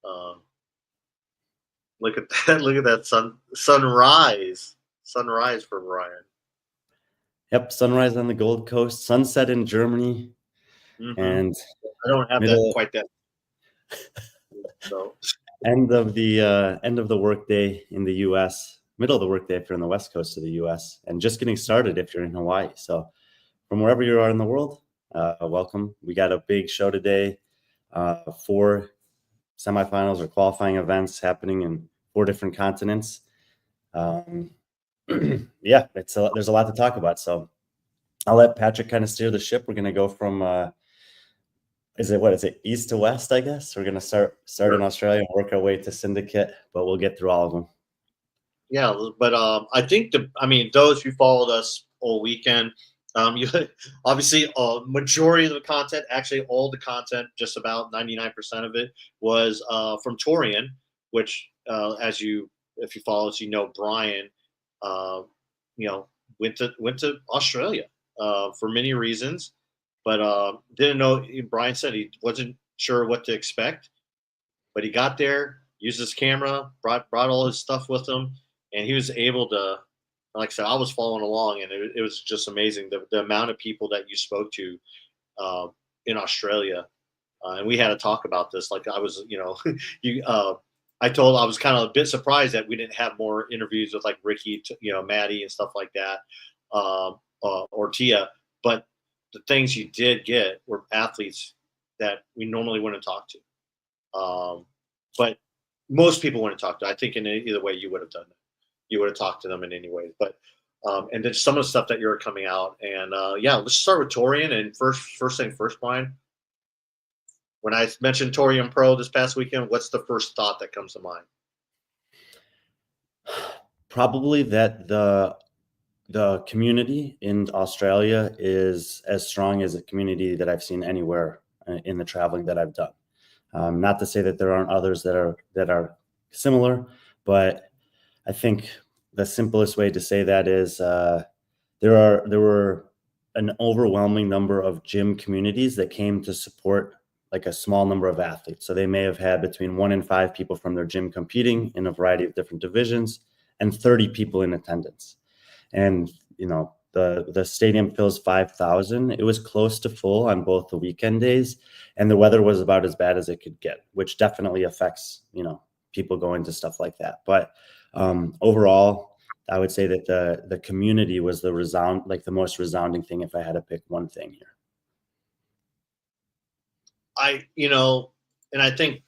Um, look at that! Look at that sunrise for Ryan. Yep, sunrise on the Gold Coast, sunset in Germany, and I don't have that quite that. So end of the workday in the U.S., middle of the workday if you're on the west coast of the U.S., and just getting started if you're in Hawaii. So from wherever you are in the world, welcome. We got a big show today, 4 semifinals or qualifying events happening in 4 different continents. Yeah, there's a lot to talk about. So I'll let Patrick kind of steer the ship. We're going to go from is it east to west, I guess? We're going to start in Australia and work our way to Syndicate, but we'll get through all of them. Yeah, but I think those who followed us all weekend, you obviously majority of the content, actually all the content, just about 99% of it was from Torian, which if you follow us, Brian, went to Australia for many reasons, but didn't know. Brian said he wasn't sure what to expect, but he got there, used his camera, brought all his stuff with him, and he was able to. Like I said, I was following along, and it was just amazing the amount of people that you spoke to in Australia, and we had to talk about this. Like I was, I was kind of a bit surprised that we didn't have more interviews with like Ricky, Maddie, and stuff like that, or Tia. But the things you did get were athletes that we normally wouldn't talk to. But most people wouldn't talk to. I think in either way you would have done it. You would have talked to them in any way. But and then some of the stuff that you're coming out. And let's start with Torian. And first thing first, Brian. When I mentioned Torian Pro this past weekend, what's the first thought that comes to mind? Probably that the community in Australia is as strong as a community that I've seen anywhere in the traveling that I've done. Not to say that there aren't others that are similar, but I think the simplest way to say that is there were an overwhelming number of gym communities that came to support like a small number of athletes. So they may have had between 1 and 5 people from their gym competing in a variety of different divisions and 30 people in attendance. And, the stadium fills 5,000. It was close to full on both the weekend days, and the weather was about as bad as it could get, which definitely affects, people going to stuff like that. But overall, I would say that the community was the most resounding thing if I had to pick one thing here. And I think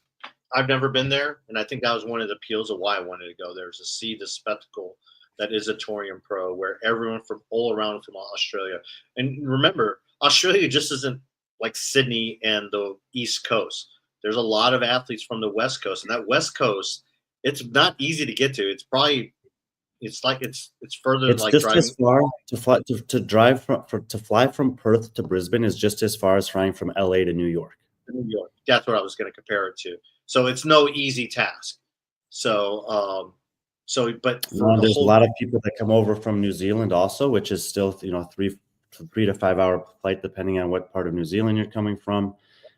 I've never been there, and I think that was one of the appeals of why I wanted to go there, is to see the spectacle that is a Torian Pro, where everyone from all around from Australia. And remember, Australia just isn't like Sydney and the East Coast. There's a lot of athletes from the West Coast, and that West Coast, it's not easy to get to. It's probably it's further. It's like just driving. As far to fly from Perth to Brisbane is just as far as flying from LA to New York. New York. That's what I was going to compare it to. So it's no easy task. So, but there's a lot of people that come over from New Zealand also, which is still 3 to 5 hour flight depending on what part of New Zealand you're coming from.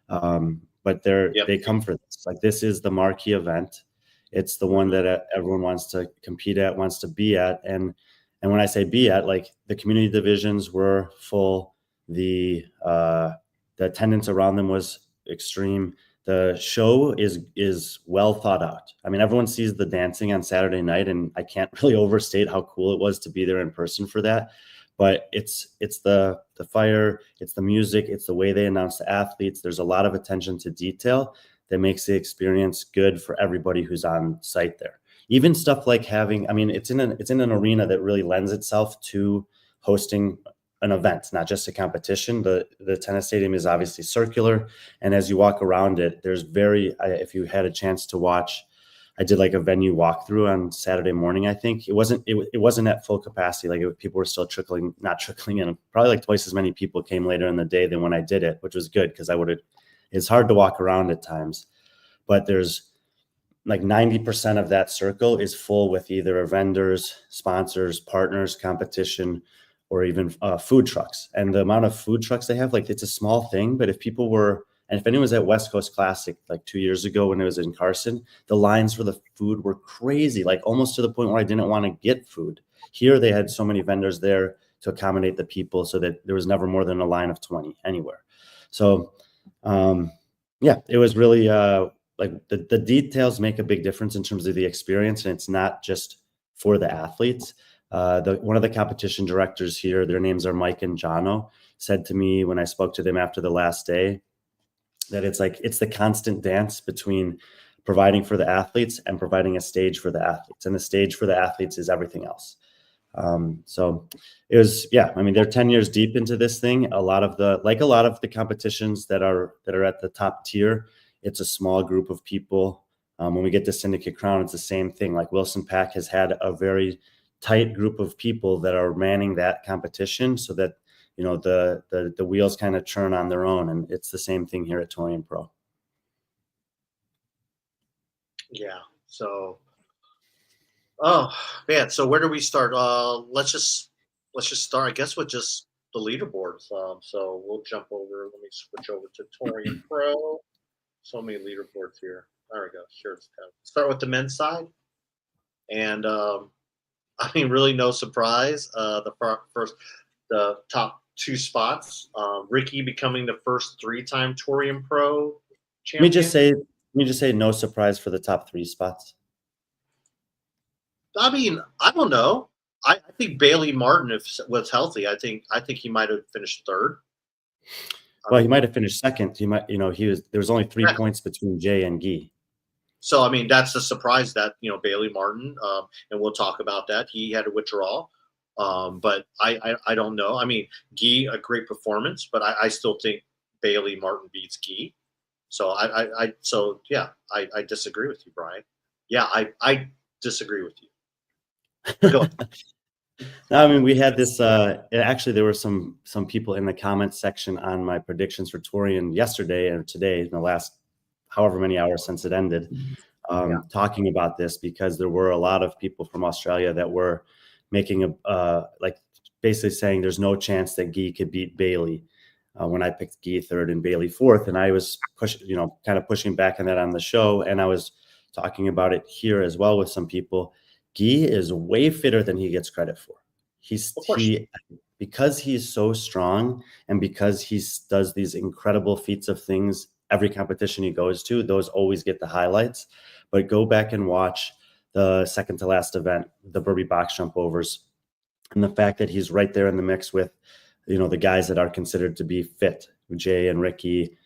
But they come for this. Like, this is the marquee event. It's the one that everyone wants to compete at, wants to be at, and when I say be at, like, the community divisions were full. The attendance around them was extreme. The show is well thought out. I mean, everyone sees the dancing on Saturday night, and I can't really overstate how cool it was to be there in person for that. But it's the fire, it's the music, it's the way they announce the athletes. There's a lot of attention to detail that makes the experience good for everybody who's on site there. Even stuff like it's in an arena that really lends itself to hosting an event, not just a competition. The tennis stadium is obviously circular, and as you walk around it, if you had a chance to watch, I did like a venue walkthrough on Saturday morning. I think it wasn't at full capacity. Like, people were still not trickling in. Probably like twice as many people came later in the day than when I did it, which was good because it's hard to walk around at times. But there's like 90% of that circle is full with either vendors, sponsors, partners, competition, or even food trucks. And the amount of food trucks they have, like, it's a small thing, but if people were And if anyone was at West Coast Classic like 2 years ago when it was in Carson, the lines for the food were crazy, like almost to the point where I didn't want to get food. Here they had so many vendors there to accommodate the people so that there was never more than a line of 20 anywhere. So yeah, it was really like the details make a big difference in terms of the experience, and it's not just for the athletes. One of the competition directors here, their names are Mike and Jono, said to me when I spoke to them after the last day that it's the constant dance between providing for the athletes and providing a stage for the athletes, and the stage for the athletes is everything else. So it was, yeah, I mean, they're 10 years deep into this thing. A lot of the competitions that are at the top tier, it's a small group of people. When we get to Syndicate Crown, it's the same thing. Like Wilson Pack has had a very tight group of people that are manning that competition so that, you know, the wheels kind of churn on their own. And it's the same thing here at Torian Pro. Yeah. So, oh man. So where do we start? Let's just start, I guess, with just the leaderboards. So we'll jump over. Let me switch over to Torian Pro. So many leaderboards here. There we go. Sure. Start with the men's side. And I mean, really no surprise. The top two spots. Ricky becoming the first 3-time Torian Pro champion. Let me just say no surprise for the top 3 spots. I mean, I don't know. I think Bailey Martin, if was healthy, I think he might have finished third. Well, he might have finished second. He might, you know, there was only 3 points between Jay and Ghee. So, I mean, that's the surprise that, you know, Bailey Martin, and we'll talk about that. He had a withdrawal. But I don't know. I mean, Ghee, a great performance, but I still think Bailey Martin beats Ghee. So I disagree with you, Brian. Yeah, I disagree with you. Go ahead. I mean, we had this. Actually, there were some people in the comments section on my predictions for Torian yesterday and today, in the last however many hours since it ended, talking about this, because there were a lot of people from Australia that were making basically saying there's no chance that Ghee could beat Bailey when I picked Ghee third and Bailey fourth, and I was kind of pushing back on that on the show, and I was talking about it here as well with some people. Ghee is way fitter than he gets credit for. Because he's so strong and because he does these incredible feats of things every competition he goes to, those always get the highlights. But go back and watch the second to last event, the Burpee box jump overs, and the fact that he's right there in the mix with, you know, the guys that are considered to be fit, Jay and Ricky,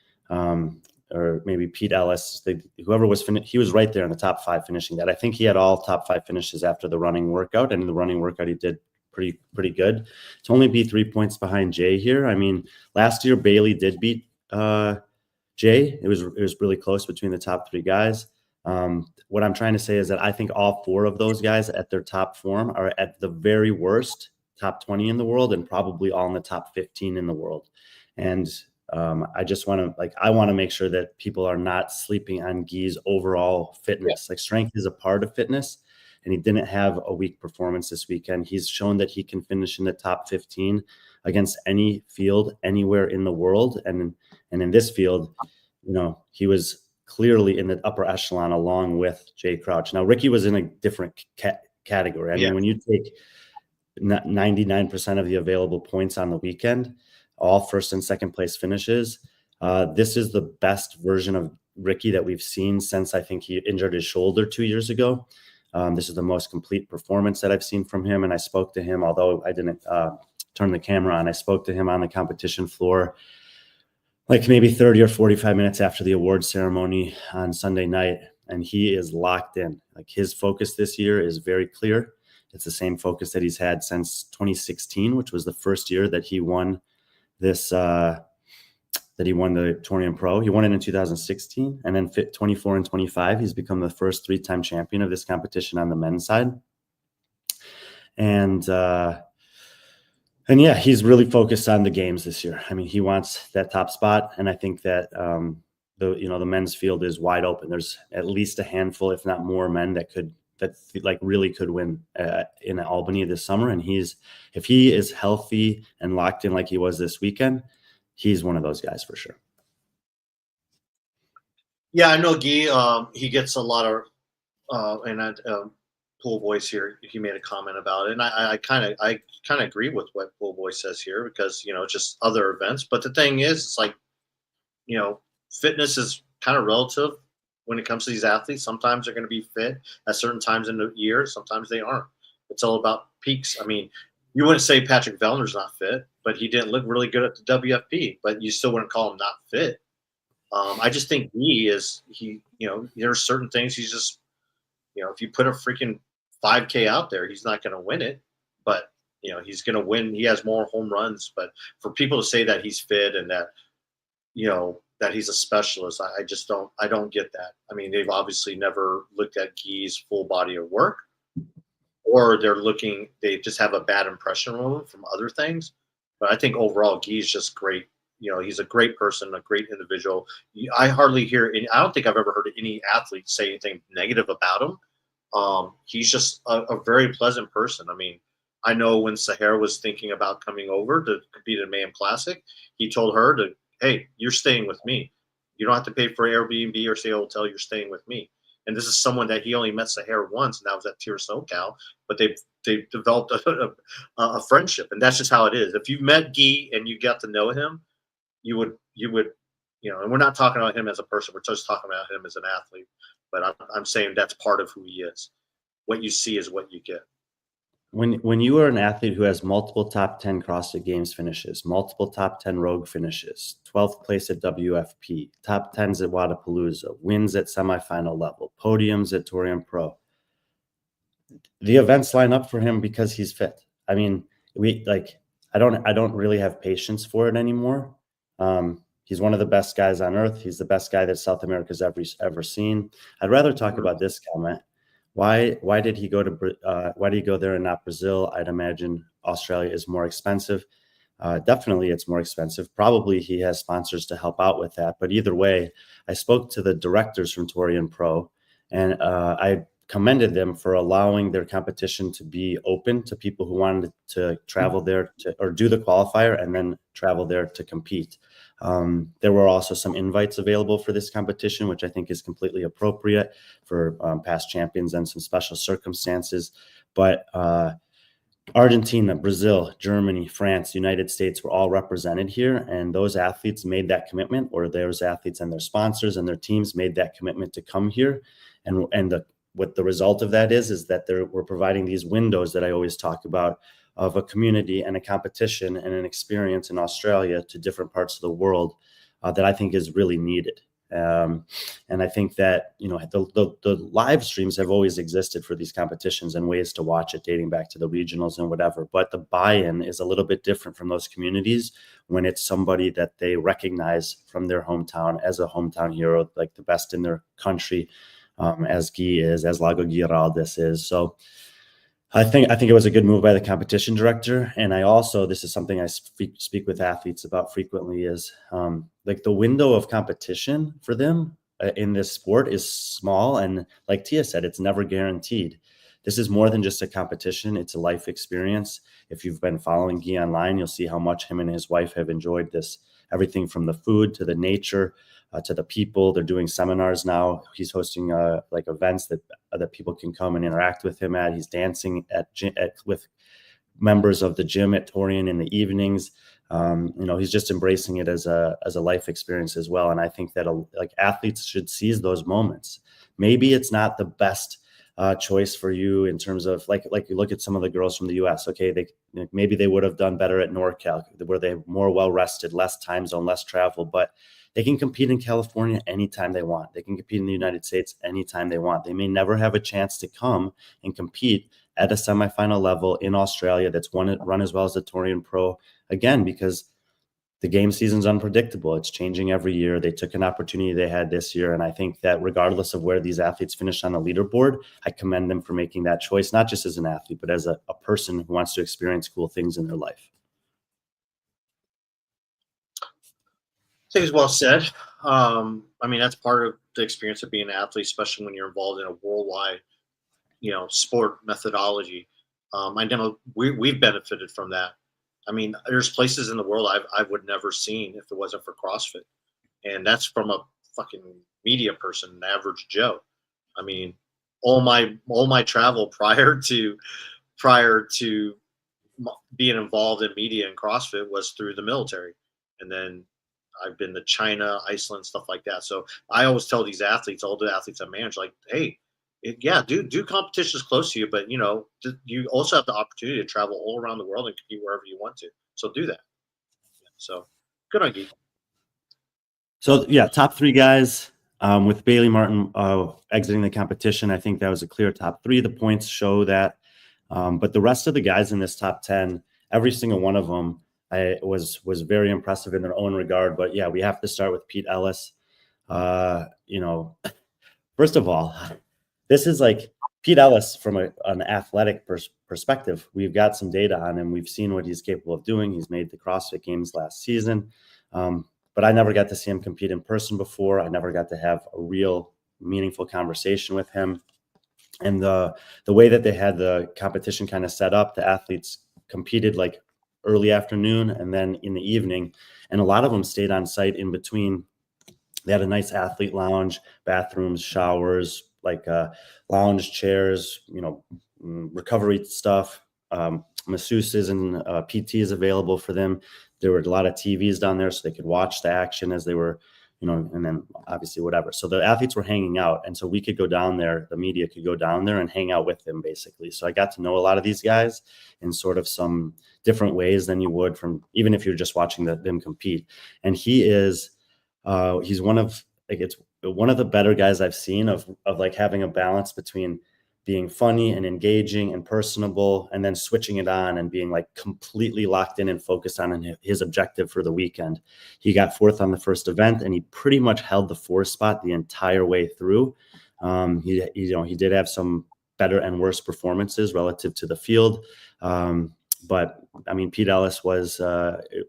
or maybe Pete Ellis, whoever was he was right there in the top 5 finishing that. I think he had all top 5 finishes after the running workout, and in the running workout he did pretty good. To only be 3 points behind Jay here. I mean, last year Bailey did beat Jay. It was really close between the top 3 guys. What I'm trying to say is that I think all 4 of those guys at their top form are at the very worst top 20 in the world, and probably all in the top 15 in the world. And I just want to make sure that people are not sleeping on Ghee's overall fitness. Like, strength is a part of fitness, and he didn't have a weak performance this weekend. He's shown that he can finish in the top 15 against any field anywhere in the world. And in this field, you know, he was clearly in the upper echelon along with Jay Crouch. Now, Ricky was in a different category. I mean, when you take 99% of the available points on the weekend, all first and second place finishes, this is the best version of Ricky that we've seen since I think he injured his shoulder 2 years ago. This is the most complete performance that I've seen from him. And I spoke to him, although I didn't turn the camera on, I spoke to him on the competition floor, like maybe 30 or 45 minutes after the award ceremony on Sunday night. And he is locked in. Like, his focus this year is very clear. It's the same focus that he's had since 2016, which was the first year that he won this, that he won the Torian Pro. He won it in 2016, and then 24 and 25, he's become the first 3-time champion of this competition on the men's side. And yeah, he's really focused on the games this year. I mean, he wants that top spot, and I think that the men's field is wide open. There's at least a handful, if not more, men that really could win in Albany this summer. And if he is healthy and locked in like he was this weekend, he's one of those guys for sure. Yeah, I know Ghee. He gets a lot of, and Pool Boys here. He made a comment about it, and I kind of agree with what Pool Boy says here because just other events. But the thing is, it's like fitness is kind of relative when it comes to these athletes. Sometimes they're going to be fit at certain times in the year. Sometimes they aren't. It's all about peaks. I mean, you wouldn't say Patrick Vellner's not fit, but he didn't look really good at the WFP. But you still wouldn't call him not fit. I just think there are certain things he's just, if you put a freaking 5K out there, he's not going to win it, but he's going to win. He has more home runs, but for people to say that he's fit and that, that he's a specialist, I don't get that. I mean, they've obviously never looked at Ghee's full body of work, or they just have a bad impression of him from other things. But I think overall Ghee's just great. He's a great person, a great individual. I hardly hear I don't think I've ever heard any athlete say anything negative about him. He's just a very pleasant person. I mean, I know when Sahara was thinking about coming over to compete in Mayhem Classic, he told her hey, you're staying with me. You don't have to pay for Airbnb or stay at a hotel. You're staying with me. And this is someone that he only met Sahara once, and that was at Tier SoCal. But they've developed a friendship, and that's just how it is. If you've met Ghee and you got to know him, you would, and we're not talking about him as a person. We're just talking about him as an athlete. But I'm saying that's part of who he is. What you see is what you get. When you are an athlete who has multiple top 10 CrossFit Games finishes, multiple top 10 Rogue finishes, 12th place at WFP, top 10s at Wodapalooza, wins at semifinal level, podiums at Torian Pro, the events line up for him because he's fit. I mean, I don't really have patience for it anymore. He's one of the best guys on earth. He's the best guy that South America's ever seen. I'd rather talk about this comment. Why did he go there and not Brazil? I'd imagine Australia is more expensive. Definitely it's more expensive. Probably he has sponsors to help out with that. But either way, I spoke to the directors from Torian Pro, and I commended them for allowing their competition to be open to people who wanted to travel there or do the qualifier and then travel there to compete. There were also some invites available for this competition, which I think is completely appropriate for past champions and some special circumstances. But Argentina, Brazil, Germany, France, United States were all represented here. And those athletes made that commitment, or those athletes and their sponsors and their teams made that commitment to come here. And what the result of that is that we're providing these windows that I always talk about of a community and a competition and an experience in Australia to different parts of the world that I think is really needed. And I think that, the live streams have always existed for these competitions and ways to watch it dating back to the regionals and whatever. But the buy-in is a little bit different from those communities when it's somebody that they recognize from their hometown as a hometown hero, like the best in their country, as Ghee is, as Lago Giraldes is. So I think it was a good move by the competition director. And this is something I speak with athletes about frequently, is like the window of competition for them in this sport is small. And like Tia said, it's never guaranteed. This is more than just a competition. It's a life experience. If you've been following Ghee online, you'll see how much him and his wife have enjoyed this, everything from the food to the nature, to the people. They're doing seminars now. He's hosting events that people can come and interact with him at. He's dancing with members of the gym at Torian in the evenings. He's just embracing it as a life experience as well. And I think that athletes should seize those moments. Maybe it's not the best choice for you in terms of like you look at some of the girls from the US. Okay, maybe they would have done better at NorCal, where they're more well rested, less time zone, less travel, but they can compete in California anytime they want. They can compete in the United States anytime they want. They may never have a chance to come and compete at a semifinal level in Australia that's run as well as the Torian Pro, again, because the game season's unpredictable. It's changing every year. They took an opportunity they had this year. And I think that regardless of where these athletes finish on the leaderboard, I commend them for making that choice, not just as an athlete, but as a person who wants to experience cool things in their life. I think it's well said. I mean, that's part of the experience of being an athlete, especially when you're involved in a worldwide, sport methodology. I know we've benefited from that. I mean, there's places in the world I would never seen if it wasn't for CrossFit, and that's from a fucking media person, an average Joe. I mean, all my travel prior to being involved in media and CrossFit was through the military, and then I've been to China, Iceland, stuff like that. So I always tell these athletes, all the athletes I manage, like, hey, do competitions close to you, but you also have the opportunity to travel all around the world and compete wherever you want to. So do that. So good on Ghee. So yeah, top 3 guys with Bailey Martin exiting the competition. I think that was a clear top 3. The points show that, but the rest of the guys in this top 10, every single one of them, was very impressive in their own regard. But yeah, we have to start with Pete Ellis. First of all, this is like Pete Ellis from an athletic perspective. We've got some data on him. We've seen what he's capable of doing. He's made the CrossFit Games last season. But I never got to see him compete in person before. I never got to have a real meaningful conversation with him. And the way that they had the competition kind of set up, the athletes competed like early afternoon and then in the evening. And a lot of them stayed on site in between. They had a nice athlete lounge, bathrooms, showers, like lounge chairs, recovery stuff, masseuses and PTs available for them. There were a lot of TVs down there so they could watch the action as they were, and then obviously whatever. So the athletes were hanging out. And so we could go down there, the media could go down there and hang out with them basically. So I got to know a lot of these guys in sort of some different ways than you would from, even if you're just watching them compete. And he's one of the better guys I've seen of like having a balance between being funny and engaging and personable, and then switching it on and being like completely locked in and focused on his objective for the weekend. He got 4th on the first event, and he pretty much held the 4th spot the entire way through. He did have some better and worse performances relative to the field. But I mean, Pete Ellis was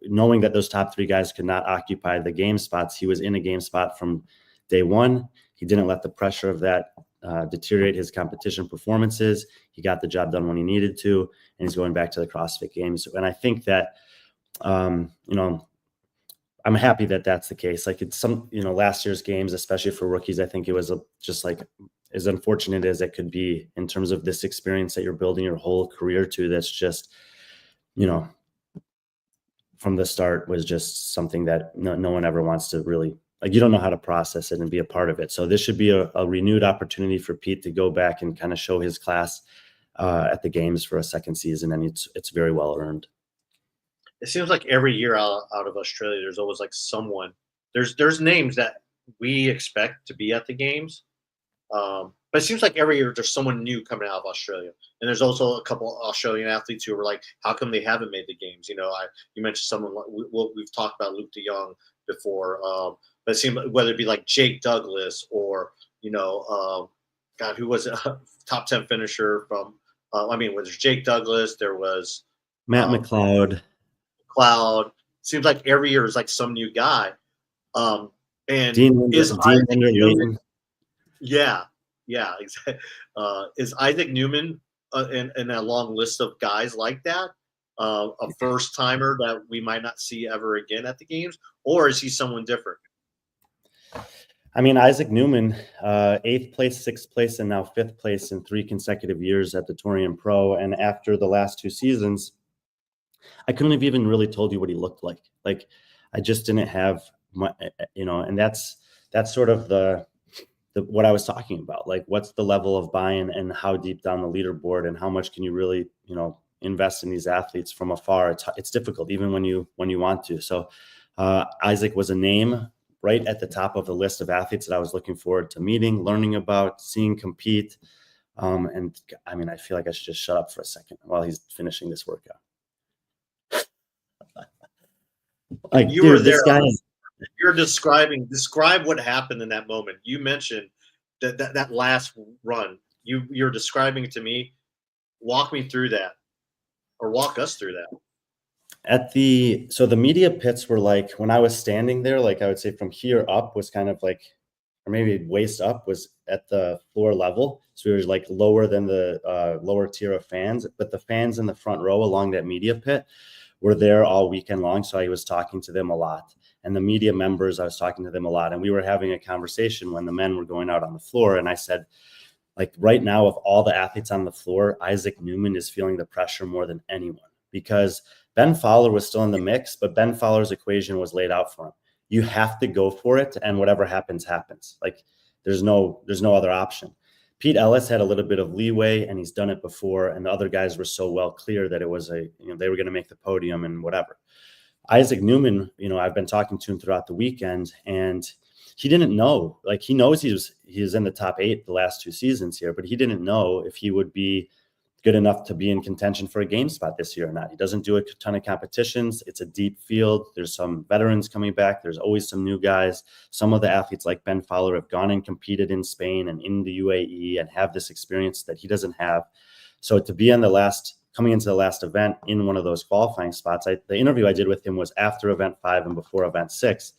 knowing that those top 3 guys could not occupy the game spots. He was in a game spot from day one. He didn't let the pressure of that deteriorate his competition performances. He got the job done when he needed to, and he's going back to the CrossFit Games. And I think that, I'm happy that that's the case. Like it's last year's games, especially for rookies, I think it was just like as unfortunate as it could be in terms of this experience that you're building your whole career to. That's just, from the start was just something that no one ever wants to really, like, you don't know how to process it and be a part of it. So this should be a renewed opportunity for Pete to go back and kind of show his class at the games for a second season. And it's very well earned. It seems like every year out of Australia, there's always like someone, there's names that we expect to be at the games. But it seems like every year there's someone new coming out of Australia. And there's also a couple Australian athletes who are like, how come they haven't made the games? You mentioned someone, we've talked about Luke de Jong before. But it seemed whether it be like Jake Douglas or, God, who was a top 10 finisher from, there's Jake Douglas, there was Matt McLeod. Seems like every year is like some new guy. And Dean Newman. Yeah, exactly. Is Isaac Newman in a long list of guys like that? A first timer that we might not see ever again at the games, or is he someone different? I mean, Isaac Newman, 8th place, 6th place, and now 5th place in 3 consecutive years at the Torian Pro. And after the last 2 seasons, I couldn't have even really told you what he looked like. Like, I just didn't have my, and that's sort of the what I was talking about. Like, what's the level of buy-in and how deep down the leaderboard and how much can you really, invest in these athletes from afar? It's difficult even when you want to. So Isaac was a name right at the top of the list of athletes that I was looking forward to meeting, learning about, seeing compete. And I mean, I feel like I should just shut up for a second while he's finishing this workout. Like, you were there. You're describe what happened in that moment. You mentioned that last run. You're describing it to me. Walk me through that, or walk us through that. So the media pits were like, when I was standing there, like I would say from here up was kind of like, or maybe waist up was at the floor level. So we were like lower than the lower tier of fans, but the fans in the front row along that media pit were there all weekend long. So I was talking to them a lot. and the media members, I was talking to them a lot, and we were having a conversation when the men were going out on the floor. And I said, like, right now, of all the athletes on the floor, Isaac Newman is feeling the pressure more than anyone, because Ben Fowler was still in the mix, but Ben Fowler's equation was laid out for him. You have to go for it, and whatever happens, happens. Like, there's no other option. Pete Ellis had a little bit of leeway, and he's done it before, and the other guys were so well clear that it was they were going to make the podium and whatever. Isaac Newman, I've been talking to him throughout the weekend, and he didn't know. Like, he knows he was in the top 8 the last 2 seasons here, but he didn't know if he would be good enough to be in contention for a game spot this year or not. He doesn't do a ton of competitions. It's a deep field. There's some veterans coming back. There's always some new guys. Some of the athletes like Ben Fowler have gone and competed in Spain and in the UAE and have this experience that he doesn't have. So to be coming into the last event in one of those qualifying spots, the interview I did with him was after event 5 and before event 6.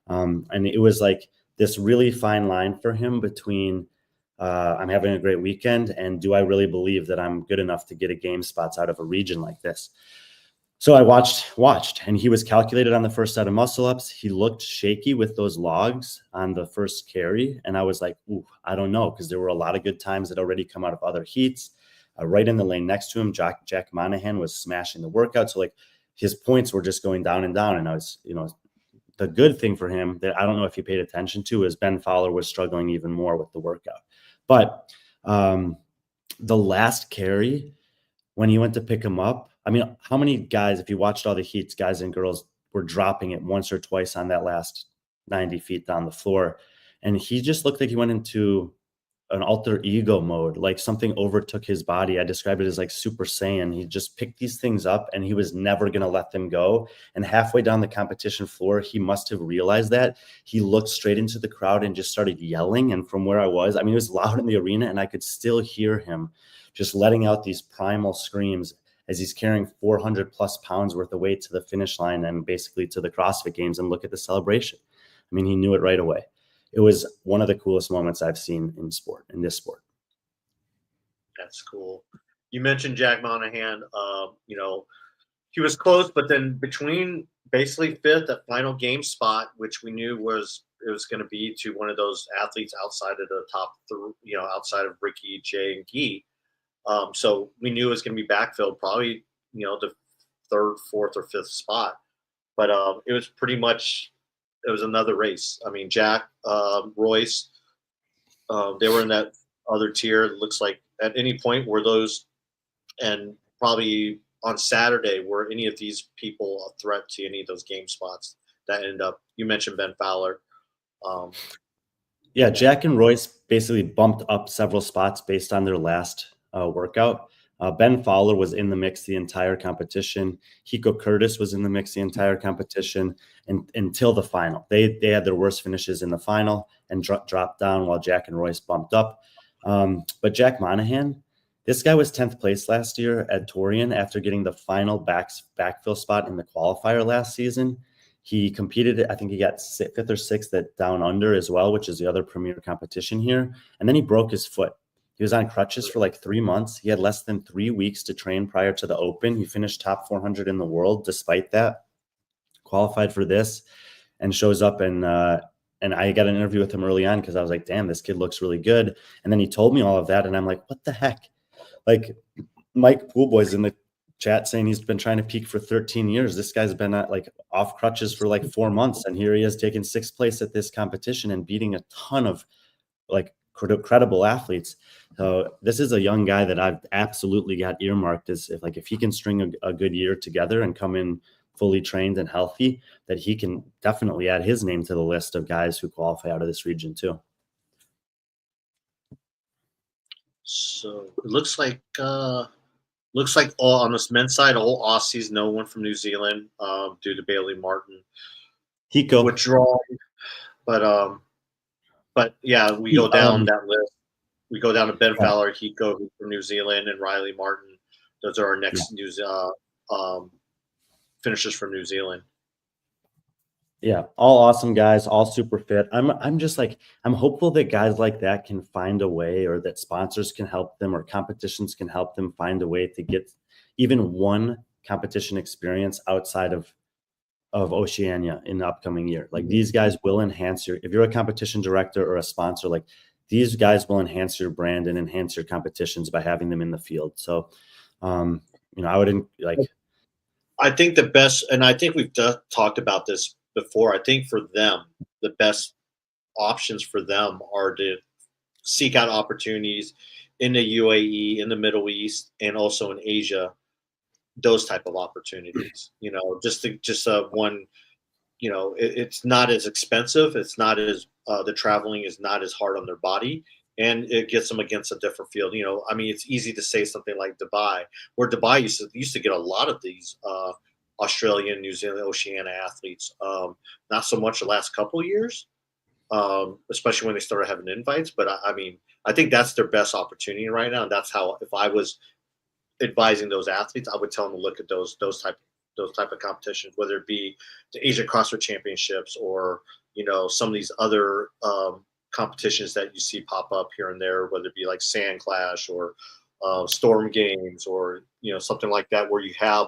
And it was like this really fine line for him between I'm having a great weekend and do I really believe that I'm good enough to get a game spots out of a region like this? So I watched, and he was calculated on the first set of muscle ups. He looked shaky with those logs on the first carry. And I was like, ooh, I don't know, because there were a lot of good times that already come out of other heats. Right in the lane next to him, Jack Monahan was smashing the workout. So like his points were just going down and down. And I was, the good thing for him that I don't know if he paid attention to is Ben Fowler was struggling even more with the workout. But the last carry, when he went to pick him up, I mean, how many guys, if you watched all the heats, guys and girls were dropping it once or twice on that last 90 feet down the floor. And he just looked like he went into an alter ego mode, like something overtook his body. I described it as like Super Saiyan. He just picked these things up and he was never going to let them go. And halfway down the competition floor, he must have realized that. He looked straight into the crowd and just started yelling. And from where I was, I mean, it was loud in the arena and I could still hear him just letting out these primal screams as he's carrying 400 plus pounds worth of weight to the finish line and basically to the CrossFit Games. And look at the celebration. I mean, he knew it right away. It was one of the coolest moments I've seen in this sport. That's cool. You mentioned Jack Monahan. He was close, but then between basically 5th, that final game spot, which we knew it was going to be to one of those athletes outside of the top 3, outside of Ricky, Jay, and Ghee. So we knew it was going to be backfilled, probably, the 3rd, 4th, or 5th spot. But it was pretty much. It was another race. I mean, Jack, Royce, they were in that other tier. It looks like at any point were those, and probably on Saturday, were any of these people a threat to any of those game spots that ended up? You mentioned Ben Fowler. Yeah, Jack and Royce basically bumped up several spots based on their last workout. Ben Fowler was in the mix the entire competition. Hiko Curtis was in the mix the entire competition until the final. They had their worst finishes in the final and dropped down while Jack and Royce bumped up. But Jack Monahan, this guy was 10th place last year at Torian after getting the final backfill spot in the qualifier last season. He competed, I think he got 5th or 6th at Down Under as well, which is the other premier competition here. And then he broke his foot. He was on crutches for like 3 months. He had less than 3 weeks to train prior to the Open. He finished top 400 in the world despite that, qualified for this, and shows up. And I got an interview with him early on because I was like, damn, this kid looks really good. And then he told me all of that. And I'm like, what the heck? Like, Mike Poolboy's in the chat saying he's been trying to peak for 13 years. This guy's been off crutches for like 4 months. And here he is taking 6th place at this competition and beating a ton of credible athletes. So this is a young guy that I've absolutely got earmarked as if he can string a good year together and come in fully trained and healthy, that he can definitely add his name to the list of guys who qualify out of this region too. So it looks like all on this men's side, all Aussies, no one from New Zealand, due to Bailey Martin Hiko withdrawing. But yeah, we go down that list. We go down to Ben Fowler, Hiko, who's from New Zealand, and Riley Martin. Those are our next finishers from New Zealand. Yeah, all awesome guys, all super fit. I'm just I'm hopeful that guys like that can find a way, or that sponsors can help them, or competitions can help them find a way to get even one competition experience outside of of Oceania in the upcoming year. Like these guys will enhance if you're a competition director or a sponsor, like these guys will enhance your brand and enhance your competitions by having them in the field. So, I wouldn't like. I think the best, and I think we've talked about this before. I think for them, the best options for them are to seek out opportunities in the UAE, in the Middle East, and also in Asia. Those type of opportunities, one. It's not as expensive. It's not as the traveling is not as hard on their body, and it gets them against a different field. It's easy to say something like Dubai, where Dubai used to get a lot of these Australian, New Zealand, Oceania athletes. Not so much the last couple of years, especially when they started having invites. But I think that's their best opportunity right now. And that's how, if I was advising those athletes, I would tell them to look at those type of competitions, whether it be the Asia CrossFit Championships or some of these other competitions that you see pop up here and there, whether it be like Sand Clash or Storm Games or something like that, where you have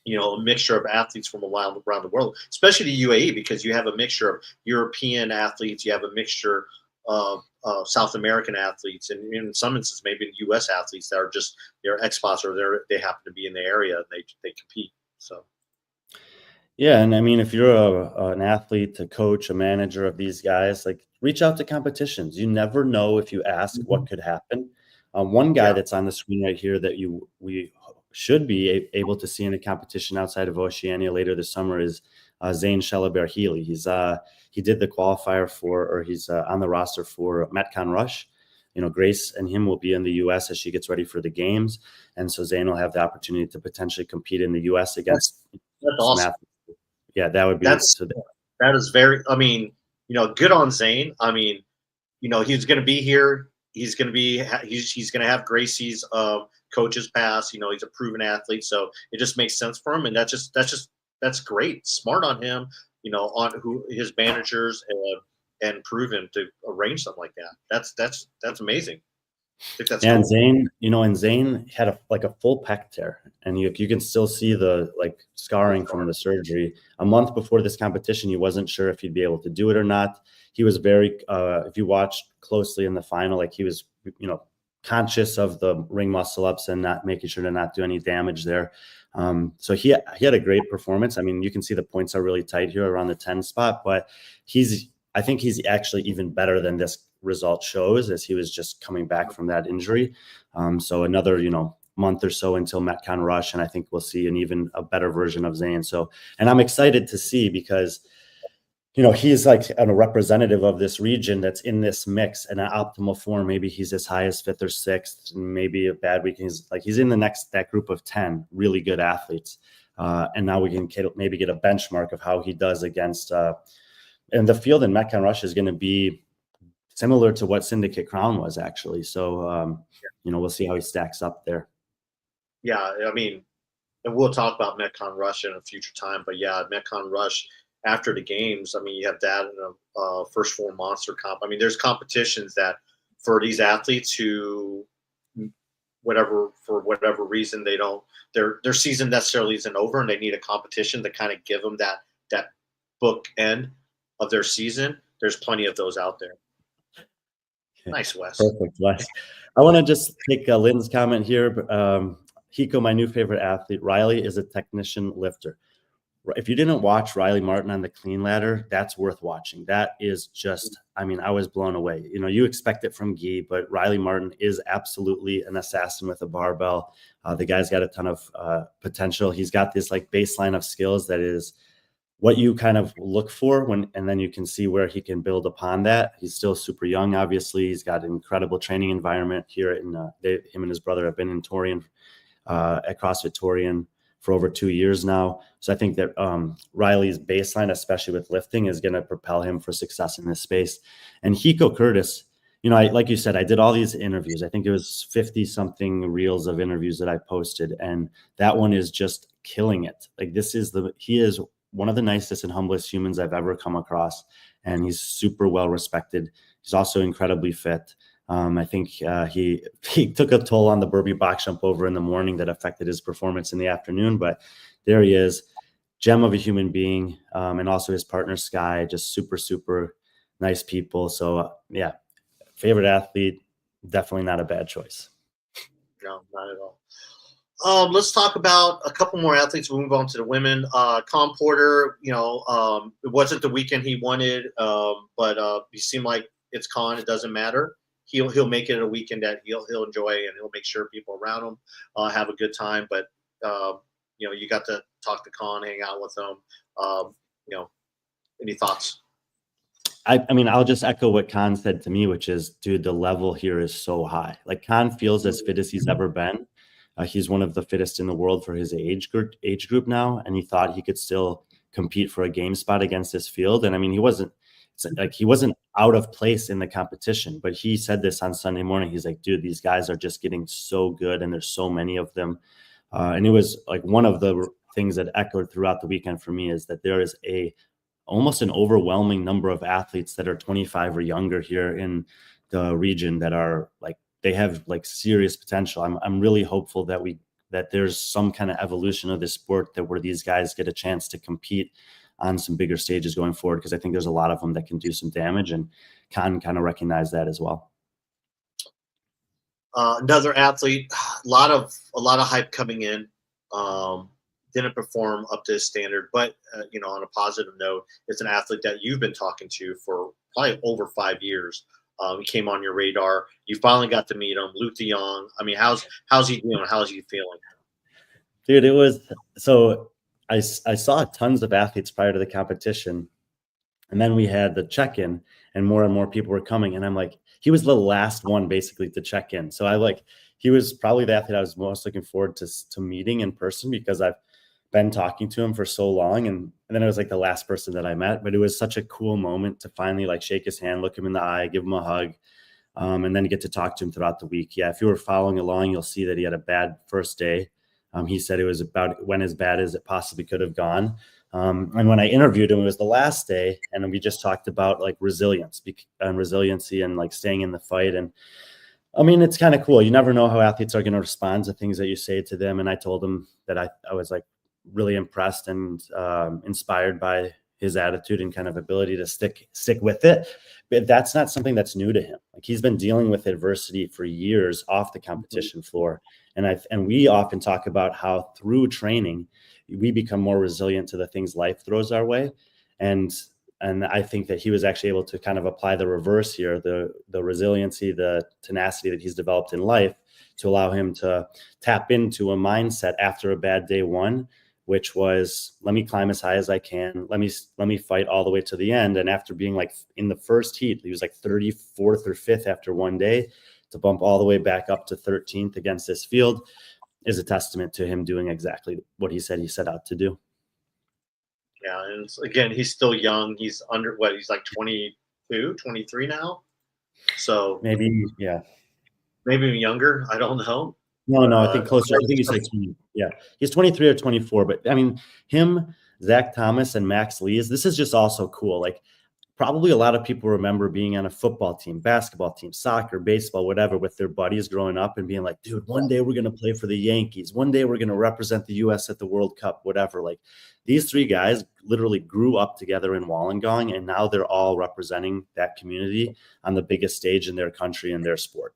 a mixture of athletes from around the world, especially the UAE, because you have a mixture of European athletes, you have a mixture of South American athletes, and in some instances maybe U.S. athletes that are just they're expats or they happen to be in the area and they compete. So. Yeah, and if you're an athlete, a coach, a manager of these guys, like reach out to competitions. You never know if you ask what could happen. One guy that's on the screen right here that we should be able to see in a competition outside of Oceania later this summer is Zane Shalaber-Healy. He did the qualifier he's on the roster for Metcon Rush. Grace and him will be in the U.S. as she gets ready for the games, and so Zane will have the opportunity to potentially compete in the U.S. against. That's awesome. Yeah, that would be. That is very. Good on Zane. He's going to be here. He's going to have Gracie's coach's pass. He's a proven athlete, so it just makes sense for him, and that's great. Smart on him. On who his managers and proven to arrange something like that. That's amazing. I think that's and cool. Zane had a full pec tear, and you can still see the scarring from the surgery. A month before this competition, he wasn't sure if he'd be able to do it or not. He was very, if you watched closely in the final, he was, conscious of the ring muscle ups and not making sure to not do any damage there. So he had a great performance. You can see the points are really tight here around the 10 spot, but I think he's actually even better than this result shows, as he was just coming back from that injury. So another, month or so until Metcon Rush, and I think we'll see an even a better version of Zane. So, and I'm excited to see because, he's a representative of this region that's in this mix and an optimal form. Maybe he's as high as 5th or 6th, and maybe a bad week. He's in that group of 10 really good athletes. And now we can maybe get a benchmark of how he does against, and the field in Metcon Rush is going to be similar to what Syndicate Crown was actually. So, we'll see how he stacks up there. Yeah. And we'll talk about Metcon Rush in a future time, but yeah, Metcon Rush after the games, you have that in a first 4 monster comp. There's competitions that for these athletes who, for whatever reason, their season necessarily isn't over and they need a competition to kind of give them that book end of their season. There's plenty of those out there. Nice, Wes. Perfect, Wes. I want to just take Lynn's comment here. Hiko, my new favorite athlete, Riley is a technician lifter. If you didn't watch Riley Martin on the clean ladder, that's worth watching. That is just, I was blown away. You expect it from Ghee, but Riley Martin is absolutely an assassin with a barbell. The guy's got a ton of potential. He's got this baseline of skills that is what you kind of look for and then you can see where he can build upon that. He's still super young, obviously. He's got an incredible training environment here. Him and his brother have been in Torian, at CrossFit Torian for over 2 years now. So I think that Riley's baseline, especially with lifting, is going to propel him for success in this space. And Hiko Curtis, like you said, I did all these interviews. I think it was 50 something reels of interviews that I posted. And that one is just killing it. He is one of the nicest and humblest humans I've ever come across. And he's super well respected. He's also incredibly fit. I think he took a toll on the burpee box jump over in the morning that affected his performance in the afternoon, but there he is. gem of a human being, and also his partner Sky, just super nice people. So yeah, favorite athlete, definitely not a bad choice. No, not at all. Let's talk about a couple more athletes. We'll move on to the women. Con Porter, it wasn't the weekend he wanted, but he seemed like it's Con. It doesn't matter. He'll make it a weekend that he'll enjoy, and he'll make sure people around him have a good time. But you got to talk to Con, hang out with him. Any thoughts? I mean, I'll just echo what Khan said to me, which is, dude, the level here is so high. Like, Khan feels as fit as he's ever been. He's one of the fittest in the world for his age group now, and he thought he could still compete for a game spot against this field. And I mean, he wasn't out of place in the competition, but he said this on Sunday morning. He's like, dude, these guys are just getting so good, and there's so many of them. And it was like one of the things that echoed throughout the weekend for me is that there is almost an overwhelming number of athletes that are 25 or younger here in the region that are like, they have like serious potential. I'm really hopeful that there's some kind of evolution of this sport where these guys get a chance to compete on some bigger stages going forward, because I think there's a lot of them that can do some damage, and Khan kind of recognize that as well. Another athlete, a lot of hype coming in. Didn't perform up to his standard, but on a positive note, it's an athlete that you've been talking to for probably over 5 years. He came on your radar. You finally got to meet him, Luke De Jong. I mean, how's he doing? How's he feeling? Dude, it was so. I saw tons of athletes prior to the competition, and then we had the check-in, and more people were coming, and I'm like, he was the last one basically to check in. So he was probably the athlete I was most looking forward to meeting in person, because I've been talking to him for so long, and then it was like the last person that I met. But it was such a cool moment to finally like shake his hand, look him in the eye, give him a hug, and then get to talk to him throughout the week. Yeah, if you were following along, you'll see that he had a bad first day. He said it was went as bad as it possibly could have gone. And when I interviewed him, it was the last day, and we just talked about like resiliency and like staying in the fight. And I mean, it's kind of cool. You never know how athletes are going to respond to things that you say to them. And I told him that I was like really impressed and inspired by his attitude and kind of ability to stick with it. But that's not something that's new to him. Like, he's been dealing with adversity for years off the competition floor. And we often talk about how through training, we become more resilient to the things life throws our way. And I think that he was actually able to kind of apply the reverse here, the resiliency, the tenacity that he's developed in life, to allow him to tap into a mindset after a bad day one, which was, let me climb as high as I can. Let me fight all the way to the end. And after being like in the first heat, he was like 34th or 5th after one day, to bump all the way back up to 13th against this field is a testament to him doing exactly what he said he set out to do. Yeah, and again, he's still young. He's he's like 22, 23 now. So maybe even younger. I don't know. No, I think closer. I think he's like, he's 23 or 24. But I mean, him, Zach Thomas, and Max Lees, this is just also cool. Like, probably a lot of people remember being on a football team, basketball team, soccer, baseball, whatever, with their buddies growing up and being like, dude, one day we're going to play for the Yankees. One day we're going to represent the U.S. at the World Cup, whatever. Like, these three guys literally grew up together in Wollongong, and now they're all representing that community on the biggest stage in their country and their sport.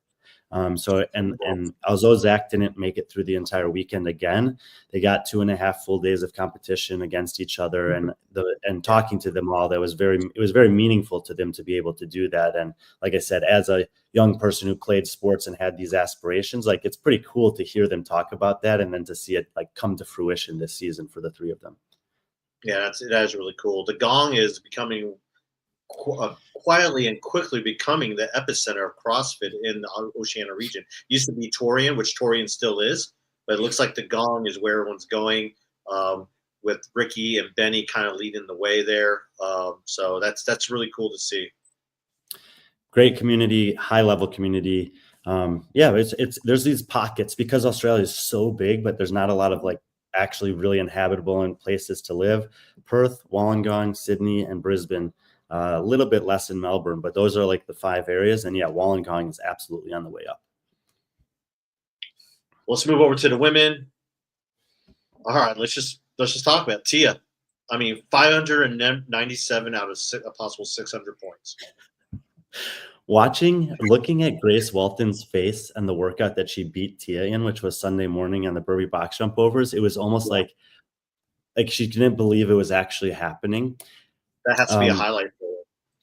And although Zach didn't make it through the entire weekend again, they got 2.5 full days of competition against each other, and talking to them all, it was very meaningful to them to be able to do that. And like I said, as a young person who played sports and had these aspirations, like, it's pretty cool to hear them talk about that, and then to see it like come to fruition this season for the three of them. Yeah, that is really cool. The Gong is becoming quietly and quickly becoming the epicenter of CrossFit in the Oceania region. Used to be Torian, which Torian still is, but it looks like the Gong is where everyone's going, with Ricky and Benny kind of leading the way there. So that's really cool to see. Great community, high level community. There's these pockets, because Australia is so big, but there's not a lot of like actually really inhabitable and places to live. Perth, Wollongong, Sydney, and Brisbane. A little bit less in Melbourne, but those are like the 5 areas. And yeah, Wollongong is absolutely on the way up. Let's move over to the women. All right, let's just talk about Tia. I mean, 597 out of a possible 600 points. Looking at Grace Walton's face and the workout that she beat Tia in, which was Sunday morning on the Burpee box jump overs, it was almost like she didn't believe it was actually happening. That has to be a highlight for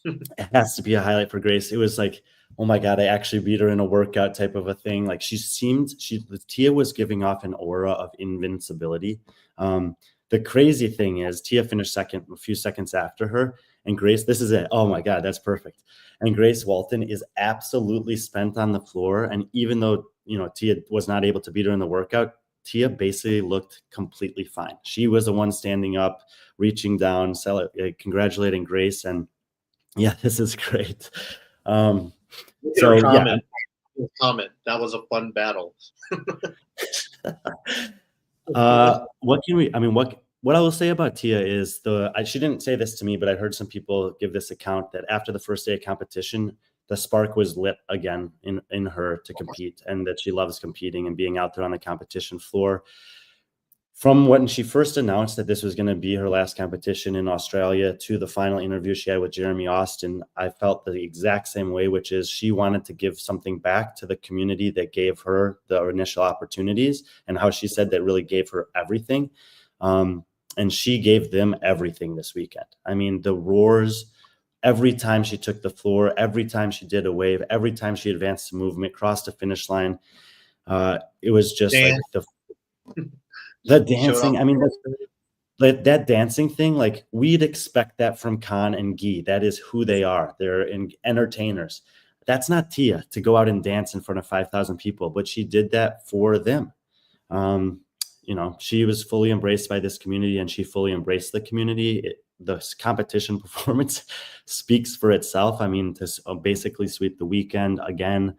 her. It has to be a highlight for Grace. It was like, oh my God, I actually beat her in a workout type of a thing. Like Tia was giving off an aura of invincibility. The crazy thing is Tia finished second a few seconds after her, and Grace, this is it. Oh my God, that's perfect. And Grace Walton is absolutely spent on the floor. And even though, Tia was not able to beat her in the workout, Tia basically looked completely fine. She was the one standing up, reaching down, congratulating Grace. And yeah, this is great. Comment. That was a fun battle. What I will say about Tia is she didn't say this to me, but I heard some people give this account that after the first day of competition, the spark was lit again in her to compete, and that she loves competing and being out there on the competition floor. From when she first announced that this was going to be her last competition in Australia to the final interview she had with Jeremy Austin, I felt the exact same way, which is she wanted to give something back to the community that gave her the initial opportunities, and how she said that really gave her everything. And she gave them everything this weekend. I mean, the roars, every time she took the floor, every time she did a wave, every time she advanced the movement, crossed the finish line, it was just like the dancing. I mean, that dancing thing, like we'd expect that from Khan and Ghee. That is who they are. They're entertainers. That's not Tia to go out and dance in front of 5,000 people, but she did that for them. She was fully embraced by this community, and she fully embraced the community. The competition performance speaks for itself. I mean, to basically sweep the weekend again,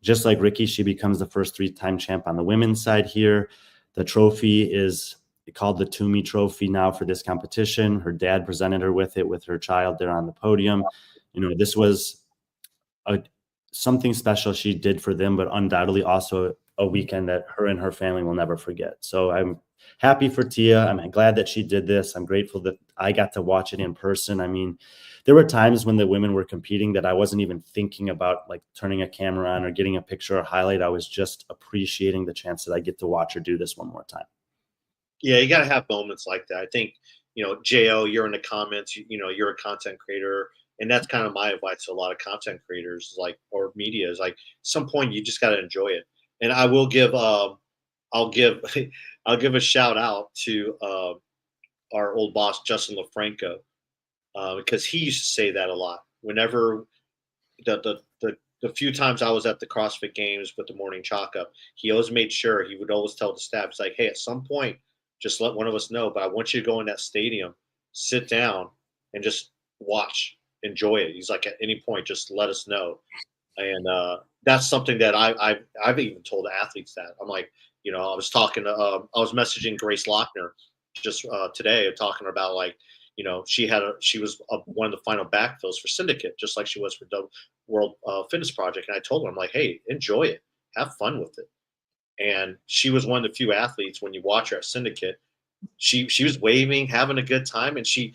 just like Ricky, she becomes the first 3-time champ on the women's side here. The trophy is called the Toomey Trophy now for this competition. Her dad presented her with it, with her child there on the podium. This was something special she did for them, but undoubtedly also a weekend that her and her family will never forget. So I'm happy for Tia. I'm glad that she did this. I'm grateful that I got to watch it in person. I mean, there were times when the women were competing that I wasn't even thinking about like turning a camera on or getting a picture or highlight. I was just appreciating the chance that I get to watch her do this one more time. Yeah, you got to have moments like that. I think, Jo, you're in the comments, you're a content creator. And that's kind of my advice to a lot of content creators, or media, is like, some point you just got to enjoy it. And I will give, I'll give a shout out to our old boss, Justin Lefranco, because he used to say that a lot. Whenever the few times I was at the CrossFit Games with the morning chalk up, he always made sure, he would always tell the staff, it's like, hey, at some point, just let one of us know, but I want you to go in that stadium, sit down, and just watch, enjoy it. He's like, at any point, just let us know. And that's something that I've even told athletes that. I'm like, I was talking to, I was messaging Grace Lochner just today, talking about like, she was one of the final backfills for Syndicate, just like she was for the World Fitness Project. And I told her, I'm like, hey, enjoy it, have fun with it. And she was one of the few athletes, when you watch her at Syndicate, she was waving, having a good time, and she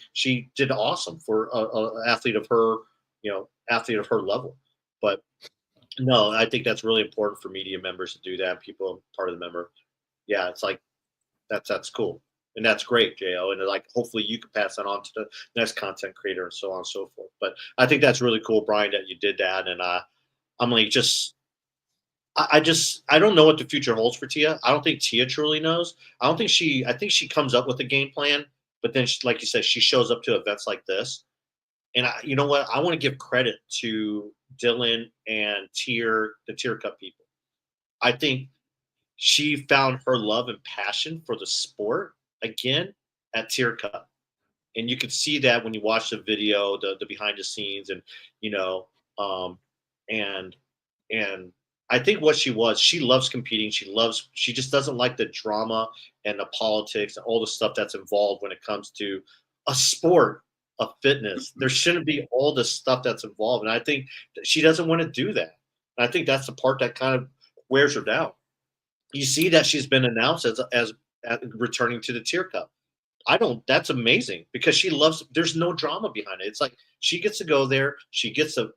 did awesome for a athlete of her, athlete of her level. But no, I think that's really important for media members to do that. People part of the member. Yeah, it's like that's cool. And that's great, Jo. And like, hopefully you can pass that on to the next content creator and so on and so forth. But I think that's really cool, Brian, that you did that. And I'm like, I don't know what the future holds for Tia. I don't think Tia truly knows. I think she comes up with a game plan, but then like you said, she shows up to events like this. And you know what? I want to give credit to Dylan and the Tier Cup people. I think she found her love and passion for the sport again at Tier Cup. And you could see that when you watch the video, the behind the scenes, and and I think what she loves competing. She just doesn't like the drama and the politics and all the stuff that's involved when it comes to a sport of fitness. There shouldn't be all the stuff that's involved. And I think that she doesn't want to do that. And I think that's the part that kind of wears her down. You see that she's been announced as returning to the Tier Cup. That's amazing because she loves, there's no drama behind it. It's like she gets to go there. She gets to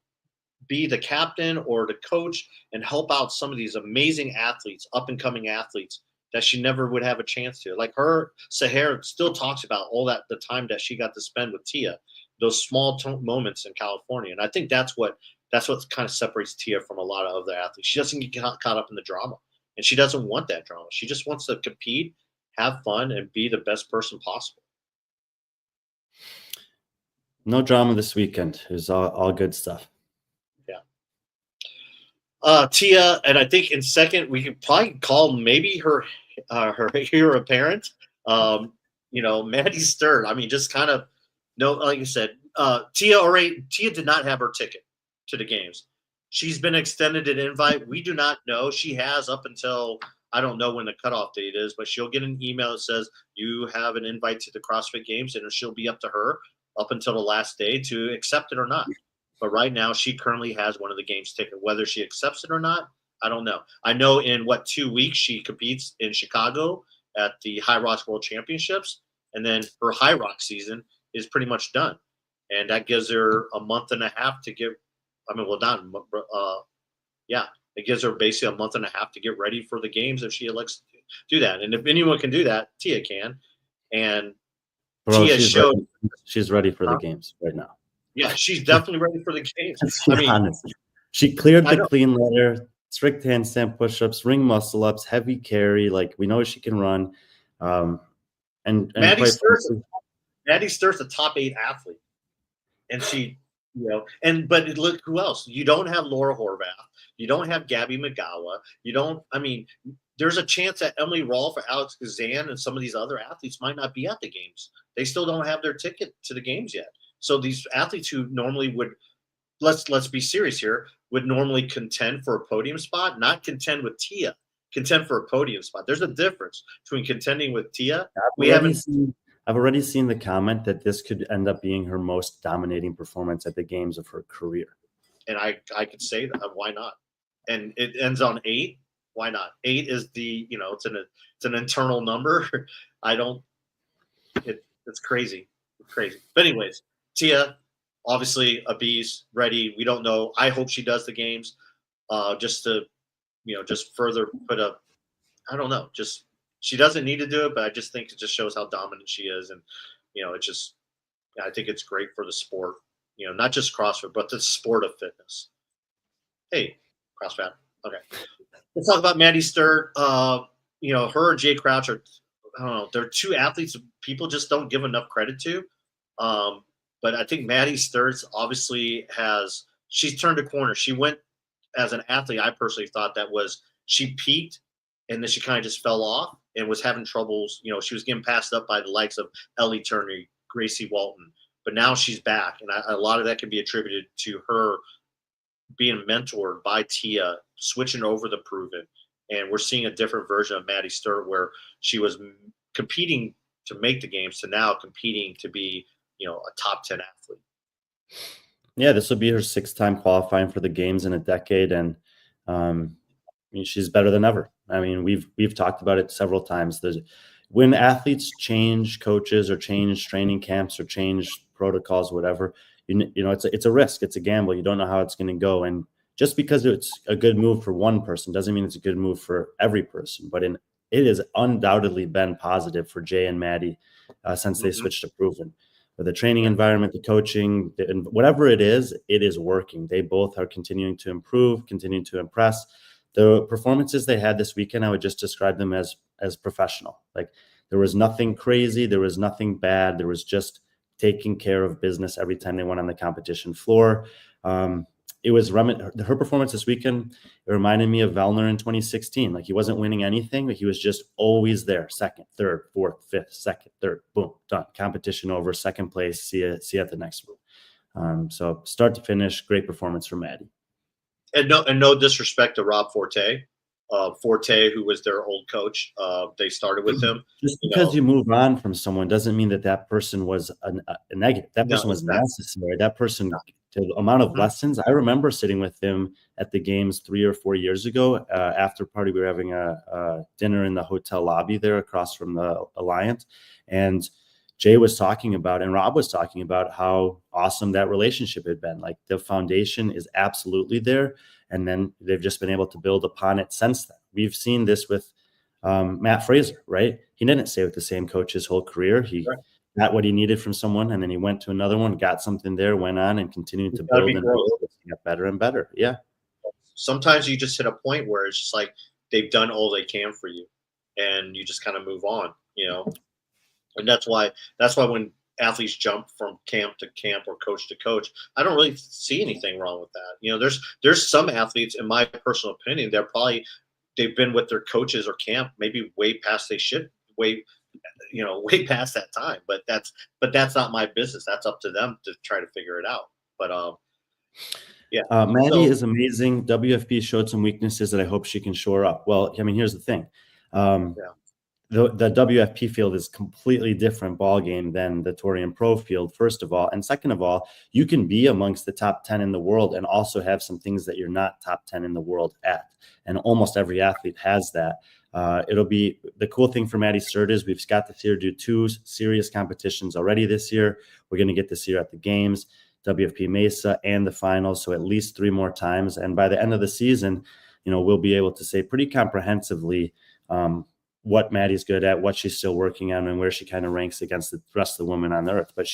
be the captain or the coach and help out some of these amazing athletes, up and coming athletes that she never would have a chance to. Like her, Sahar still talks about all that, the time that she got to spend with Tia, those small moments in California. And I think that's what kind of separates Tia from a lot of other athletes. She doesn't get caught up in the drama, and she doesn't want that drama. She just wants to compete, have fun, and be the best person possible. No drama this weekend. It was all good stuff. Tia, and I think in second we could probably call maybe her hero apparent. Maddie Sturt. I mean, just kind of like you said, Tia did not have her ticket to the games. She's been extended an invite. We do not know. She has up until, I don't know when the cutoff date is, but she'll get an email that says you have an invite to the CrossFit Games, and she'll be up to her up until the last day to accept it or not. But right now, she currently has one of the games ticket. Whether she accepts it or not, I don't know. I know in 2 weeks she competes in Chicago at the High Rocks World Championships, and then her High Rock season is pretty much done, and that gives her a month and a half to get. It gives her basically a month and a half to get ready for the games if she elects to do that. And if anyone can do that, Tia can. And Tia showed she's ready for the games right now. Yeah, she's definitely ready for the games. Honest. She cleared the clean letter, strict handstand push-ups, ring muscle-ups, heavy carry. Like, we know she can run. And Maddie Sturt's a top 8 athlete. And she, but look who else. You don't have Laura Horvath. You don't have Gabby McGowan. There's a chance that Emily Rolfe or Alex Kazan and some of these other athletes might not be at the games. They still don't have their ticket to the games yet. So these athletes who normally would, let's be serious here, would normally contend for a podium spot, not contend with Tia, contend for a podium spot. There's a difference between contending with Tia. I've already seen the comment that this could end up being her most dominating performance at the games of her career. And I could say that. Why not? And it ends on 8. Why not? 8 is the, it's an internal number. It's crazy. It's crazy. But anyways, Tia, obviously a beast, ready. We don't know. I hope she does the games, just to, just further put up. I don't know. Just, she doesn't need to do it, but I just think it just shows how dominant she is, and I think it's great for the sport. Not just CrossFit, but the sport of fitness. Hey, CrossFit. Okay, let's talk about Maddie Sturt. Her and Jay Crouch are, I don't know. They're 2 athletes people just don't give enough credit to. But I think Maddie Sturts obviously she's turned a corner. She went as an athlete. I personally thought she peaked and then she kind of just fell off and was having troubles. She was getting passed up by the likes of Ellie Turner, Gracie Walton, but now she's back. And a lot of that can be attributed to her being mentored by Tia, switching over the proven. And we're seeing a different version of Maddie Sturt where she was competing to make the games to now competing to be, a top 10 athlete. Yeah, this will be her 6th time qualifying for the games in a decade, and she's better than ever. We've talked about it several times. When athletes change coaches or change training camps or change protocols, whatever, it's a risk. It's a gamble. You don't know how it's going to go, and just because it's a good move for one person doesn't mean it's a good move for every person. But it has undoubtedly been positive for Jay and Maddie since they switched to proven. The training environment, the coaching, and whatever it is working. They both are continuing to improve, continuing to impress. The performances they had this weekend, I would just describe them as professional. Like, there was nothing crazy. There was nothing bad. There was just taking care of business every time they went on the competition floor. It was her performance this weekend. It reminded me of Vellner in 2016. Like, he wasn't winning anything, but he was just always there. 2nd, 3rd, 4th, 5th, 2nd, 3rd, boom, done. Competition over, 2nd place. See you at the next one. So start to finish, great performance from Maddie. And no disrespect to Rob Forte. Forte, who was their old coach, they started with him. Just because you move on from someone doesn't mean that person was a negative. That person was necessary. That person, the amount of lessons. I remember sitting with him at the games 3 or 4 years ago. After party, we were having a dinner in the hotel lobby there across from the Alliance, and Jay was talking about and Rob was talking about how awesome that relationship had been. Like the foundation is absolutely there. And then they've just been able to build upon it since then. We've seen this with Matt Fraser, right? He didn't stay with the same coach his whole career. He got what he needed from someone, and then he went to another one, got something there, went on and continued to build and build, get better and better. Yeah. Sometimes you just hit a point where it's just like they've done all they can for you, and you just kind of move on, And that's why when athletes jump from camp to camp or coach to coach, I don't really see anything wrong with that. There's some athletes, in my personal opinion, they've been with their coaches or camp maybe way past they should, way past that time. But that's not my business. That's up to them to try to figure it out. But yeah. Maddie is amazing. WFP showed some weaknesses that I hope she can shore up. Well, I mean, here's the thing. The WFP field is completely different ball game than the Torian Pro field, first of all. And second of all, you can be amongst the top 10 in the world and also have some things that you're not top 10 in the world at. And almost every athlete has that. It'll be the cool thing for Maddie Sturt is we've got to see her do 2 serious competitions already this year. We're going to get to see her at the games, WFP Mesa, and the finals. So at least 3 more times. And by the end of the season, we'll be able to say pretty comprehensively, what Maddie's good at, what she's still working on, and where she kind of ranks against the rest of the women on the earth. But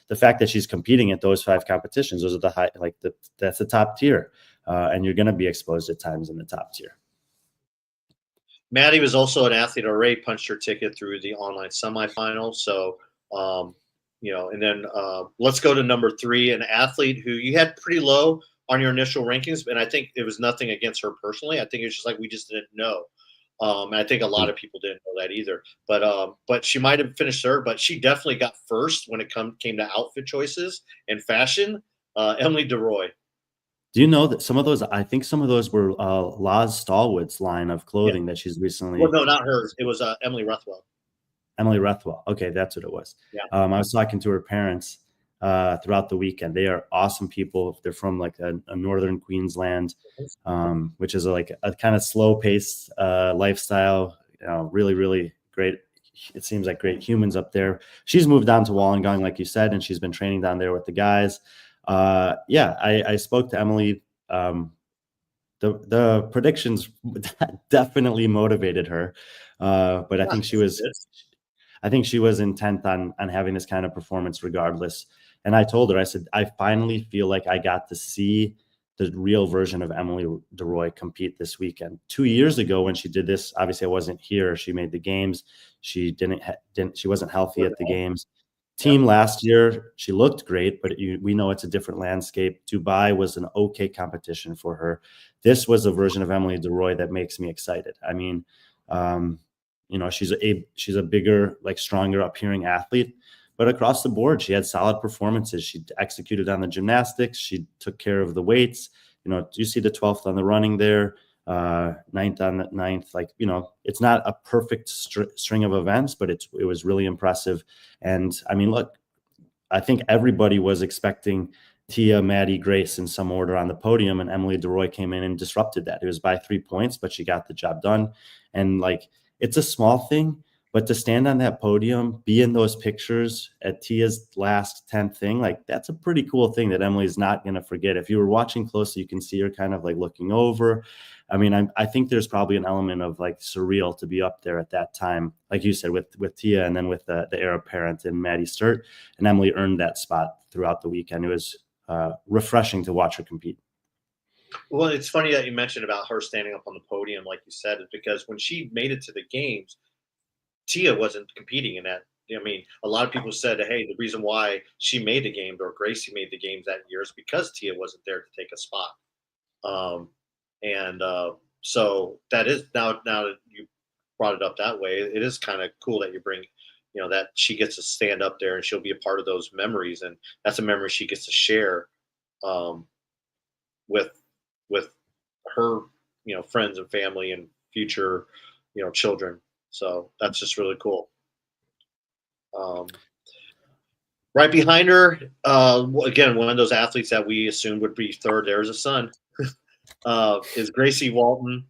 the fact that she's competing at those 5 competitions, those are that's the top tier. And you're going to be exposed at times in the top tier. Maddie was also an athlete already, punched her ticket through the online semifinal. So, and then let's go to number 3, an athlete who you had pretty low on your initial rankings. And I think it was nothing against her personally. I think it's just like we just didn't know. And I think a lot of people didn't know that either. But she might have finished third, but she definitely got first when it came to outfit choices and fashion. Emily DeRoy. Do you know that some of those were Laz Stallwood's line of clothing that she's recently? Well, no, not hers. It was Emily Ruthwell. Emily Ruthwell. Okay, that's what it was. Yeah. I was talking to her parents throughout the weekend. They are awesome people. They're from like a northern Queensland, which is like a kind of slow-paced lifestyle. Really, really great. It seems like great humans up there. She's moved down to Wollongong, like you said, and she's been training down there with the guys. I spoke to Emily. The predictions definitely motivated her, but I think she was intent on having this kind of performance regardless. And I told her, I said, I finally feel like I got to see the real version of Emily DeRoy compete this weekend. 2 years ago when she did this, obviously I wasn't here. She made the games. She she wasn't healthy at the games. Team last year, she looked great, but we know it's a different landscape. Dubai was an okay competition for her. This was a version of Emily DeRoy that makes me excited. I mean, she's a bigger, like stronger, appearing athlete, but across the board, she had solid performances. She executed on the gymnastics. She took care of the weights. You see the 12th on the running there, 9th on the 9th. It's not a perfect string of events, but it was really impressive. And I mean, look, I think everybody was expecting Tia, Maddie, Grace in some order on the podium, and Emily DeRoy came in and disrupted that. It was by 3 points, but she got the job done. And it's a small thing, but to stand on that podium, be in those pictures at Tia's last 10th thing, that's a pretty cool thing that Emily's not going to forget. If you were watching closely, you can see her kind of looking over. I mean, I think there's probably an element of surreal to be up there at that time, like you said, with Tia and then with the heir apparent and Maddie Sturt, and Emily earned that spot throughout the weekend. It was refreshing to watch her compete. Well, it's funny that you mentioned about her standing up on the podium, like you said, is because when she made it to the games, Tia wasn't competing in that. I mean, a lot of people said, hey, the reason why she made the games or Gracie made the games that year is because Tia wasn't there to take a spot. So that is now that you brought it up that way, it is kind of cool that you bring, that she gets to stand up there and she'll be a part of those memories. And that's a memory she gets to share with her, friends and family and future, children. So that's just really cool. Right behind her, again, one of those athletes that we assumed would be third, there's a son, is Gracie Walton.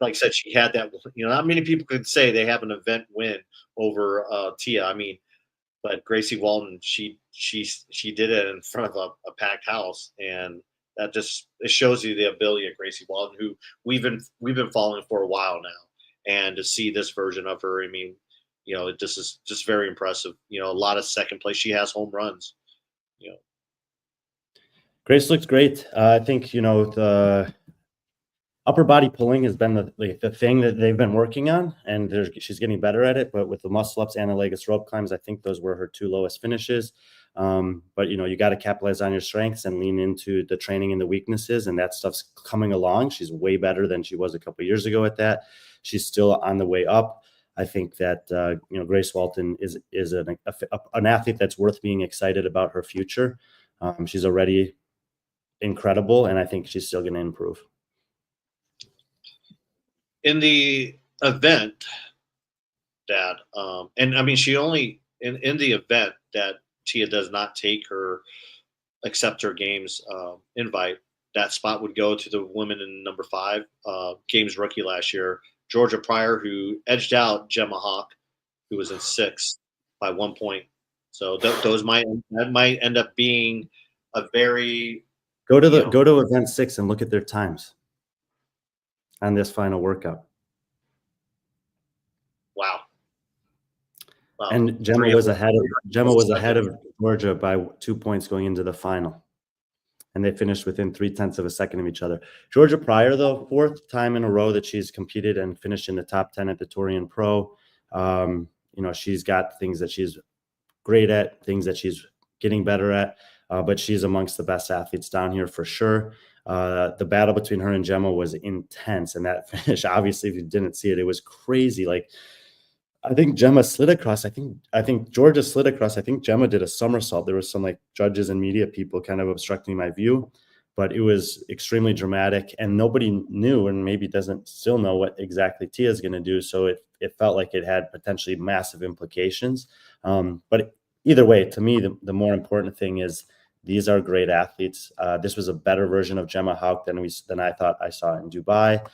like I said, she had that. Not many people could say they have an event win over Tia. I mean, but Gracie Walton, she did it in front of a packed house, and that it shows you the ability of Gracie Walton, who we've been following for a while now, and to see this version of her, I mean, this is just very impressive. A lot of second place. She has home runs. Grace looks great. I think the upper body pulling has been the thing that they've been working on, and she's getting better at it. But with the muscle ups and the legless rope climbs, I think those were her 2 lowest finishes. But you got to capitalize on your strengths and lean into the training and the weaknesses, and that stuff's coming along. She's way better than she was a couple of years ago at that. She's still on the way up. I think that Grace Walton is an athlete that's worth being excited about her future. She's already incredible, and I think she's still going to improve. In the event that, and I mean, she only in the event that Tia does not accept her games invite, that spot would go to the woman in number 5, games rookie last year, Georgia Pryor, who edged out Gemma Hawk, who was in 6th by 1 point. So that might end up being a very go to event 6 and look at their times on this final workout. Wow. And Gemma was ahead of Georgia by 2 points going into the final, and they finished within 0.3 of a second of each other. Georgia Pryor, though, 4th time in a row that she's competed and finished in the top 10 at the Torian Pro. She's got things that she's great at, things that she's getting better at, but she's amongst the best athletes down here for sure. The battle between her and Gemma was intense, and that finish, obviously, if you didn't see it, it was crazy. Like, I think Gemma slid across. I think Georgia slid across. I think Gemma did a somersault. There was some judges and media people kind of obstructing my view, but it was extremely dramatic, and nobody knew, and maybe doesn't still know what exactly Tia is going to do. So it felt like it had potentially massive implications. But either way, to me, the more important thing is these are great athletes. This was a better version of Gemma Hawk than I thought I saw in Dubai.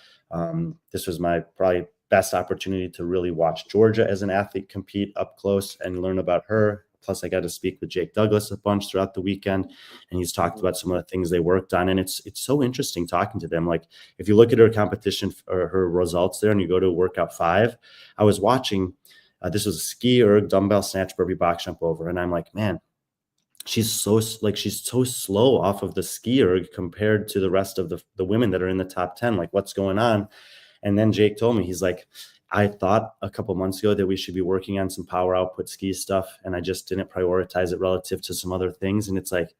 This was my probably best opportunity to really watch Georgia as an athlete compete up close and learn about her. Plus, I got to speak with Jake Douglas a bunch throughout the weekend, and he's talked about some of the things they worked on. And it's so interesting talking to them. Like, if you look at her competition or her results there, and you go to workout 5, I was watching. This was a ski erg, dumbbell snatch, burpee, box jump over, and I'm like, man, she's so slow off of the ski erg compared to the rest of the women that are in the top 10. Like, what's going on? And then Jake told me, he's like, I thought a couple months ago that we should be working on some power output ski stuff, and I just didn't prioritize it relative to some other things. And it's like,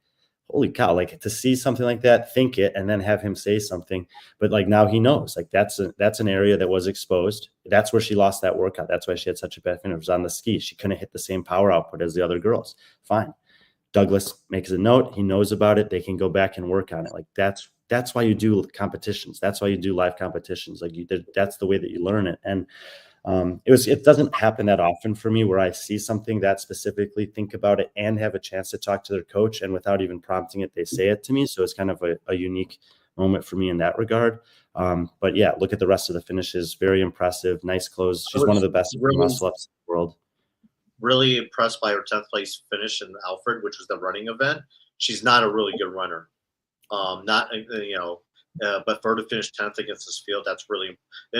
holy cow, like, to see something like that, think it, and then have him say something. But now he knows, that's an area that was exposed. That's where she lost that workout. That's why she had such a bad finish. It was on the ski. She couldn't hit the same power output as the other girls. Fine. Douglas makes a note. He knows about it. They can go back and work on it. Like, that's why you do competitions. That's why you do live competitions. That's the way that you learn it. And it doesn't happen that often for me where I see something that specifically, think about it, and have a chance to talk to their coach, and without even prompting it, they say it to me. So it's kind of a unique moment for me in that regard. But yeah, look at the rest of the finishes. Very impressive. Nice close. She's one of the best muscle ups in the world. Really impressed by her 10th place finish in Alfred, which was the running event. She's not a really good runner. But for her to finish 10th against this field, that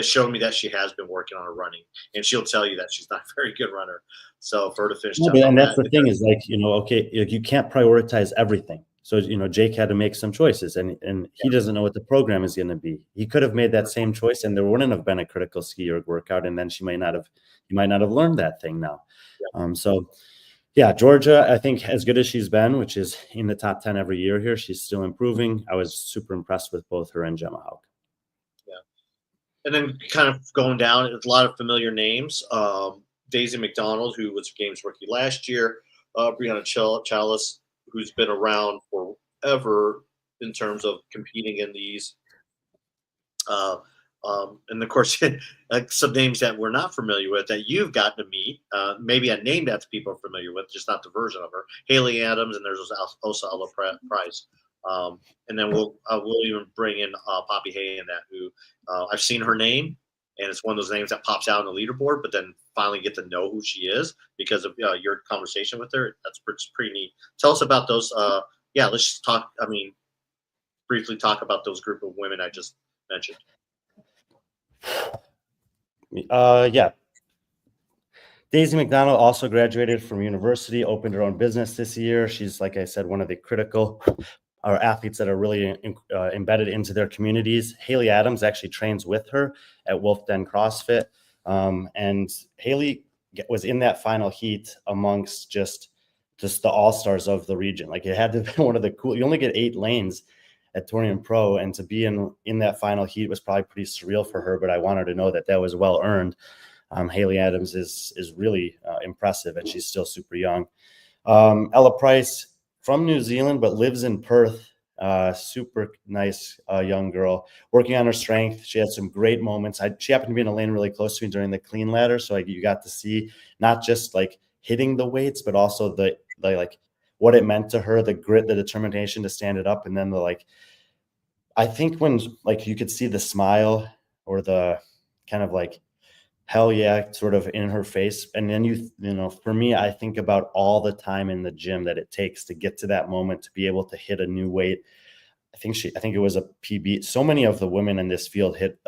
showed me that she has been working on her running, and she'll tell you that she's not a very good runner. So for her to finish 10th, and that's the thing is, okay, you can't prioritize everything. So, Jake had to make some choices, and he doesn't know what the program is going to be. He could have made that same choice, and there wouldn't have been a critical ski erg workout, and then he might not have learned that thing now. Yeah. Georgia, I think, as good as she's been, which is in the top 10 every year here, she's still improving. I was super impressed with both her and Gemma Hawk. Yeah. And then kind of going down, a lot of familiar names. Daisy McDonald, who was Games rookie last year. Brianna Chalice, who's been around forever in terms of competing in these. And of course, some names that we're not familiar with that you've gotten to meet. Maybe a name that people are familiar with, just not the version of her. Haley Adams, and there's Osala Price. And then we'll even bring in Poppy Hay in that, who I've seen her name, and it's one of those names that pops out on the leaderboard, but then finally get to know who she is because of your conversation with her. That's pretty neat. Tell us about those. Let's just talk. I mean, briefly talk about those group of women I just mentioned. Yeah. Daisy McDonald also graduated from university, opened her own business this year. She's, like I said, one of the critical athletes that are really embedded into their communities. Haley Adams actually trains with her at Wolf Den CrossFit. And Haley was in that final heat amongst just the all-stars of the region. Like, it had to be one of the cool, you only get 8 lanes at Torian Pro, and to be in that final heat was probably pretty surreal for her, but I want her to know that was well earned. Haley Adams is really impressive, and she's still super young. Ella Price, from New Zealand, but lives in Perth. Super nice young girl, working on her strength. She had some great moments. She happened to be in a lane really close to me during the clean ladder, so you got to see not just like hitting the weights, but also the like what it meant to her, the grit, the determination to stand it up, and then I think when like you could see the smile or the kind of like hell yeah sort of in her face, and then you know, for me, I think about all the time in the gym that it takes to get to that moment to be able to hit a new weight. I think it was a PB. So many of the women in this field hit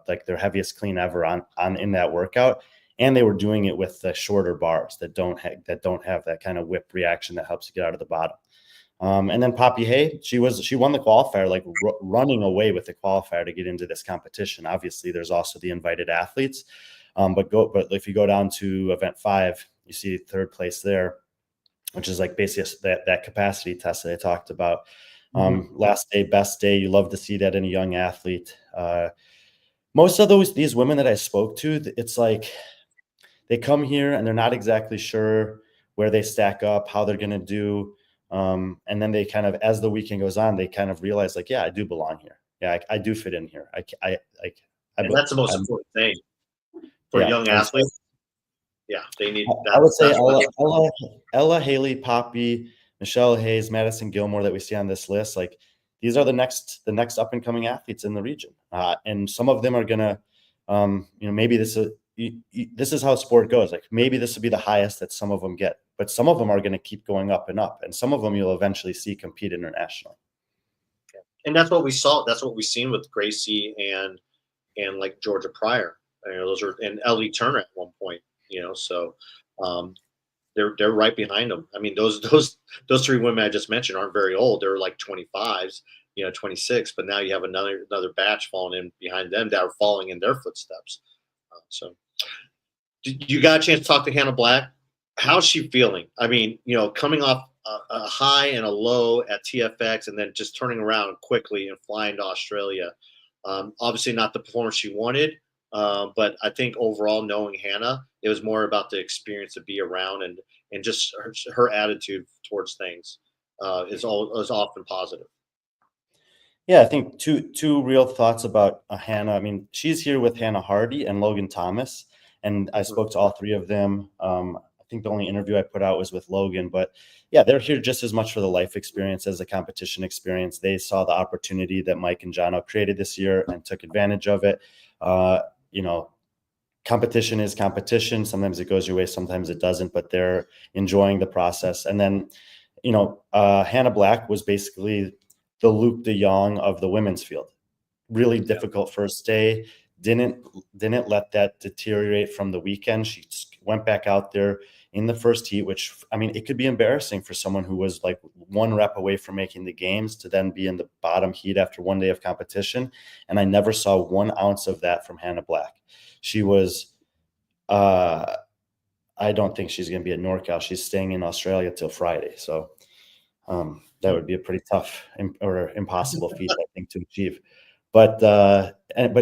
like their heaviest clean ever on in that workout, and they were doing it with the shorter bars that don't have that kind of whip reaction that helps you get out of the bottom. And then Poppy Hay, she won the qualifier, like running away with the qualifier to get into this competition. Obviously, there's also the invited athletes, but if you go down to event 5, you see 3rd place there, which is like basically that capacity test that I talked about. Last day, best day. You love to see that in a young athlete. Most of these women that I spoke to, it's like they come here and they're not exactly sure where they stack up, how they're going to do. And then they kind of, as the weekend goes on, they kind of realize like, yeah, I do belong here. Yeah, I do fit in here. And that's the most important thing for young athletes. Yeah, they need that. I would say Ella, Haley, Poppy, Michelle Hayes, Madison Gilmore that we see on this list. Like, these are the next up and coming athletes in the region. And some of them are going to, maybe this is how sport goes. Like, maybe this will be the highest that some of them get, but some of them are going to keep going up and up, and some of them you'll eventually see compete internationally. And that's what we saw. That's what we've seen with Gracie and like Georgia Pryor. Those are, and Ellie Turner at one point. So they're right behind them. I mean, those 3 women I just mentioned aren't very old. They're like 25s, 26. But now you have another batch falling in behind them that are following in their footsteps. So, you got a chance to talk to Hannah Black? How's she feeling? I mean, coming off a high and a low at TFX, and then just turning around quickly and flying to Australia. Obviously, not the performance she wanted, but I think overall, knowing Hannah, it was more about the experience to be around and just her attitude towards things is often positive. Yeah, I think two real thoughts about Hannah. I mean, she's here with Hannah Hardy and Logan Thomas, and I spoke to all 3 of them. I think the only interview I put out was with Logan, but yeah, they're here just as much for the life experience as the competition experience. They saw the opportunity that Mike and Jono created this year and took advantage of it. Competition is competition. Sometimes it goes your way, sometimes it doesn't, but they're enjoying the process. And then, Hannah Black was basically the Luke de Jong of the women's field. Really difficult first day. Didn't let that deteriorate from the weekend. She went back out there in the first heat, which, I mean, it could be embarrassing for someone who was like 1 rep away from making the games to then be in the bottom heat after 1 day of competition. And I never saw 1 ounce of that from Hannah Black. She was, I don't think she's going to be at NorCal. She's staying in Australia till Friday. So that would be a pretty tough or impossible feat, I think, to achieve. But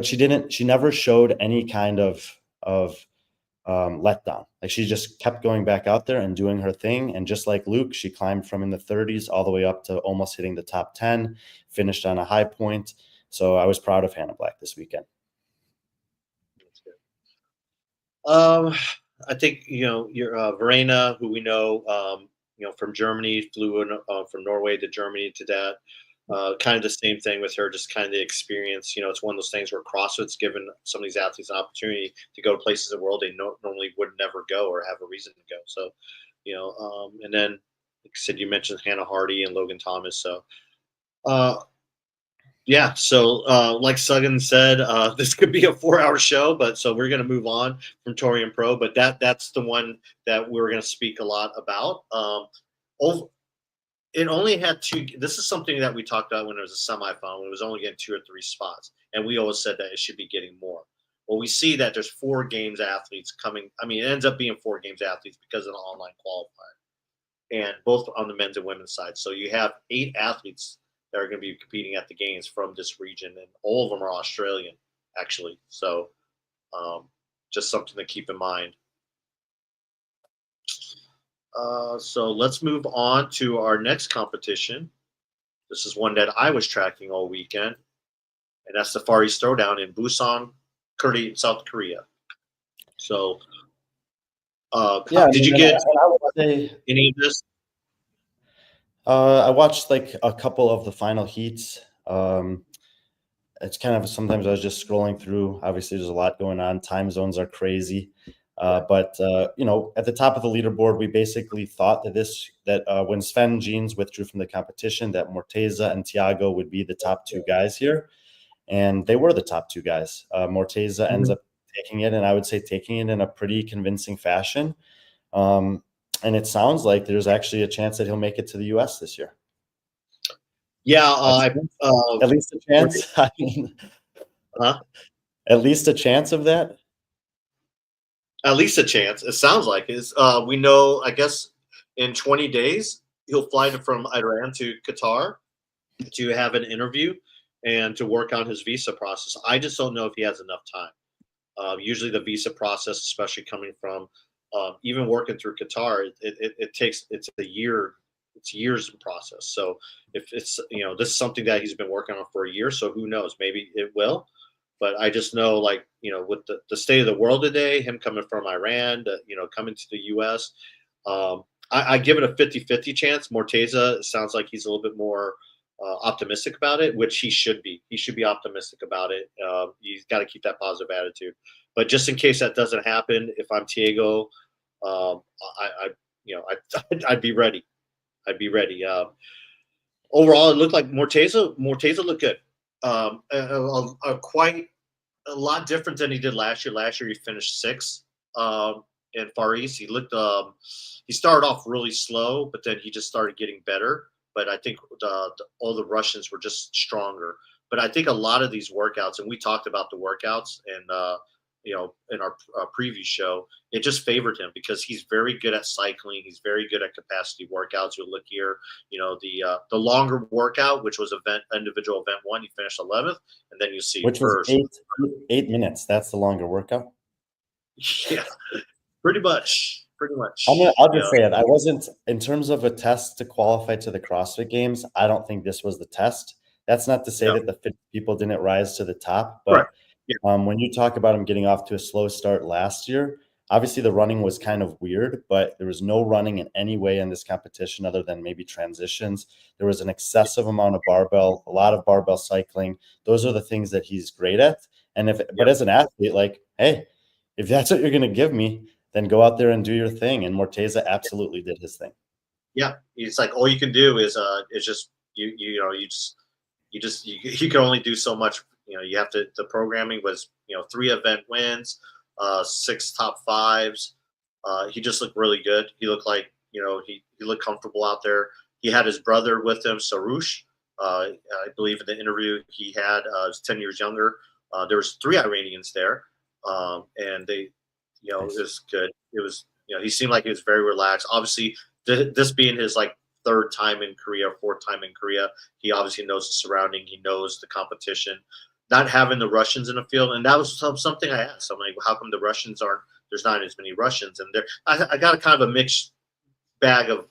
she never showed any kind of letdown. Like, she just kept going back out there and doing her thing. And just like Luke, she climbed from in the 30s all the way up to almost hitting the top 10, finished on a high point. So I was proud of Hannah Black this weekend. That's good. I think, your Verena, who we know, from Germany, flew in, from Norway to Germany to that. Kind of the same thing with her, just kind of the experience. It's one of those things where CrossFit's given some of these athletes an opportunity to go to places in the world they normally would never go or have a reason to go. So, and then, like I said, you mentioned Hannah Hardy and Logan Thomas. So, yeah. So, like Suggen said, this could be a 4-hour show, but so we're going to move on from Torian Pro. But that's the one that we're going to speak a lot about. It only had 2. This is something that we talked about when it was a semifinal. When it was only getting 2 or 3 spots, and we always said that it should be getting more. Well, we see that there's 4 games athletes coming. I mean, it ends up being 4 games athletes because of the online qualifier, and both on the men's and women's side. So you have 8 athletes that are going to be competing at the games from this region, and all of them are Australian, actually. So just something to keep in mind. So let's move on to our next competition. This is one that I was tracking all weekend, and that's the Far East Throwdown in Busan, South Korea. So, did you get any of this? I watched like a couple of the final heats. It's kind of sometimes I was just scrolling through. Obviously, there's a lot going on. Time zones are crazy. But at the top of the leaderboard, we basically thought that when Sven Jeans withdrew from the competition, that Morteza and Thiago would be the top 2 guys here. And they were the top 2 guys. Morteza ends up taking it, and I would say taking it in a pretty convincing fashion. And it sounds like there's actually a chance that he'll make it to the U.S. this year. Yeah, at least a chance. I mean, at least a chance of that. At least a chance. It sounds like is. We know. I guess in 20 days he'll fly from Iran to Qatar to have an interview and to work on his visa process. I just don't know if he has enough time. Usually, the visa process, especially coming from even working through Qatar, it's a year. It's years in process. So if it's this is something that he's been working on for a year, so who knows? Maybe it will. But I just know, like, with the state of the world today, him coming from Iran, coming to the U.S., I give it a 50-50 chance. Morteza sounds like he's a little bit more optimistic about it, which he should be. He should be optimistic about it. He's got to keep that positive attitude. But just in case that doesn't happen, if I'm Thiago, I'd be ready. I'd be ready. Overall, it looked like Morteza looked good. Quite a lot different than he did last year. Last year he finished 6th in Far East. He looked he started off really slow, but then he just started getting better. But I think all the Russians were just stronger. But I think a lot of these workouts, and we talked about the workouts and in our preview show, it just favored him because he's very good at cycling. He's very good at capacity workouts. You'll look here, the longer workout, which was individual event 1, he finished 11th, and then you see which was 8 minutes. That's the longer workout. Yeah, pretty much. I'll just say it. I wasn't, in terms of a test to qualify to the CrossFit Games, I don't think this was the test. That's not to say that the fit people didn't rise to the top, but when you talk about him getting off to a slow start last year, obviously the running was kind of weird, but there was no running in any way in this competition other than maybe transitions. There was an excessive amount of barbell, a lot of barbell cycling. Those are the things that he's great at. And but as an athlete, like, hey, if that's what you're going to give me, then go out there and do your thing. And Morteza absolutely did his thing. Yeah, it's like all you can do is just you can only do so much. You have to. The programming was 3 event wins, 6 top 5s. He just looked really good. He looked like he looked comfortable out there. He had his brother with him, Sarush. I believe in the interview he had was 10 years younger. There was 3 Iranians there, and they, it was good. It was he seemed like he was very relaxed. Obviously, this being his 3rd time in Korea, 4th time in Korea, he obviously knows the surrounding. He knows the competition. Not having the Russians in the field, and that was something I asked. I'm like, how come the Russians aren't? There's not as many Russians, and there. I got a kind of a mixed bag of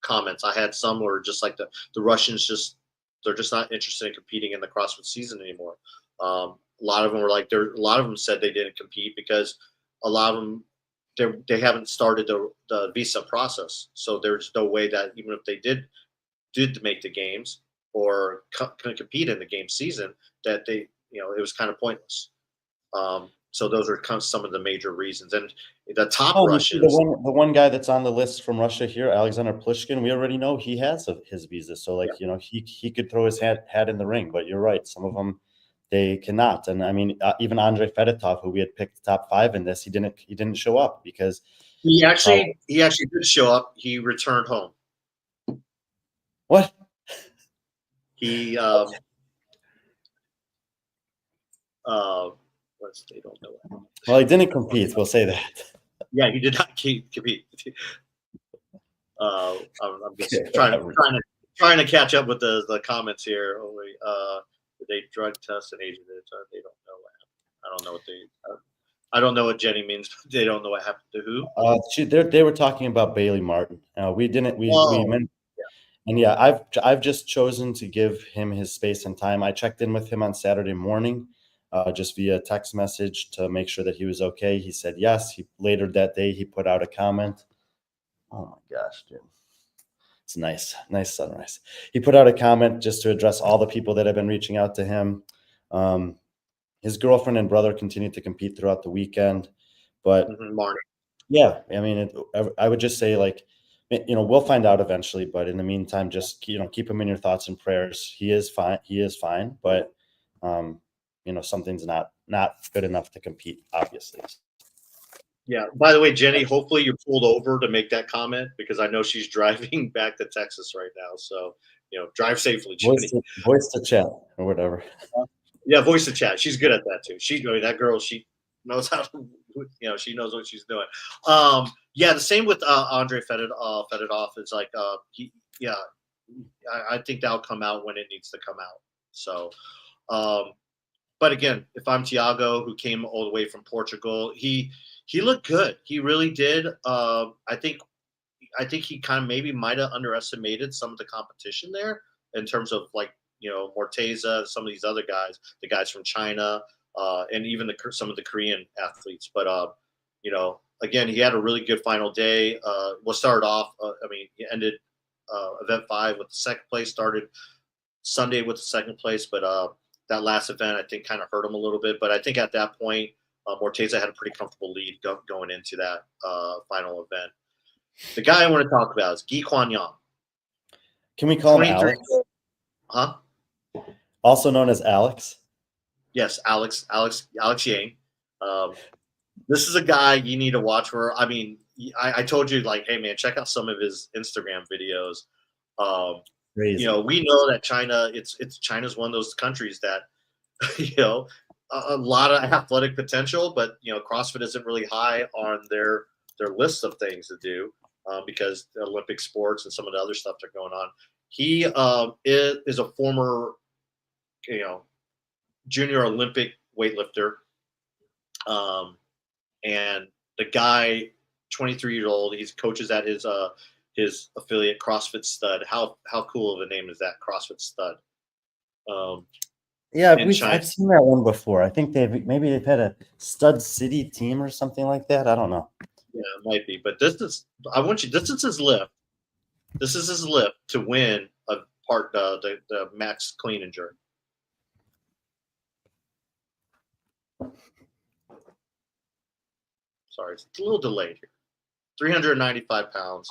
comments. I had some where just like the Russians they're just not interested in competing in the CrossFit season anymore. A lot of them were like, a lot of them said they didn't compete because a lot of them they haven't started the visa process, so there's no way that even if they did make the games or compete in the game season, that they, it was kind of pointless. So those are kind of some of the major reasons. And the top Russians, the one guy that's on the list from Russia here, Alexander Plishkin, we already know he has his visa. So like, he could throw his hat in the ring, but you're right. Some of them, they cannot. And I mean, even Andrei Fedotov, who we had picked top 5 in this, he didn't show up because he actually did show up. He returned home. What? He, they don't know that. Well, he didn't compete. We'll say that. Yeah, he did not compete. I'm just trying to catch up with the comments here. Did they drug test an agent? They don't know what happened. I don't know what Jenny means. But they don't know what happened to who. They were talking about Bailey Martin. We didn't. We meant. And yeah, I've just chosen to give him his space and time. I checked in with him on Saturday morning, just via text message to make sure that he was okay. He said yes. Later that day, he put out a comment. Oh my gosh, dude. It's nice sunrise. He put out a comment just to address all the people that have been reaching out to him. His girlfriend and brother continued to compete throughout the weekend, but yeah, I mean, I would just say, like, we'll find out eventually, but in the meantime, just, keep him in your thoughts and prayers. He is fine, but something's not good enough to compete, obviously. Yeah. By the way, Jenny, hopefully you're pulled over to make that comment, because I know she's driving back to Texas right now. So, drive safely, Jenny. Voice to chat or whatever. Yeah, voice to chat. She's good at that too. That girl, she knows how to, she knows what she's doing. Yeah, the same with Andrei Fedotov. It's like, I think that'll come out when it needs to come out. So, but again, if I'm Thiago, who came all the way from Portugal, he looked good. He really did. I think he kind of maybe might have underestimated some of the competition there in terms of, like, Morteza, some of these other guys, the guys from China, and even some of the Korean athletes. But again, he had a really good final day. We'll start off. He ended event 5 with the second place. Started Sunday with the second place, but that last event, I think, kind of hurt him a little bit. But I think at that point, Morteza had a pretty comfortable lead going into that final event. The guy I want to talk about is Ghee Yang. Can we call him Alex? Huh? Also known as Alex. Yes, Alex Yang. This is a guy you need to watch for. I mean, I told you, like, hey man, check out some of his Instagram videos. We know that China's one of those countries that, a lot of athletic potential, but CrossFit isn't really high on their list of things to do, because the Olympic sports and some of the other stuff that are going on. He is a former, junior Olympic weightlifter, and the guy, 23 years old, he coaches at his affiliate CrossFit Stud. How cool of a name is that, CrossFit Stud? Yeah, I've seen that one before. I think they've had a Stud City team or something like that. I don't know. Yeah, it might be. But this is his lift. This is his lift to win the max clean and jerk. Sorry, it's a little delayed here. 395 pounds.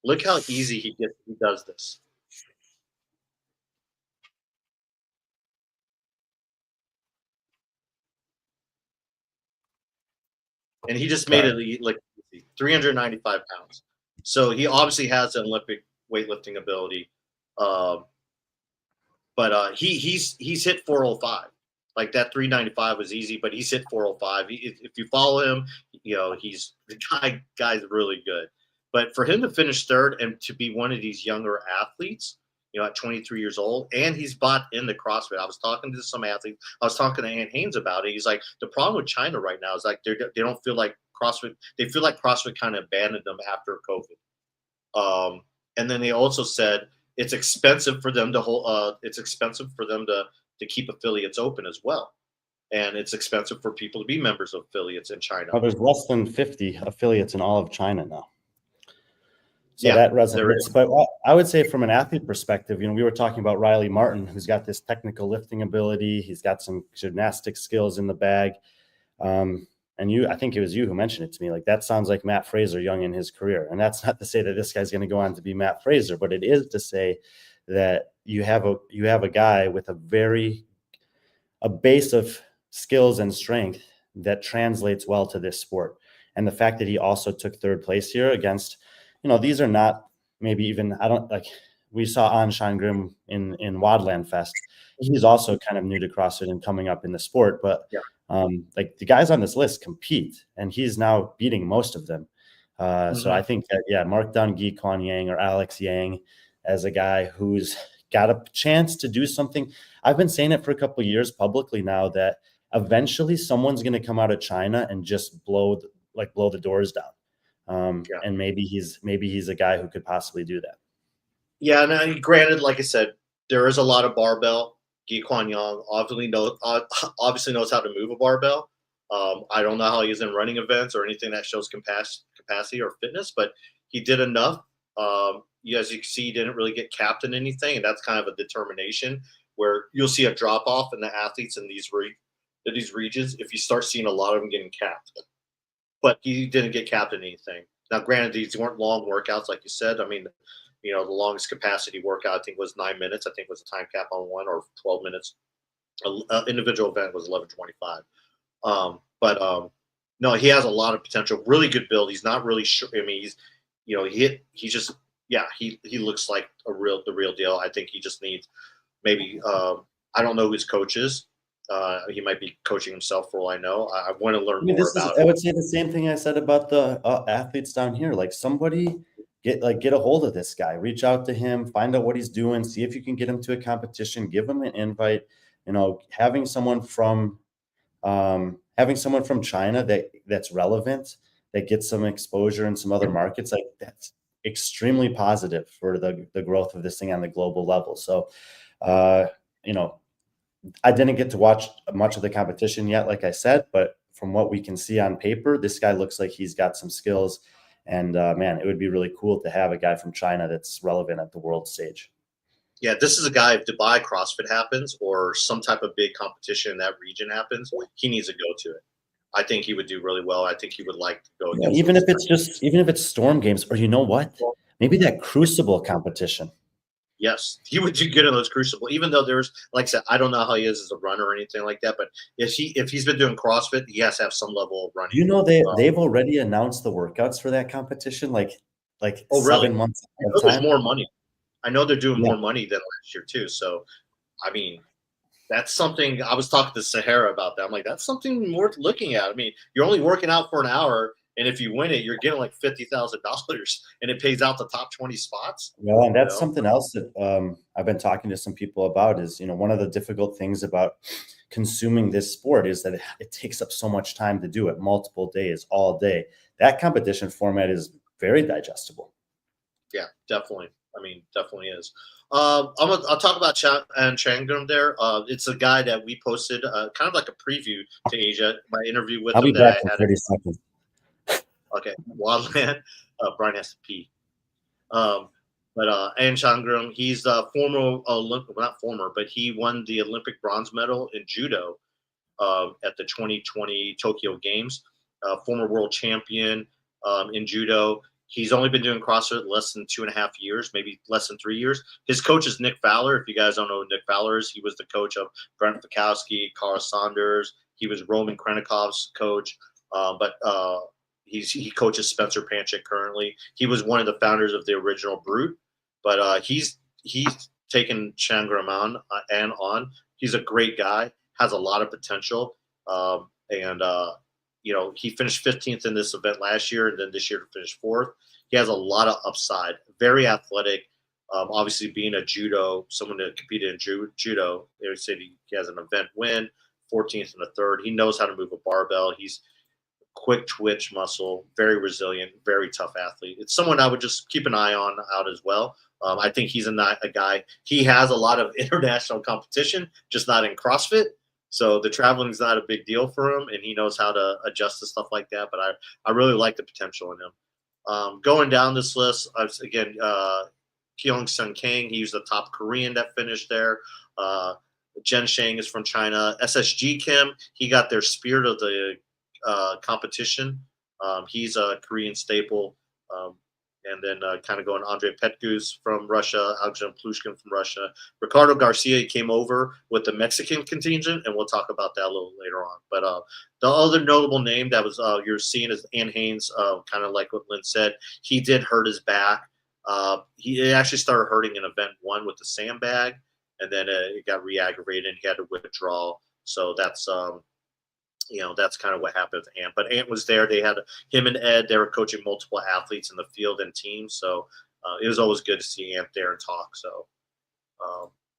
Look how easy he does this. And he just made it like 395 pounds. So he obviously has an Olympic weightlifting ability. But he's hit 405. Like, that 395 was easy, but he's hit 405. If you follow him, he's the guy's really good. But for him to finish third and to be one of these younger athletes, at 23 years old, and he's bought into CrossFit. I was talking to some athletes. I was talking to Ant Haynes about it. He's like, the problem with China right now is, like, they don't feel like CrossFit. They feel like CrossFit kind of abandoned them after COVID. And then they also said it's expensive for them to hold. It's expensive for them to keep affiliates open as well, and it's expensive for people to be members of affiliates in China. There's less than 50 affiliates in all of China now. So that resonates. But I would say from an athlete perspective, we were talking about Riley Martin, who's got this technical lifting ability. He's got some gymnastic skills in the bag. And I think it was you who mentioned it to me. Like, that sounds like Matt Fraser young in his career. And that's not to say that this guy's going to go on to be Matt Fraser, but it is to say that you have a guy with a base of skills and strength that translates well to this sport. And the fact that he also took third place here against, these are not maybe even, we saw Anshan Grim in Wadland Fest. He's also kind of new to CrossFit and coming up in the sport, but the guys on this list compete, and he's now beating most of them. So I think that, mark down Ghee Kwan Yang or Alex Yang as a guy who's got a chance to do something. I've been saying it for a couple of years publicly now that eventually someone's going to come out of China and just blow the doors down. And maybe he's a guy who could possibly do that. Yeah, and granted, like I said, there is a lot of barbell. Ghee Kwan Yang obviously knows how to move a barbell. I don't know how he is in running events or anything that shows capacity or fitness, but he did enough. As you can see, he didn't really get capped in anything, and that's kind of a determination where you'll see a drop off in the athletes in these regions if you start seeing a lot of them getting capped. But he didn't get capped in anything. Now, granted, these weren't long workouts, like you said. I mean, the longest capacity workout I think was 9 minutes. I think was a time cap on one, or 12 minutes. Individual event was 11:25. No, he has a lot of potential. Really good build. He's not really sure. I mean, he looks like the real deal. I think he just needs maybe I don't know who his coach is. He might be coaching himself for all I know. I want to learn more about it. I would say the same thing I said about the athletes down here. Like, somebody get a hold of this guy, reach out to him, find out what he's doing, see if you can get him to a competition, give him an invite. Having someone from China that's relevant, that gets some exposure in some other markets, like, that's extremely positive for the growth of this thing on the global level. So, I didn't get to watch much of the competition yet, like I said, but from what we can see on paper, this guy looks like he's got some skills. And man, it would be really cool to have a guy from China that's relevant at the world stage. Yeah, this is a guy, if Dubai CrossFit happens or some type of big competition in that region happens, he needs to go to it. I think he would do really well. I think he would like to go. Yeah, even if it's Storm Games, or maybe that Crucible competition. Yes, he would do good in those Crucible. Even though there's, like I said, I don't know how he is as a runner or anything like that. But if he's been doing CrossFit, he has to have some level of running. They've already announced the workouts for that competition, like 7 months ahead of time. There's more money. I know they're doing more money than last year too. So, I mean, that's something. I was talking to Sahara about that. I'm like, that's something worth looking at. I mean, you're only working out for an hour. And if you win it, you're getting like $50,000, and it pays out the top 20 spots. Well, and that's something else that I've been talking to some people about is, one of the difficult things about consuming this sport is that it takes up so much time to do it, multiple days, all day. That competition format is very digestible. Yeah, definitely. I mean, definitely is. I'll talk about Changram there. It's a guy that we posted kind of like a preview to Asia. My interview with him. I'll be back in 30 seconds. Okay, Wildland. Brian has to pee. But An Changram, he's a former not former, but he won the Olympic bronze medal in judo at the 2020 Tokyo Games. Former world champion in judo. He's only been doing CrossFit less than 2.5 years, maybe less than 3 years. His coach is Nick Fowler. If you guys don't know who Nick Fowler is, he was the coach of Brent Fikowski, Carl Saunders. He was Roman Krenikov's coach. He coaches Spencer Panchik currently. He was one of the founders of the original Brute, but he's taken Changram on. He's a great guy, has a lot of potential, he finished 15th in this event last year, and then this year finished 4th. He has a lot of upside, very athletic. Obviously, being a someone that competed in judo, they said he has an event win, 14th and a 3rd. He knows how to move a barbell. He's quick twitch muscle, very resilient, very tough athlete. It's someone I would just keep an eye on out as well. I think he's a guy. He has a lot of international competition, just not in CrossFit. So the traveling is not a big deal for him, and he knows how to adjust to stuff like that. But I really like the potential in him. Going down this list, again, Kyung Sun Kang, he's the top Korean that finished there. Jen Shang is from China. SSG Kim, he got their spirit of the competition. He's a Korean staple. And then kind of going Andrei Petkus from Russia, Alexander Plushkin from Russia. Ricardo Garcia came over with the Mexican contingent, and we'll talk about that a little later on. But the other notable name that was you're seeing is Ann Haynes, kind of like what Lynn said. He did hurt his back. He actually started hurting in event 1 with the sandbag, and then it got re-aggravated, and he had to withdraw. So that's that's kind of what happened with Ant. But Ant was there. They had him and Ed. They were coaching multiple athletes in the field and teams. So it was always good to see Ant there and talk. So,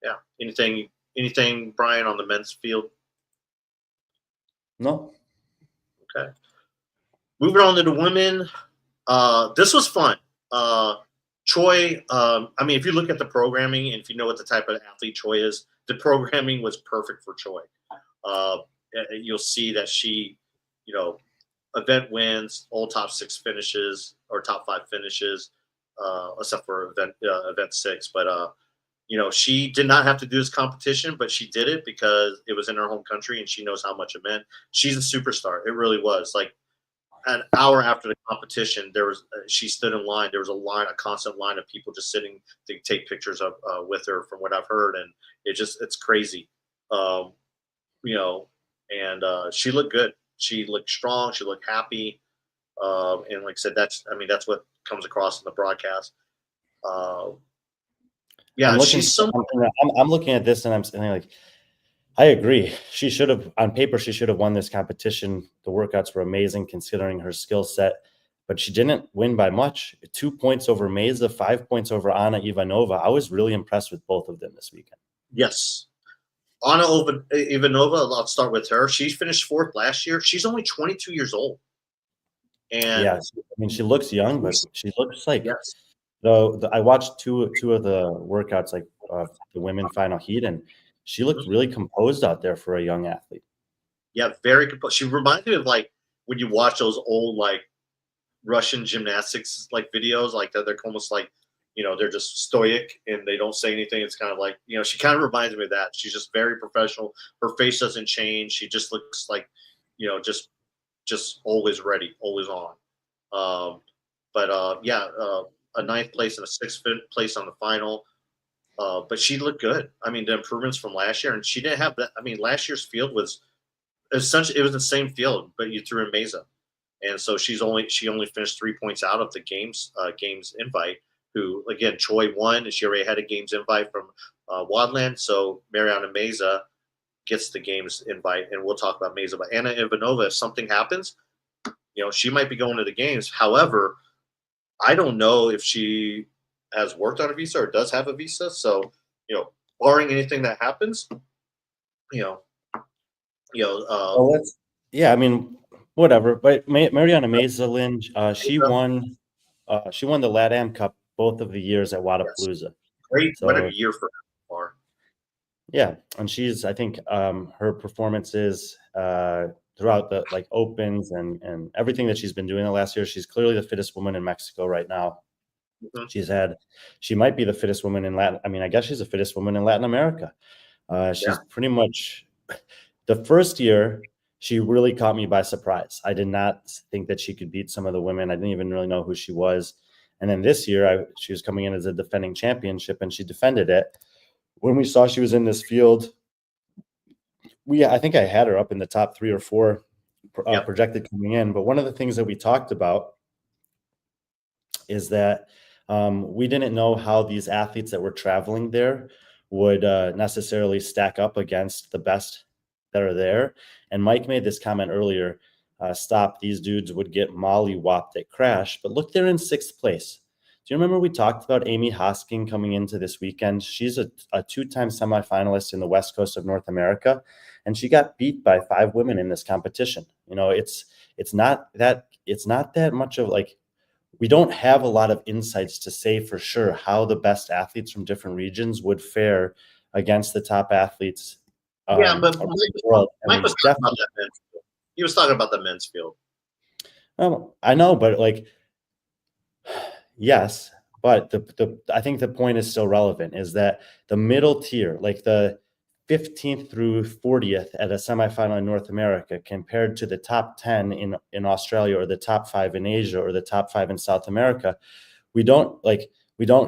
yeah. Anything, Brian, on the men's field? No. Okay. Moving on to the women. This was fun. Choi, if you look at the programming and if you know what the type of athlete Choi is, the programming was perfect for Choi. You'll see that she, event wins, all top 6 finishes or top 5 finishes, except for event 6. But she did not have to do this competition, but she did it because it was in her home country and she knows how much it meant. She's a superstar. It really was. Like an hour after the competition, she stood in line. There was a constant line of people just sitting to take pictures of with her, from what I've heard, and it's crazy. And she looked good. She looked strong. She looked happy. And like I said, that's what comes across in the broadcast. Yeah, I'm looking at this and I'm saying, like, I agree. She should have, on paper, she should have won this competition. The workouts were amazing considering her skill set, but she didn't win by much. 2 points over Meza, 5 points over Anna Ivanova. I was really impressed with both of them this weekend. Yes. Anna Ivanova, I'll start with her. She finished 4th last year. She's only 22 years old. And yeah, she looks young, but she looks like, yes. I watched two of the workouts, like the women final heat, and she looked really composed out there for a young athlete. Yeah, very composed. She reminded me of like when you watch those old like Russian gymnastics like videos, like they're almost like, they're just stoic and they don't say anything. It's kind of like, she kind of reminds me of that. She's just very professional. Her face doesn't change. She just looks like, just always ready, always on. A 9th place and a 6th place on the final. But she looked good. The improvements from last year, and she didn't have that. Last year's field was essentially, it was the same field, but you threw in Meza. And so she only finished 3 points out of the games invite, who, again, Choi won, and she already had a games invite from Wadland. So Mariana Meza gets the games invite, and we'll talk about Meza. But Anna Ivanova, if something happens, she might be going to the games. However, I don't know if she has worked on a visa or does have a visa. So, barring anything that happens, whatever. But Mariana Meza, Lynn, she won the LATAM Cup both of the years at Wadapalooza. Yes. Great, what a year for her. Yeah, and she's, I think, her performances throughout the opens and everything that she's been doing the last year, she's clearly the fittest woman in Mexico right now. Mm-hmm. She might be the fittest woman in Latin. I guess she's the fittest woman in Latin America. She's pretty much, the first year, she really caught me by surprise. I did not think that she could beat some of the women. I didn't even really know who she was. And then this year, she was coming in as a defending championship, and she defended it. When we saw she was in this field, I think I had her up in the top 3 or 4 projected coming in. But one of the things that we talked about is that we didn't know how these athletes that were traveling there would necessarily stack up against the best that are there. And Mike made this comment earlier, these dudes would get molly-whopped at Crash, but look, they're in 6th place. Do you remember we talked about Amy Hosking coming into this weekend? She's a 2-time semifinalist in the West Coast of North America, and she got beat by 5 women in this competition. It's not that much of we don't have a lot of insights to say for sure how the best athletes from different regions would fare against the top athletes. But Mike was talking about that men's field. He was talking about the men's field. I know, but Yes, but I think the point is still relevant, is that the middle tier, like the 15th through 40th at a semifinal in North America, compared to the top 10 in Australia, or the top 5 in Asia, or the top 5 in South America, we don't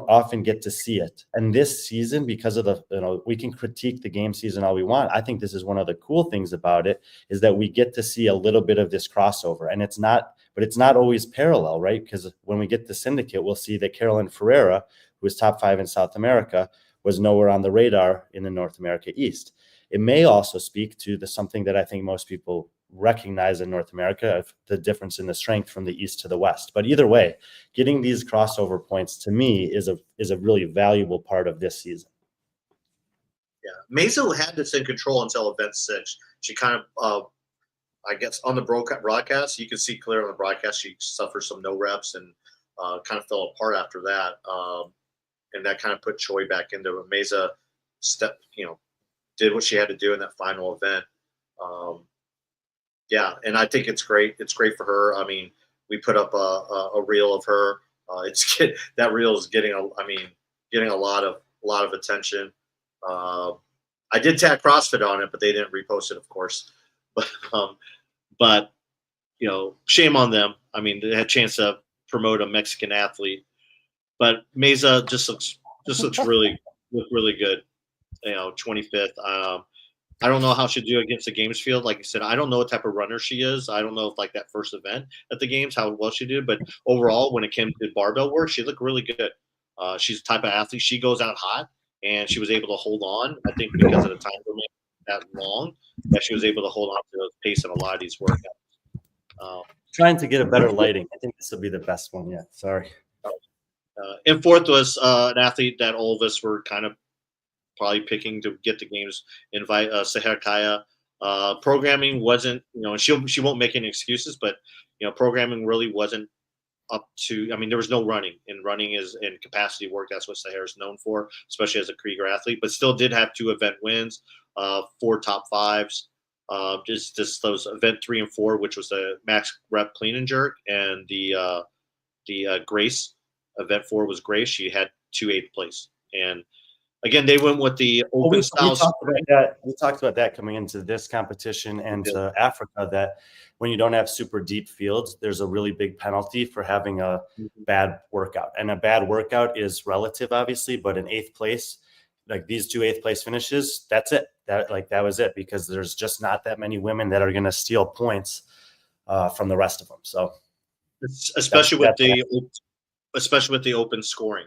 often get to see it. And this season, because of the, we can critique the game season all we want. I think this is one of the cool things about it, is that we get to see a little bit of this crossover, and it's not always parallel, right? Because when we get to Syndicate, we'll see that Carolyn Ferreira, who was top 5 in South America, was nowhere on the radar in the North America East. It may also speak to something that I think most people recognize in North America, of the difference in the strength from the East to the West. But either way, getting these crossover points, to me, is a really valuable part of this season. Yeah, Mesa had this in control until event 6. She kind of, I guess, on the broadcast, you can see clear on the broadcast, she suffered some no reps and kind of fell apart after that. And that kind of put Choi back into it. Mesa did what she had to do in that final event. Yeah, and I think it's great. It's great for her. I mean, we put up a reel of her. That reel is getting a lot of attention. I did tag CrossFit on it, but they didn't repost it, of course. But shame on them. I mean, they had a chance to promote a Mexican athlete, but Mesa just looks really good. 25th. I don't know how she'll do against the games field. Like I said, I don't know what type of runner she is. I don't know if, like, that first event at the games, how well she did. But overall, when it came to barbell work, she looked really good. She's the type of athlete, she goes out hot, and she was able to hold on. I think because of the time remaining that long, that she was able to hold on to the pace in a lot of these workouts. Trying to get a better lighting. I think this will be the best one yet. Sorry. And fourth was an athlete that all of us were kind of probably picking to get the games invite, Seher Kaya. Programming wasn't, she won't make any excuses, but programming really wasn't up to. I mean, there was no running, and running is in capacity work. That's what Seher is known for, especially as a Krieger athlete. But still did have 2 event wins, 4 top 5s. Just those event 3 and 4, which was the max rep clean and jerk, and the Grace event 4 was Grace. She had 2 8th place, and again, they went with the open style. We talked about that coming into this competition and to Africa, that when you don't have super deep fields, there's a really big penalty for having a bad workout. And a bad workout is relative, obviously, but in 8th place, like these 2 8th place finishes, that's it. That was it, because there's just not that many women that are going to steal points from the rest of them. So, especially with the open scoring.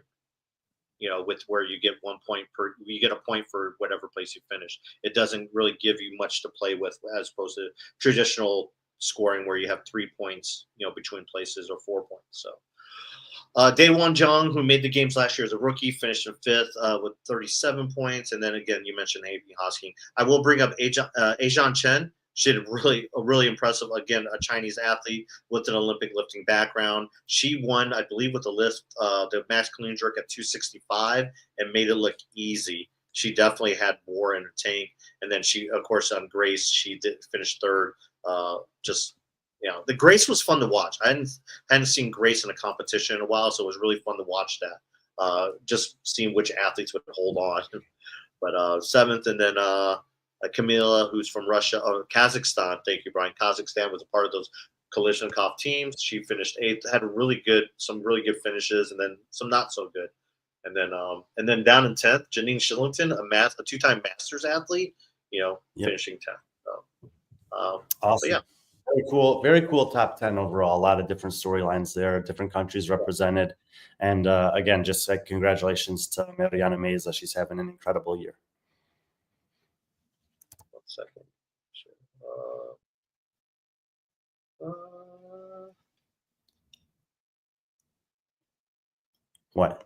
With where you get 1 point you get a point for whatever place you finish. It doesn't really give you much to play with, as opposed to traditional scoring where you have 3 points, between places, or 4 points. So, Daewon Jung, who made the games last year as a rookie, finished in 5th with 37 points. And then again, you mentioned Amy Hosking. I will bring up Ajan Chen. She did really impressive. Again, a Chinese athlete with an Olympic lifting background. She won, I believe, with the lift, the max clean jerk at 265, and made it look easy. She definitely had more in her tank. And then she, of course, on Grace, she did finish 3rd. The Grace was fun to watch. I hadn't seen Grace in a competition in a while, so it was really fun to watch that. Just seeing which athletes would hold on. But 7th, and then Camila, who's from Russia, or Kazakhstan. Thank you, Brian. Kazakhstan was a part of those Kalishnikov teams. She finished 8th, had some really good finishes, and then some not so good. And then down in 10th, Janine Shillington, a 2-time Masters athlete, finishing 10th. So, awesome. Yeah. Very cool top 10 overall. A lot of different storylines there, different countries represented. And again, just congratulations to Mariana Meza. She's having an incredible year. 1 second. What?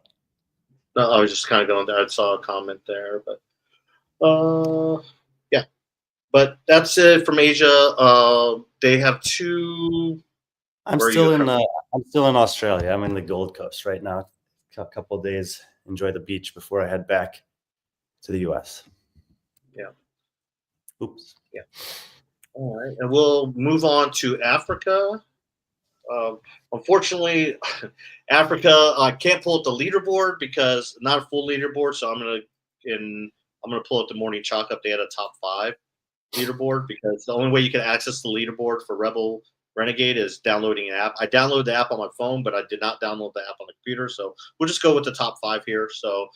No, I was just kind of going there. I saw a comment there, but yeah. But that's it from Asia. They have 2. I'm still in Australia. I'm in the Gold Coast right now. A couple of days, enjoy the beach before I head back to the US. Yeah. Oops. Yeah. All right, and we'll move on to Africa. Unfortunately, Africa, I can't pull up the leaderboard because not a full leaderboard. So I'm gonna pull up the morning chalk up. They had a top 5 leaderboard because the only way you can access the leaderboard for Rebel Renegade is downloading an app. I downloaded the app on my phone, but I did not download the app on the computer. So we'll just go with the top 5 here. So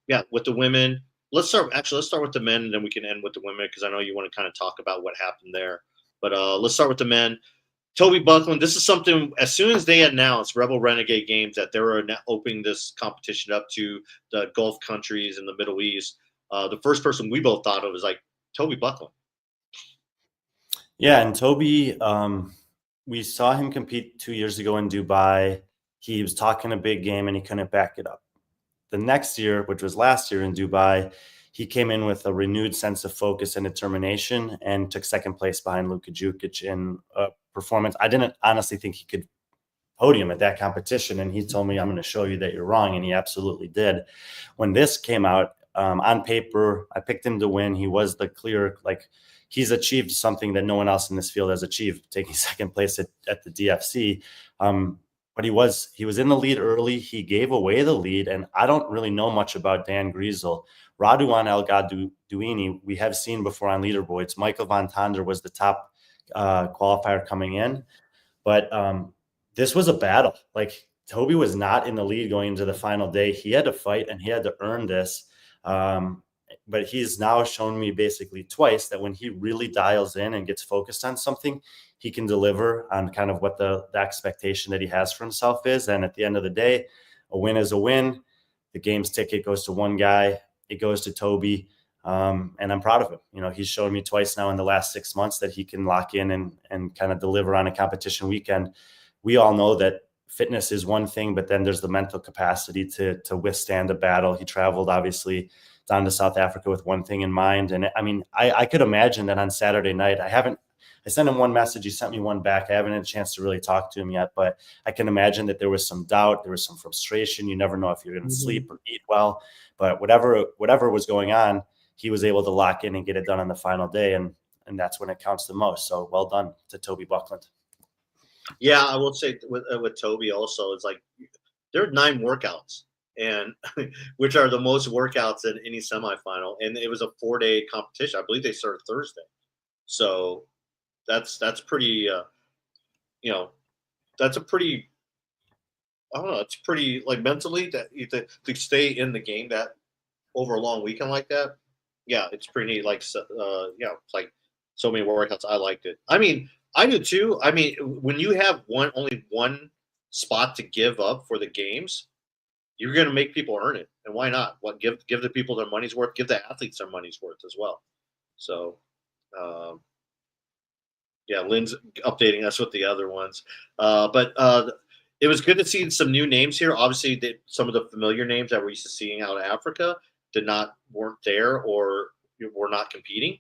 yeah, with the women, let's start with the men, and then we can end with the women because I know you want to kind of talk about what happened there. But let's start with the men. Toby Buckland, this is something, as soon as they announced Rebel Renegade Games that they were opening this competition up to the Gulf countries in the Middle East, the first person we both thought of was like Toby Buckland. Yeah, and Toby, we saw him compete 2 years ago in Dubai. He was talking a big game and he couldn't back it up. The next year, which was last year in Dubai, he came in with a renewed sense of focus and determination and took second place behind Luka Jukic in a performance. I didn't honestly think he could podium at that competition. And he told me, I'm going to show you that you're wrong. And he absolutely did. When this came out, on paper, I picked him to win. He was the clear, he's achieved something that no one else in this field has achieved, taking second place at the DFC. But he was in the lead early. He gave away the lead. And I don't really know much about Dan Griesel. Radouan El Gadouini, we have seen before on leaderboards. Michael Van Tonder was the top qualifier coming in. But this was a battle. Toby was not in the lead going into the final day. He had to fight and he had to earn this. But he's now shown me basically twice that when he really dials in and gets focused on something, he can deliver on kind of what the expectation that he has for himself is. And at the end of the day, a win is a win. The game's ticket goes to one guy. It goes to Toby. And I'm proud of him. He's shown me twice now in the last 6 months that he can lock in and kind of deliver on a competition weekend. We all know that fitness is one thing, but then there's the mental capacity to withstand a battle. He traveled obviously down to South Africa with one thing in mind. And I mean, I could imagine that on Saturday night, I sent him one message. He sent me one back. I haven't had a chance to really talk to him yet, but I can imagine that there was some doubt. There was some frustration. You never know if you're going to sleep or eat well, but whatever was going on, he was able to lock in and get it done on the final day. And that's when it counts the most. So well done to Toby Buckland. Yeah, I will say with Toby also, it's there are 9 workouts, and which are the most workouts in any semifinal. And it was a 4-day competition. I believe they started Thursday. So that's pretty, that's a pretty, I don't know, it's pretty mentally that to stay in the game that over a long weekend like that. Yeah, it's pretty neat. It's so many workouts. I liked it. I mean, I do too. I mean, when you have only one spot to give up for the games, you're going to make people earn it, and why not? Give the people their money's worth. Give the athletes their money's worth as well. So, yeah, Lynn's updating us with the other ones, but it was good to see some new names here. Obviously, some of the familiar names that we're used to seeing out of Africa weren't there or were not competing.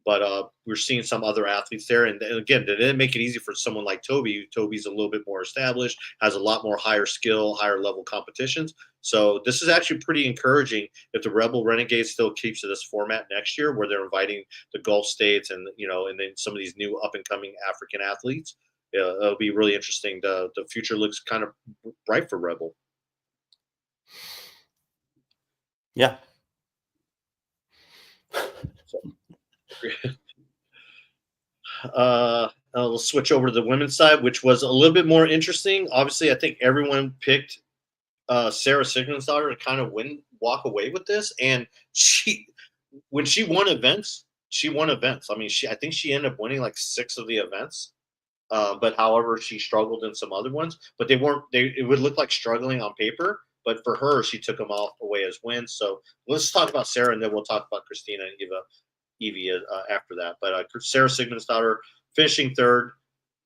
But we're seeing some other athletes there. And again, they didn't make it easy for someone like Toby. Toby's a little bit more established, has a lot more higher skill, higher level competitions. So this is actually pretty encouraging if the Rebel Renegade still keeps to this format next year, where they're inviting the Gulf states and then some of these new up and coming African athletes. It'll be really interesting. The future looks kind of bright for Rebel. Yeah. I'll switch over to the women's side, which was a little bit more interesting. Obviously, I think everyone picked Sarah Sigmundsdottir to kind of walk away with this, and when she won events, I mean, I think she ended up winning 6 of the events. But however, she struggled in some other ones, but it would look like struggling on paper. But for her, she took them all away as wins. So let's talk about Sarah, and then we'll talk about Christina and Evie after that. But Sarah Sigmundsdottir finishing third.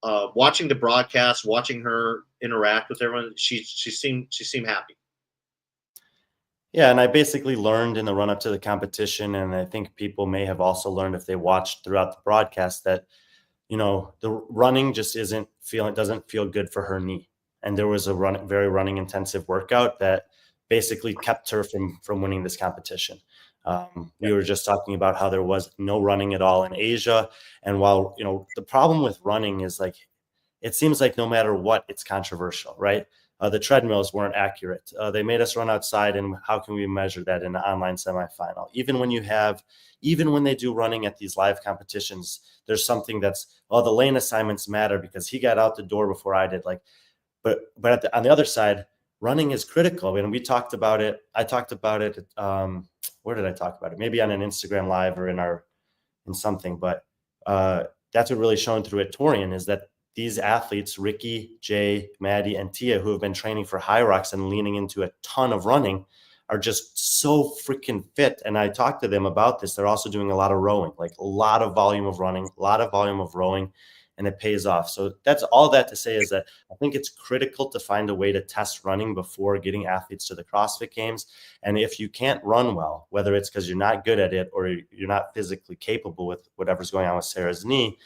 Watching the broadcast, watching her interact with everyone, she seemed happy. Yeah, and I basically learned in the run up to the competition, and I think people may have also learned if they watched throughout the broadcast that the running just doesn't feel good for her knee. And there was a very running intensive workout that basically kept her from winning this competition. We were just talking about how there was no running at all in Asia. And while, the problem with running is it seems like no matter what, it's controversial, right? The treadmills weren't accurate. They made us run outside, and how can we measure that in an online semifinal? Even when they do running at these live competitions, there's something that's, the lane assignments matter because he got out the door before I did. Like, but on the other side, running is critical. And we talked about it. I talked about it. Where did I talk about it? Maybe on an Instagram live or in something. But that's what really shone through at Torian is that these athletes, Ricky, Jay, Maddie, and Tia, who have been training for High Rocks and leaning into a ton of running, are just so freaking fit. And I talked to them about this. They're also doing a lot of rowing, like a lot of volume of running, a lot of volume of rowing, and it pays off. So that's all that to say is that I think it's critical to find a way to test running before getting athletes to the CrossFit Games. And if you can't run well, whether it's because you're not good at it or you're not physically capable with whatever's going on with Sarah's knee,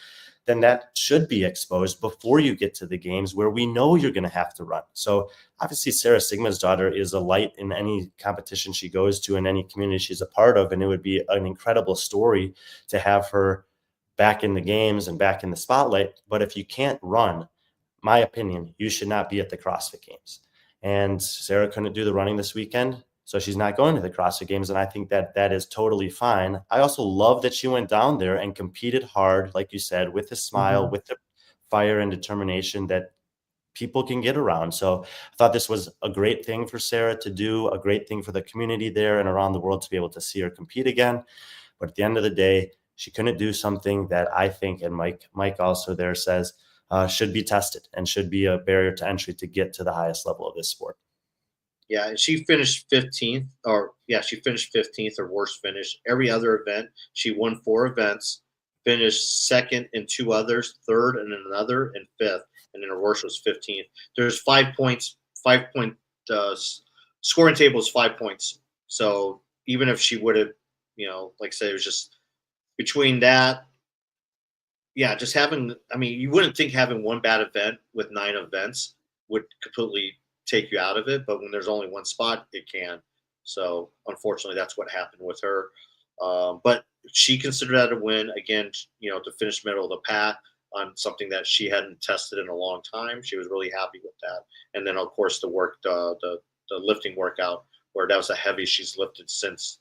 then that should be exposed before you get to the games where we know you're going to have to run. So obviously Sarah Sigma's daughter is a light in any competition she goes to, in any community she's a part of. And it would be an incredible story to have her back in the games and back in the spotlight. But if you can't run, my opinion, you should not be at the CrossFit Games. And Sarah couldn't do the running this weekend, so she's not going to the CrossFit Games. And I think that is totally fine. I also love that she went down there and competed hard, like you said, with a smile, with the fire and determination that people can get around. So I thought this was a great thing for Sarah to do, a great thing for the community there and around the world to be able to see her compete again. But at the end of the day, she couldn't do something that I think, and Mike also there says, should be tested and should be a barrier to entry to get to the highest level of this sport. Yeah, she finished 15th, she finished 15th or worst finish. Every other event, she won 4 events, finished second in 2 others, third in another, and 5th, and then her worst was 15th. There's 5 points, 5-point scoring table is 5 points. So even if she would have, like I said, it was just between that, just having, you wouldn't think having one bad event with 9 events would completely take you out of it, but when there's only one spot, it can. So unfortunately, that's what happened with her. But she considered that a win again. To finish middle of the pack on something that she hadn't tested in a long time. She was really happy with that. And then of course the lifting workout where that was the heaviest she's lifted since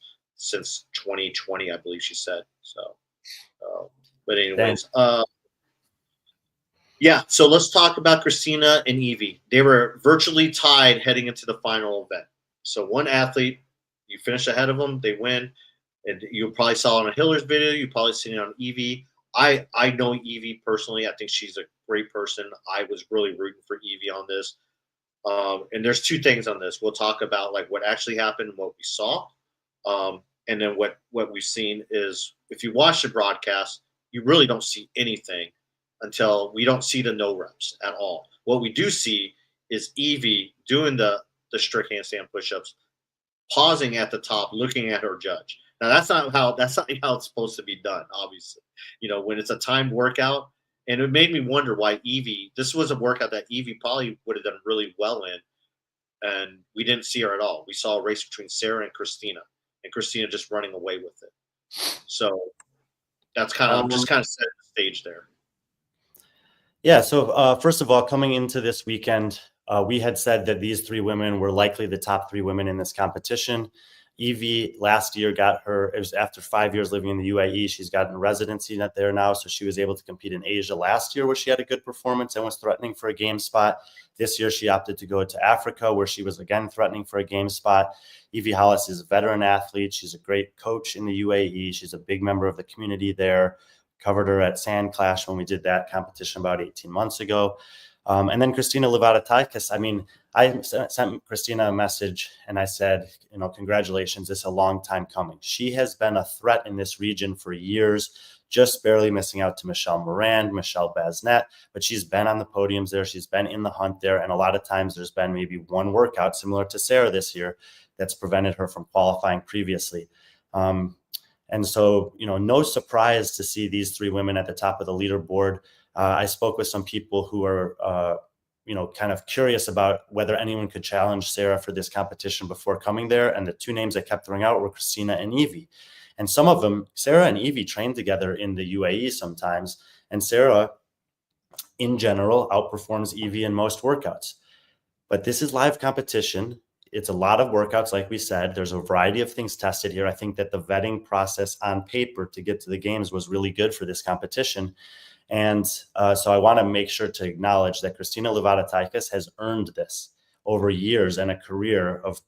2020, I believe she said. So, but anyways, so let's talk about Christina and Evie. They were virtually tied heading into the final event. So one athlete, you finish ahead of them, they win. And you probably saw it on a Hiller's video. You probably seen it on Evie. I know Evie personally. I think she's a great person. I was really rooting for Evie on this. And there's 2 things on this. We'll talk about like what actually happened, what we saw. And then what we've seen is if you watch the broadcast, you really don't see anything until we don't see the no reps at all. What we do see is Evie doing the strict handstand push-ups, pausing at the top, looking at her judge. Now that's not how it's supposed to be done, obviously. When it's a timed workout, and it made me wonder why Evie, this was a workout that Evie probably would have done really well in, and we didn't see her at all. We saw a race between Sarah and Christina just running away with it. So that's kind of set the stage there. Yeah. So first of all, coming into this weekend, we had said that these 3 women were likely the top 3 women in this competition. Evie last year it was after 5 years living in the UAE. She's gotten residency there now. So she was able to compete in Asia last year where she had a good performance and was threatening for a game spot. This year, she opted to go to Africa where she was again threatening for a game spot. Evie Hollis is a veteran athlete. She's a great coach in the UAE. She's a big member of the community there. Covered her at Sand Clash when we did that competition about 18 months ago. And then Christina Livadatakis, I sent Christina a message and I said, congratulations, it's a long time coming. She has been a threat in this region for years, just barely missing out to Michelle Moran, Michelle Basnet, but she's been on the podiums there. She's been in the hunt there. And a lot of times there's been maybe one workout similar to Sarah this year that's prevented her from qualifying previously. And so, no surprise to see these 3 women at the top of the leaderboard. I spoke with some people who are, kind of curious about whether anyone could challenge Sarah for this competition before coming there. And the 2 names I kept throwing out were Christina and Evie. And some of them, Sarah and Evie trained together in the UAE sometimes. And Sarah in general outperforms Evie in most workouts. But this is live competition. It's a lot of workouts, like we said. There's a variety of things tested here. I think that the vetting process on paper to get to the games was really good for this competition. And so I want to make sure to acknowledge that Kristina Levadatakis has earned this over years and a career of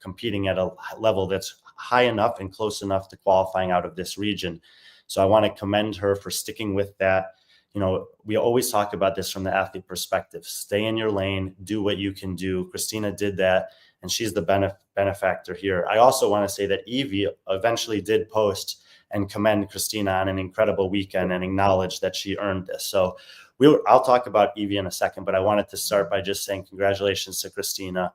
competing at a level that's high enough and close enough to qualifying out of this region. So I want to commend her for sticking with that. You know, we always talk about this from the athlete perspective. Stay in your lane, do what you can do. Kristina did that, and she's the benefactor here. I also want to say that Evie eventually did post and commend Kristina on an incredible weekend and acknowledge that she earned this. So I'll talk about Evie in a second, but I wanted to start by just saying congratulations to Kristina.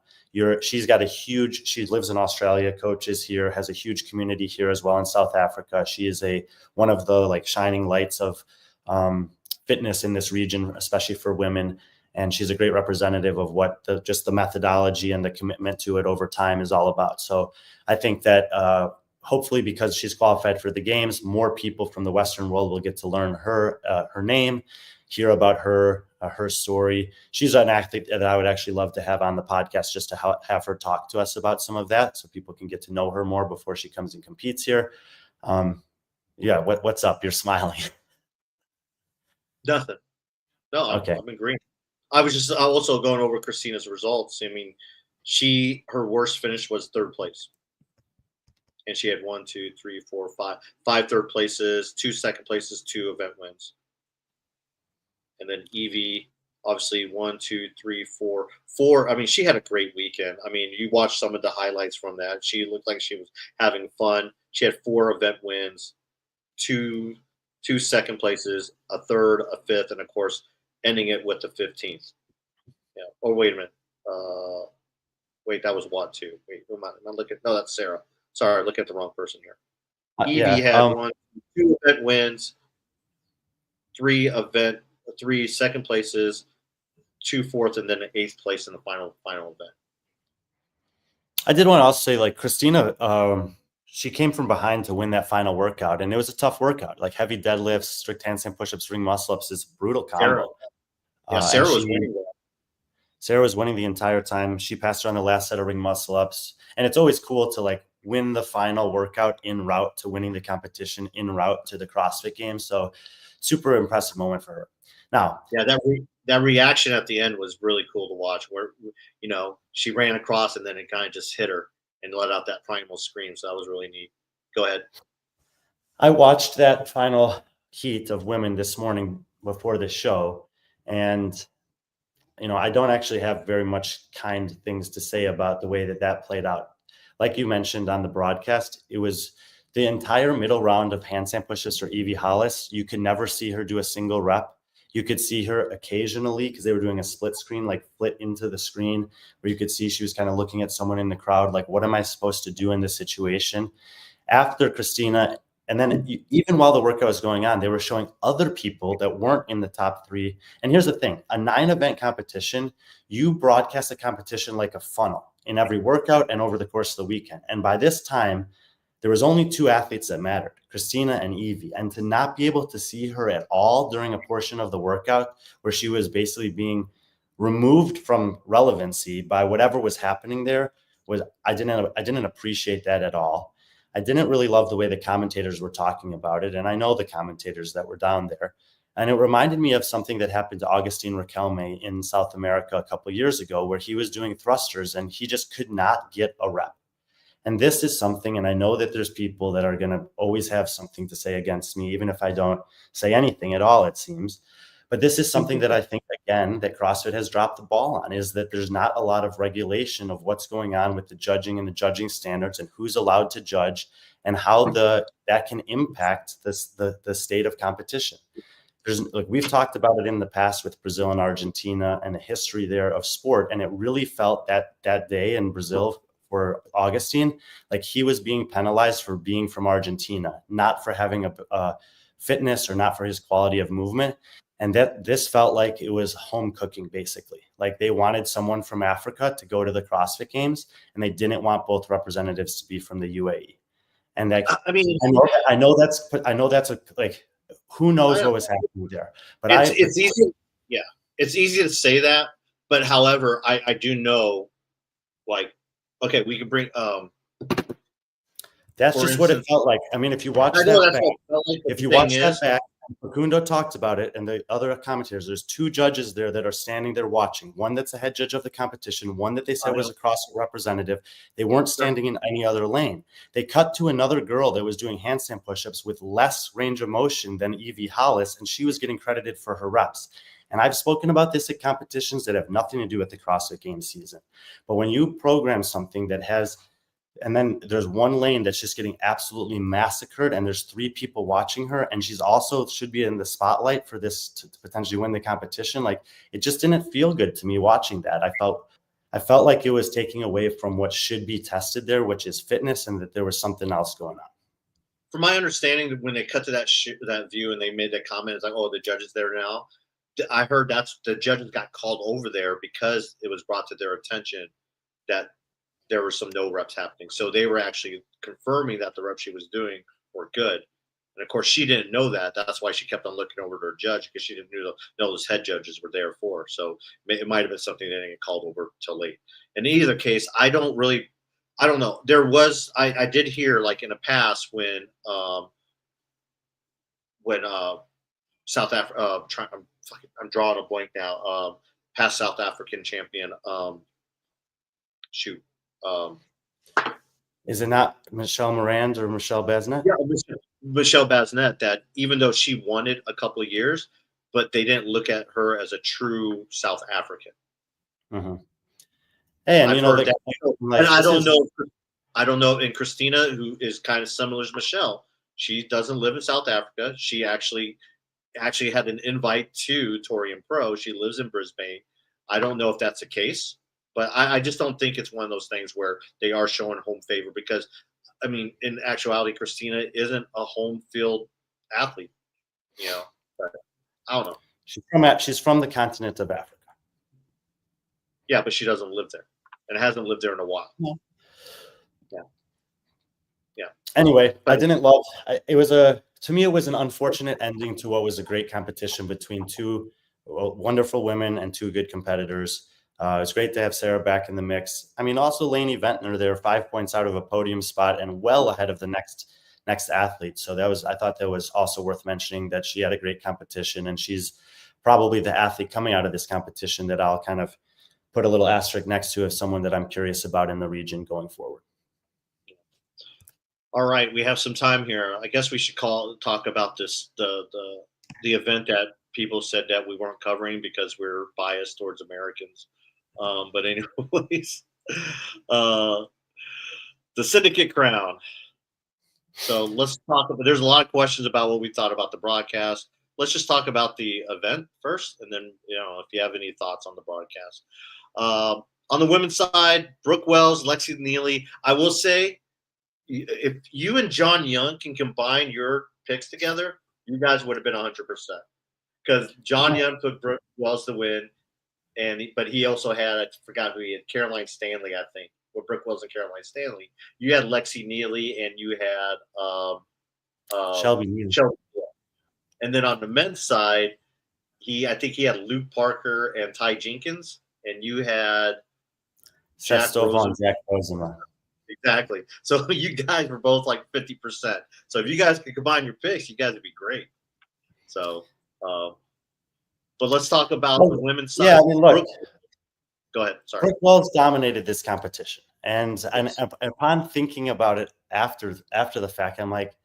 She lives in Australia, coaches here, has a huge community here as well in South Africa. She is one of the shining lights of fitness in this region, especially for women. And she's a great representative of what just the methodology and the commitment to it over time is all about. So I think that hopefully, because she's qualified for the games, more people from the Western world will get to learn her name, hear about her story. She's an athlete that I would actually love to have on the podcast, just to have her talk to us about some of that, so people can get to know her more before she comes and competes here. What's up? You're smiling. Nothing. No, okay. I'm agreeing. I was just also going over Kristina's results. I mean, her worst finish was third place. And she had 5 third places, 2 second places, 2 event wins. And then Evie, obviously 4. I mean, she had a great weekend. I mean, you watched some of the highlights from that. She looked like she was having fun. She had 4 event wins, 2 second places, a third, a fifth, and of course, ending it with the 15th. Yeah. Oh, wait a minute. Wait, that was Watt too. Wait, who am I? No, that's Sarah. Sorry, look at the wrong person here. Evie had 2 event wins, 3 second places, 2 fourth, and then an 8th place in the final event. I did want to also say, Kristina, she came from behind to win that final workout, and it was a tough workout. Like heavy deadlifts, strict handstand push-ups, ring muscle-ups is a brutal combo. Sarah was winning that. Sarah was winning the entire time. She passed her on the last set of ring muscle-ups, and it's always cool to win the final workout en route to winning the competition, en route to the CrossFit Games. So super impressive moment for her. Now, that reaction at the end was really cool to watch, where she ran across and then it kind of just hit her and let out that primal scream. So that was really neat. Go ahead. I watched that final heat of women this morning before the show, and I don't actually have very much kind things to say about the way that played out. Like you mentioned on the broadcast, it was the entire middle round of handstand push-ups for Evie Hollis. You could never see her do a single rep. You could see her occasionally, because they were doing a split screen, flit into the screen, where you could see she was kind of looking at someone in the crowd, what am I supposed to do in this situation? After Kristina, and then even while the workout was going on, they were showing other people that weren't in the top 3. And here's the thing, a 9-event competition, you broadcast the competition like a funnel in every workout and over the course of the weekend. And by this time, there was only 2 athletes that mattered, Kristina and Evie. And to not be able to see her at all during a portion of the workout where she was basically being removed from relevancy by whatever was happening there, I didn't appreciate that at all. I didn't really love the way the commentators were talking about it. And I know the commentators that were down there. And it reminded me of something that happened to Augustin Riquelme in South America a couple of years ago, where he was doing thrusters and he just could not get a rep. And this is something, and I know that there's people that are going to always have something to say against me, even if I don't say anything at all, it seems. But this is something that I think, again, that CrossFit has dropped the ball on, is that there's not a lot of regulation of what's going on with the judging and the judging standards and who's allowed to judge and how that can impact the state of competition. We've talked about it in the past with Brazil and Argentina and the history there of sport, and it really felt that day in Brazil for Augustin, he was being penalized for being from Argentina, not for having a fitness or not for his quality of movement. And that this felt like it was home cooking, basically. They wanted someone from Africa to go to the CrossFit Games, and they didn't want both representatives to be from the UAE. And I know that's who knows what was happening there. But it's easy. Yeah, it's easy to say that, but however, I do know, like, okay, we can bring That's just what it felt like. I mean, if you watch that back, if you watch that back, Facundo talked about it, and the other commentators, there's two judges there that are standing there watching. One that's a head judge of the competition, one that they said was a CrossFit representative. They weren't standing in any other lane. They cut to another girl that was doing handstand push-ups with less range of motion than Evie Hollis, and she was getting credited for her reps. And I've spoken about this at competitions that have nothing to do with the CrossFit Games season. But when you program something that has, and then there's one lane that's just getting absolutely massacred, and there's 3 people watching her, and she's also should be in the spotlight for this to potentially win the competition. Like, it just didn't feel good to me watching that. I felt like it was taking away from what should be tested there, which is fitness, and that there was something else going on. From my understanding, when they cut to that view and they made that comment, it's like, oh, the judge is there now. I heard that's the judges got called over there because it was brought to their attention that there were some no reps happening. So they were actually confirming that the reps she was doing were good. And of course, she didn't know that. That's why she kept on looking over to her judge, because she didn't know those head judges were there for. So it might have been something that didn't get called over till late. In either case, I don't know. There was, I did hear, like, in the past when South Africa, I'm drawing a blank now, past South African champion, is it not Michelle Morand or Michelle Basnet? Yeah, Michelle Basnet, that even though she won it a couple of years, but they didn't look at her as a true South African. Mm-hmm. Hey, and I've you know, heard that. Like, and I don't know. And Christina, who is kind of similar to Michelle, she doesn't live in South Africa. She actually had an invite to Torian Pro. She lives in Brisbane. I don't know if that's the case. But I just don't think it's one of those things where they are showing home favor, because, I mean, in actuality, Christina isn't a home field athlete, you know. But I don't know. She's from the continent of Africa. Yeah, but she doesn't live there, and hasn't lived there in a while. Yeah. Anyway, but I didn't love. To me, it was an unfortunate ending to what was a great competition between 2 wonderful women and 2 good competitors. It's great to have Sarah back in the mix. I mean, also Lainey Ventnor there, 5 points out of a podium spot and well ahead of the next athlete. So I thought that was also worth mentioning, that she had a great competition, and she's probably the athlete coming out of this competition that I'll kind of put a little asterisk next to as someone that I'm curious about in the region going forward. All right, we have some time here. I guess we should talk about this the event that people said that we weren't covering because we're biased towards Americans. But anyways, the Syndicate Crown. So let's talk about, there's a lot of questions about what we thought about the broadcast. Let's just talk about the event first, and then, if you have any thoughts on the broadcast. On the women's side, Brooke Wells, Lexi Neely. I will say, if you and John Young can combine your picks together, you guys would have been 100%. Because John Young took Brooke Wells to win. But he also had, I forgot who he had, Caroline Stanley, I think. Well, Brooke Wells and Caroline Stanley. You had Lexi Neely, and you had Shelby Neely. And then on the men's side, I think he had Luke Parker and Ty Jenkins, and you had Seth Stovall and Jack Rosema. Exactly. So you guys were both like 50%. So if you guys could combine your picks, you guys would be great. So, but let's talk about the women's side. Yeah, I mean, look. Go ahead. Sorry. Brooke Wells dominated this competition, and upon thinking about it after the fact, I'm like,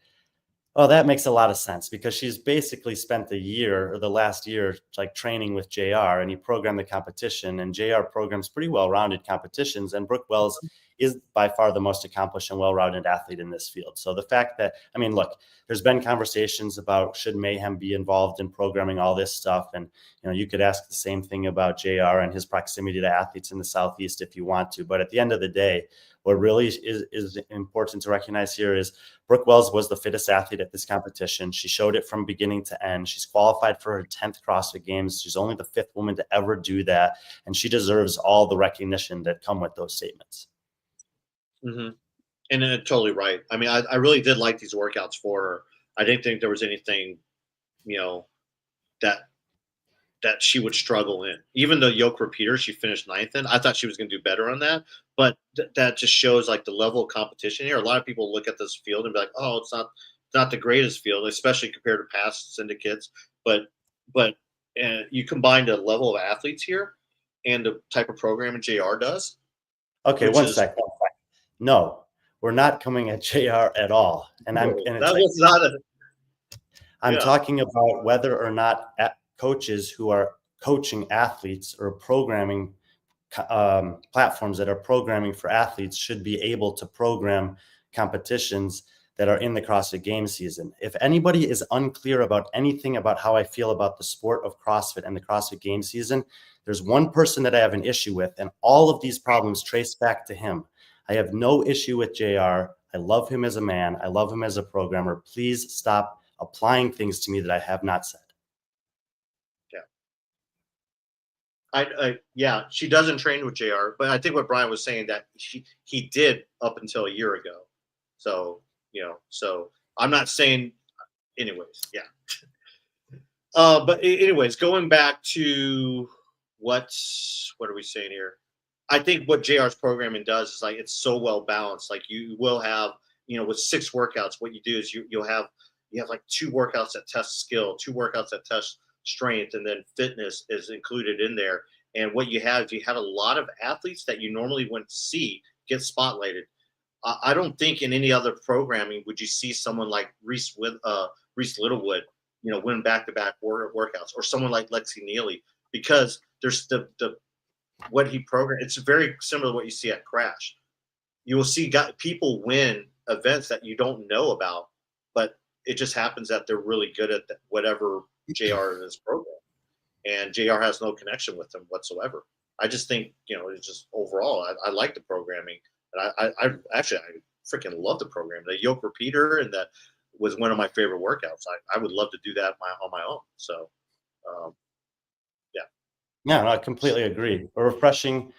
oh, that makes a lot of sense, because she's basically spent the last year like training with JR, and he programmed the competition, and JR programs pretty well-rounded competitions, and Brooke Wells is by far the most accomplished and well-rounded athlete in this field. So the fact that, I mean, look, there's been conversations about should Mayhem be involved in programming all this stuff, and you could ask the same thing about JR and his proximity to athletes in the Southeast if you want to, but at the end of the day, what really is important to recognize here is Brooke Wells was the fittest athlete at this competition. She showed it from beginning to end. She's qualified for her 10th CrossFit Games. She's only the 5th woman to ever do that, and she deserves all the recognition that come with those statements. Mm-hmm. And totally right. I mean, I really did like these workouts for her. I didn't think there was anything, that that she would struggle in. Even the yoke repeater, she finished 9th in. I thought she was going to do better on that, but that just shows like the level of competition here. A lot of people look at this field and be like, "Oh, it's not the greatest field, especially compared to past syndicates." But you combine the level of athletes here and the type of programming JR does. Okay, one sec. No, we're not coming at JR at all. And that was not a. I'm talking about whether or not coaches who are coaching athletes or programming platforms that are programming for athletes should be able to program competitions that are in the CrossFit Games season. If anybody is unclear about anything about how I feel about the sport of CrossFit and the CrossFit Games season, there's one person that I have an issue with, and all of these problems trace back to him. I have no issue with JR. I love him as a man. I love him as a programmer. Please stop applying things to me that I have not said. Yeah, she doesn't train with JR, but I think what Brian was saying that he did up until a year ago. So, so I'm not saying, anyways, yeah. But anyways, going back to what are we saying here? I think what JR's programming does is like it's so well balanced. Like you will have, with 6 workouts, what you do is you have like 2 workouts that test skill, 2 workouts that test strength, and then fitness is included in there. And what you have a lot of athletes that you normally wouldn't see get spotlighted. I don't think in any other programming would you see someone like Reese Littlewood, win back-to-back workouts, or someone like Lexi Neely, because there's the what he programmed. It's very similar to what you see at Crash. You will see people win events that you don't know about, but it just happens that they're really good at whatever JR is programmed, and JR has no connection with them whatsoever. I just think, it's just overall, I like the programming, and I freaking love the program. The yoke repeater, and that was one of my favorite workouts. I would love to do that on my own. So, yeah. Yeah, I completely agree. A refreshing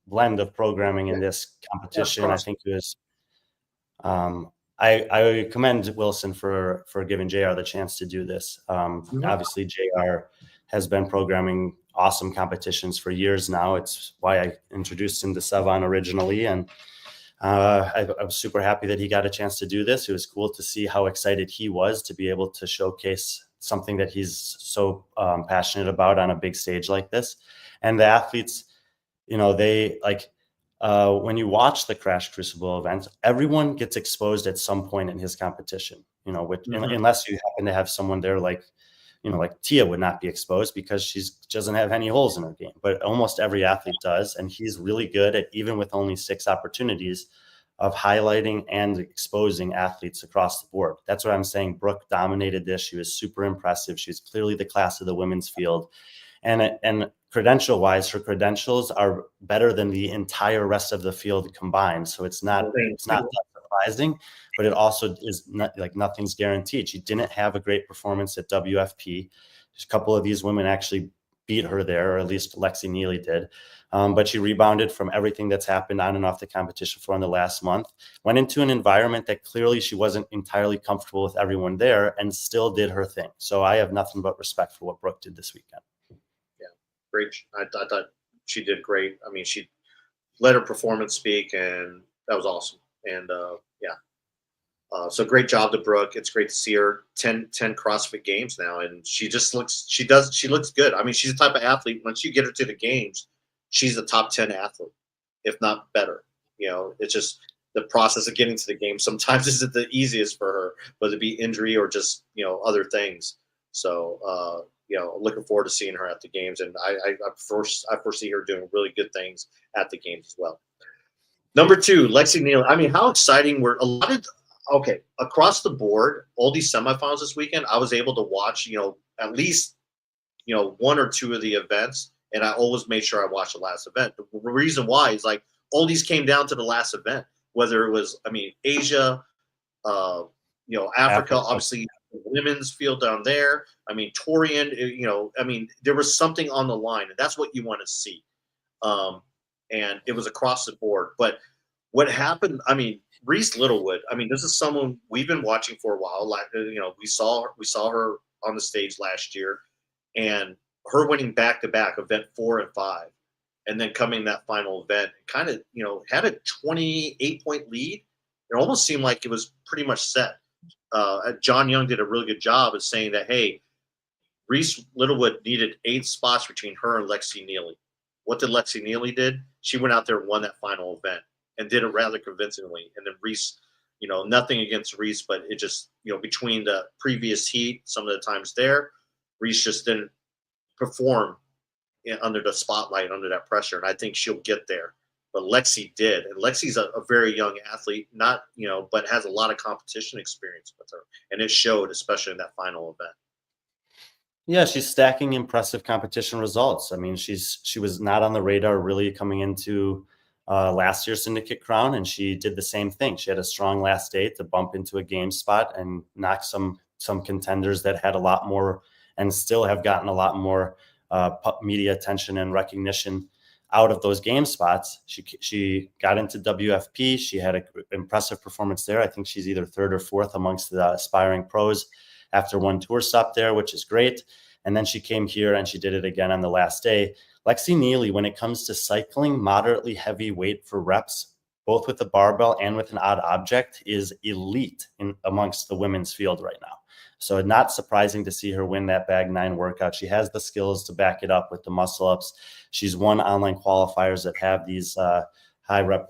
blend of programming in this competition. I think it was. I commend Wilson for giving JR the chance to do this. Obviously, JR has been programming awesome competitions for years now. It's why I introduced him to Sevan originally, and I was super happy that he got a chance to do this. It was cool to see how excited he was to be able to showcase something that he's so passionate about on a big stage like this. And the athletes, they like. When you watch the Crash Crucible events, everyone gets exposed at some point in his competition, unless you happen to have someone there like Tia would not be exposed because she doesn't have any holes in her game, but almost every athlete does. And he's really good at, even with only 6 opportunities, of highlighting and exposing athletes across the board. That's what I'm saying. Brooke dominated this. She was super impressive. She was clearly the class of the women's field. And credential-wise, her credentials are better than the entire rest of the field combined. So it's not surprising, but it also is not like nothing's guaranteed. She didn't have a great performance at WFP. A couple of these women actually beat her there, or at least Lexi Neely did. But she rebounded from everything that's happened on and off the competition floor in the last month, went into an environment that clearly she wasn't entirely comfortable with everyone there, and still did her thing. So I have nothing but respect for what Brooke did this weekend. Great. I thought she did great. I mean, she let her performance speak, and that was awesome. And so great job to Brooke. It's great to see her 10 CrossFit Games now, and she looks good. I mean, she's the type of athlete, once you get her to the games, she's a top 10 athlete, if not better. It's just the process of getting to the game sometimes isn't the easiest for her, whether it be injury or just other things. So looking forward to seeing her at the games, and I foresee her doing really good things at the games as well. Number 2, Lexi Neal. I mean, how exciting were a lot of across the board, all these semifinals this weekend. I was able to watch at least 1 or 2 of the events, and I always made sure I watched the last event. The reason why is like all these came down to the last event, whether it was Asia, Africa, obviously. Women's field down there. I mean, Torian, there was something on the line, and that's what you want to see. And it was across the board. But what happened, Reese Littlewood, this is someone we've been watching for a while. Like, we saw her on the stage last year. and her winning back-to-back event 4 and 5, and then coming that final event, kind of, had a 28-point lead. It almost seemed like it was pretty much set. John Young did a really good job of saying that, hey, Reese Littlewood needed 8 spots between her and Lexi Neely. What did Lexi Neely did? She went out there and won that final event and did it rather convincingly. And then Reese, nothing against Reese, but it just, between the previous heat, some of the times there, Reese just didn't perform under the spotlight, under that pressure. And I think she'll get there. But Lexi did. And Lexi's a very young athlete, not, but has a lot of competition experience with her. And it showed, especially in that final event. Yeah, she's stacking impressive competition results. I mean, she was not on the radar really coming into last year's Syndicate Crown, and she did the same thing. She had a strong last day to bump into a game spot and knock some contenders that had a lot more and still have gotten a lot more media attention and recognition out of those game spots. She got into WFP. She had an impressive performance there. I think she's either 3rd or 4th amongst the aspiring pros after one tour stop there, which is great. And then she came here and she did it again on the last day. Lexi Neely, when it comes to cycling moderately heavy weight for reps, both with the barbell and with an odd object, is elite amongst the women's field right now. So not surprising to see her win that bag 9 workout. She has the skills to back it up with the muscle ups. She's won online qualifiers that have these high rep,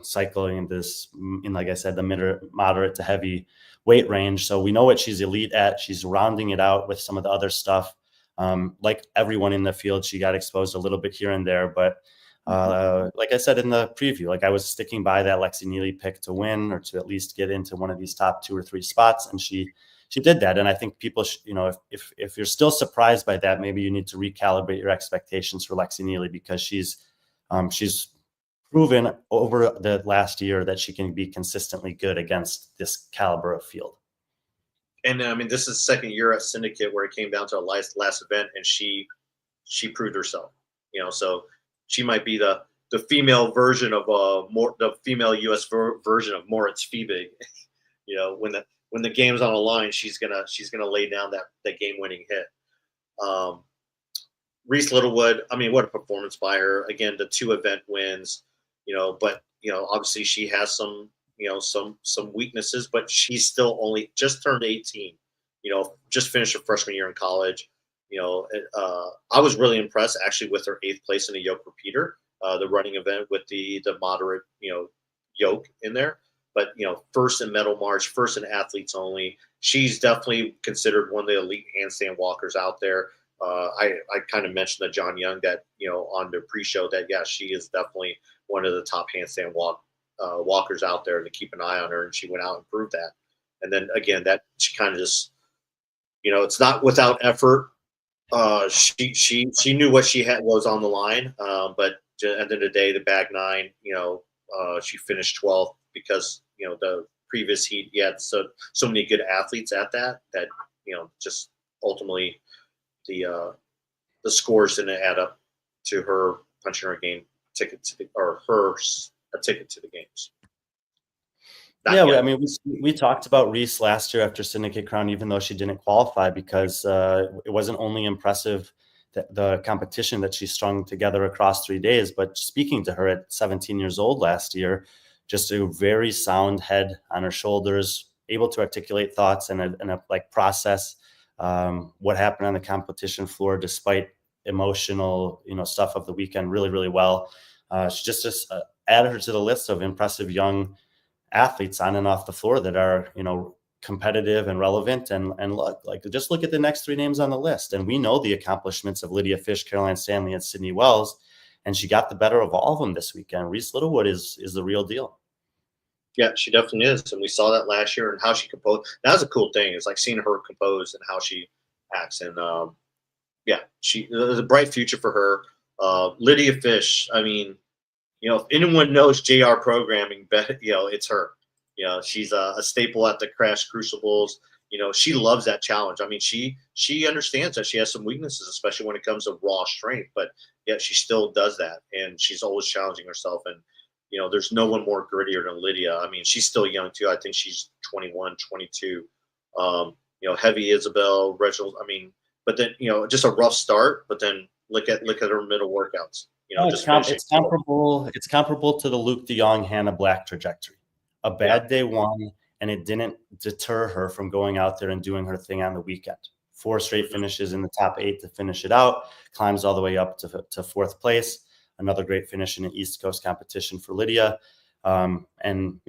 cycling in, like I said, the moderate to heavy weight range. So we know what she's elite at. She's rounding it out with some of the other stuff. Like everyone in the field, she got exposed a little bit here and there. But like I said in the preview, I was sticking by that Lexi Neely pick to win or to at least get into one of these top 2 or 3 spots. And she did that. And I think people, if you're still surprised by that, maybe you need to recalibrate your expectations for Lexi Neely, because she's proven over the last year that she can be consistently good against this caliber of field. And I mean, this is the 2nd year at Syndicate where it came down to a last event, and she proved herself. So she might be the female version of the female U.S. version of Moritz Fiebig. When the game's on the line, she's gonna lay down that game-winning hit. Reese Littlewood, I mean, what a performance by her! Again, the 2 event wins. But obviously she has some weaknesses, but she's still only just turned 18. Just finished her freshman year in college. I was really impressed actually with her 8th place in the yoke repeater, the running event with the moderate yoke in there. But 1st in medal march, 1st in athletes only. She's definitely considered one of the elite handstand walkers out there. I kind of mentioned to John Young that on the pre-show that she is definitely one of the top handstand walkers out there, to keep an eye on her, and she went out and proved that. And then again, that she kind of just it's not without effort. She knew what she had was on the line, but at the end of the day, the bag 9, she finished 12th because the previous heat you had so many good athletes at that just ultimately the scores didn't add up to her punching her game ticket to a ticket to the games. I mean, we talked about Reese last year after Syndicate Crown, even though she didn't qualify, because it wasn't only impressive the competition that she strung together across 3 days, but speaking to her at 17 years old last year, just a very sound head on her shoulders, able to articulate thoughts and process what happened on the competition floor, despite emotional, stuff of the weekend really, really well. She just added her to the list of impressive young athletes on and off the floor that are, competitive and relevant. And just look at the next 3 names on the list. And we know the accomplishments of Lydia Fish, Caroline Stanley, and Sydney Wells, and she got the better of all of them this weekend. Reese Littlewood is the real deal. Yeah, she definitely is. And we saw that last year, and how she composed. That was a cool thing. It's like seeing her compose and how she acts. And there's a bright future for her. Lydia Fish, I mean, if anyone knows JR programming, it's her. She's a staple at the Crash Crucibles. She loves that challenge. I mean, she understands that she has some weaknesses, especially when it comes to raw strength, but yet she still does that. And she's always challenging herself. And, there's no one more grittier than Lydia. I mean, she's still young too. I think she's 21, 22. Heavy Isabel, Reginald. I mean, but then, just a rough start, but then look at her middle workouts. It's comparable. It's comparable to the Luke de Jong, Hannah Black trajectory. A bad day one, and it didn't deter her from going out there and doing her thing on the weekend. 4 straight finishes in the top 8 to finish it out. Climbs all the way up to 4th place. Another great finish in an East Coast competition for Lydia. And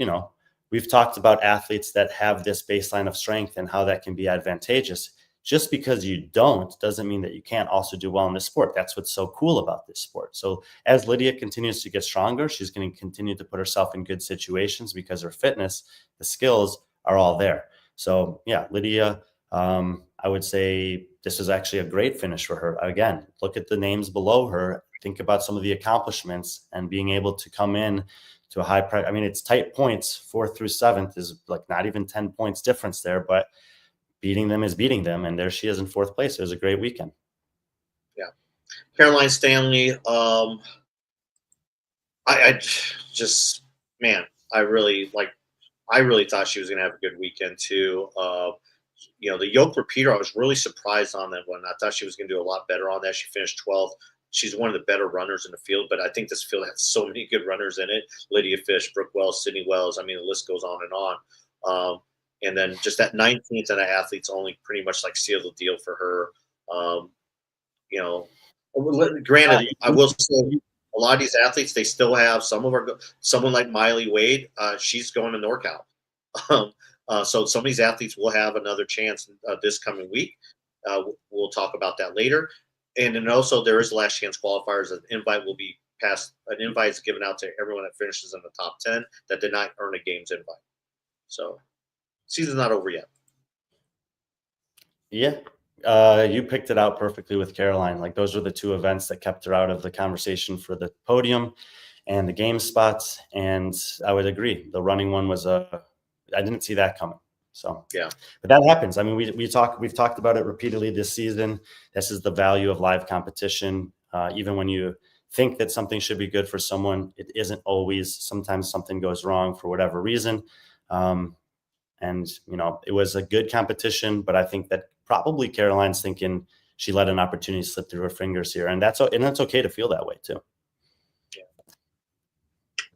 we've talked about athletes that have this baseline of strength and how that can be advantageous. Just because you don't doesn't mean that you can't also do well in this sport. That's what's so cool about this sport. So as Lydia continues to get stronger, she's going to continue to put herself in good situations because her fitness, the skills are all there. So yeah, Lydia, I would say this is actually a great finish for her. Again, look at the names below her. Think about some of the accomplishments and being able to come in to a high price. I mean, it's tight points. 4th through 7th is like not even 10 points difference there, but beating them is beating them, and there she is in 4th place. It was a great weekend. Yeah, Caroline Stanley. I just, man, I really thought she was going to have a good weekend too. The yoke repeater, I was really surprised on that one. I thought she was going to do a lot better on that. She finished 12th. She's one of the better runners in the field, but I think this field has so many good runners in it. Lydia Fish, Brooke Wells, Sydney Wells. I mean, the list goes on and on. And then just that 19th and the athletes only pretty much like sealed the deal for her. Granted, I will say a lot of these athletes, they still have someone like Miley Wade. She's going to NorCal. So some of these athletes will have another chance this coming week. We'll talk about that later. And then also there is last chance qualifiers. An invite will be passed. An invite is given out to everyone that finishes in the top 10 that did not earn a games invite. So season's not over yet. Yeah. You picked it out perfectly with Caroline. Like those are the 2 events that kept her out of the conversation for the podium and the game spots. And I would agree. The running one was I didn't see that coming. So yeah, but that happens. I mean, we've talked about it repeatedly this season. This is the value of live competition. Even when you think that something should be good for someone, it isn't always. Sometimes something goes wrong for whatever reason. And it was a good competition, but I think that probably Caroline's thinking she let an opportunity slip through her fingers here, and that's okay to feel that way too.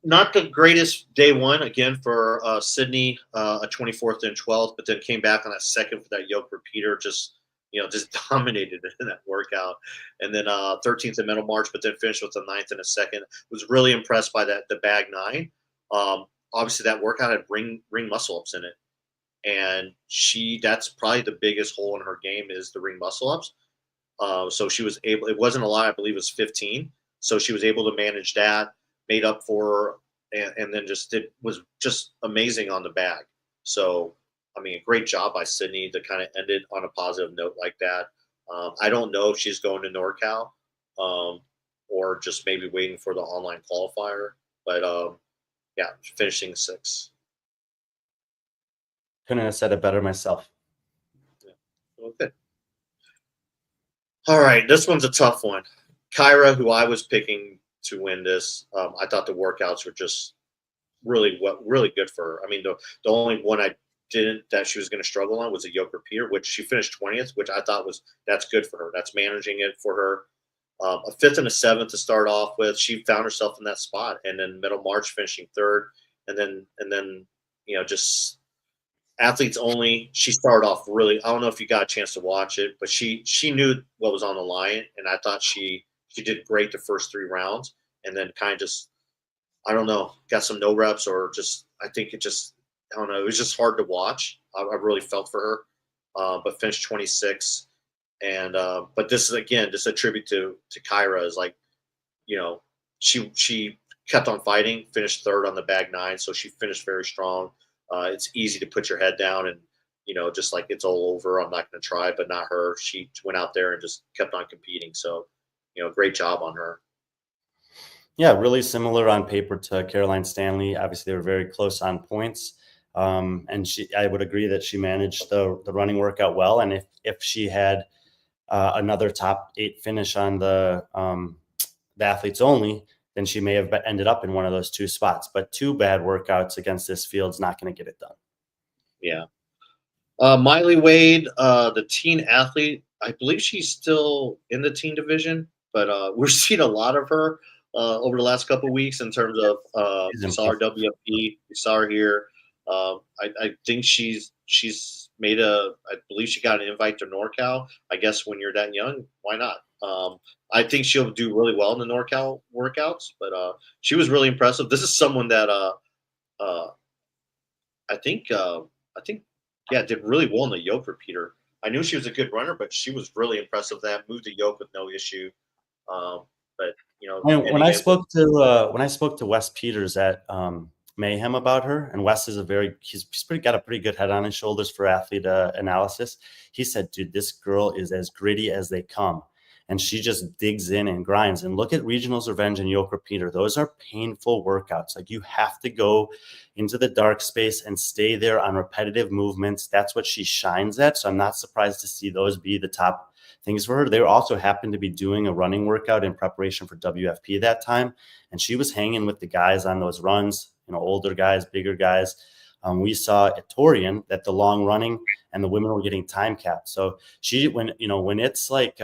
Not the greatest day one again for Sydney, a 24th and 12th, but then came back on that second for that yoke repeater, just dominated in that workout. And then 13th in Middle March, but then finished with a 9th and a 2nd. Was really impressed by the bag 9. Obviously that workout had ring muscle ups in it. And that's probably the biggest hole in her game is the ring muscle ups. So she was able, it wasn't a lot, I believe it was 15. So she was able to manage that, made up for, and then was just amazing on the bag. So, I mean, a great job by Sydney to kind of end it on a positive note like that. I don't know if she's going to NorCal or just maybe waiting for the online qualifier, but yeah, finishing 6th. Couldn't have said it better myself. Yeah. Okay. All right, this one's a tough one. Kyra, who I was picking to win this, I thought the workouts were just really good for her. I mean, the only one that she was going to struggle on was a yoke repeater, which she finished 20th, which I thought that's good for her. That's managing it for her. A 5th and a 7th to start off with. She found herself in that spot, and then Middle March finishing 3rd, and then just athletes only. She started off really. I don't know if you got a chance to watch it, but she knew what was on the line, and I thought she did great the first 3 rounds, and then kind of just, I don't know, got some no reps, or just I think it just, I don't know, it was just hard to watch. I really felt for her, but finished 26. And but this is again just a tribute to Kyra, is like, she kept on fighting, finished 3rd on the bag 9, so she finished very strong. It's easy to put your head down and just like it's all over, I'm not going to try, but not her. She went out there and just kept on competing. So great job on her. Yeah, really similar on paper to Caroline Stanley. Obviously, they were very close on points. And I would agree that she managed the running workout well. And if she had another top 8 finish on the athletes only, then she may have ended up in one of those 2 spots. But 2 bad workouts against this field's not going to get it done. Yeah. Miley Wade, the teen athlete, I believe she's still in the teen division, but we're seeing a lot of her over the last couple of weeks in terms of She's we saw her impressive. WFP, we saw her here. I think she's made a. I believe she got an invite to NorCal. I guess when you're that young, why not? I think she'll do really well in the NorCal workouts, but she was really impressive. This is someone that uh, I think I think yeah did really well in the yoke repeater. I knew she was a good runner, but she was really impressive. That moved the yoke with no issue. Um, but And and again, when I spoke to Wes Peters at Mayhem about her, and Wes is he's got a pretty good head on his shoulders for athlete analysis. He said, "Dude, this girl is as gritty as they come, and she just digs in and grinds." And look at Regionals Revenge and Yoke Repeater; those are painful workouts. Like you have to go into the dark space and stay there on repetitive movements. That's what she shines at. So I'm not surprised to see those be the top things for her. They also happened to be doing a running workout in preparation for WFP that time, and she was hanging with the guys on those runs, older guys, bigger guys. We saw at Torian that the long running and the women were getting time capped. So when it's like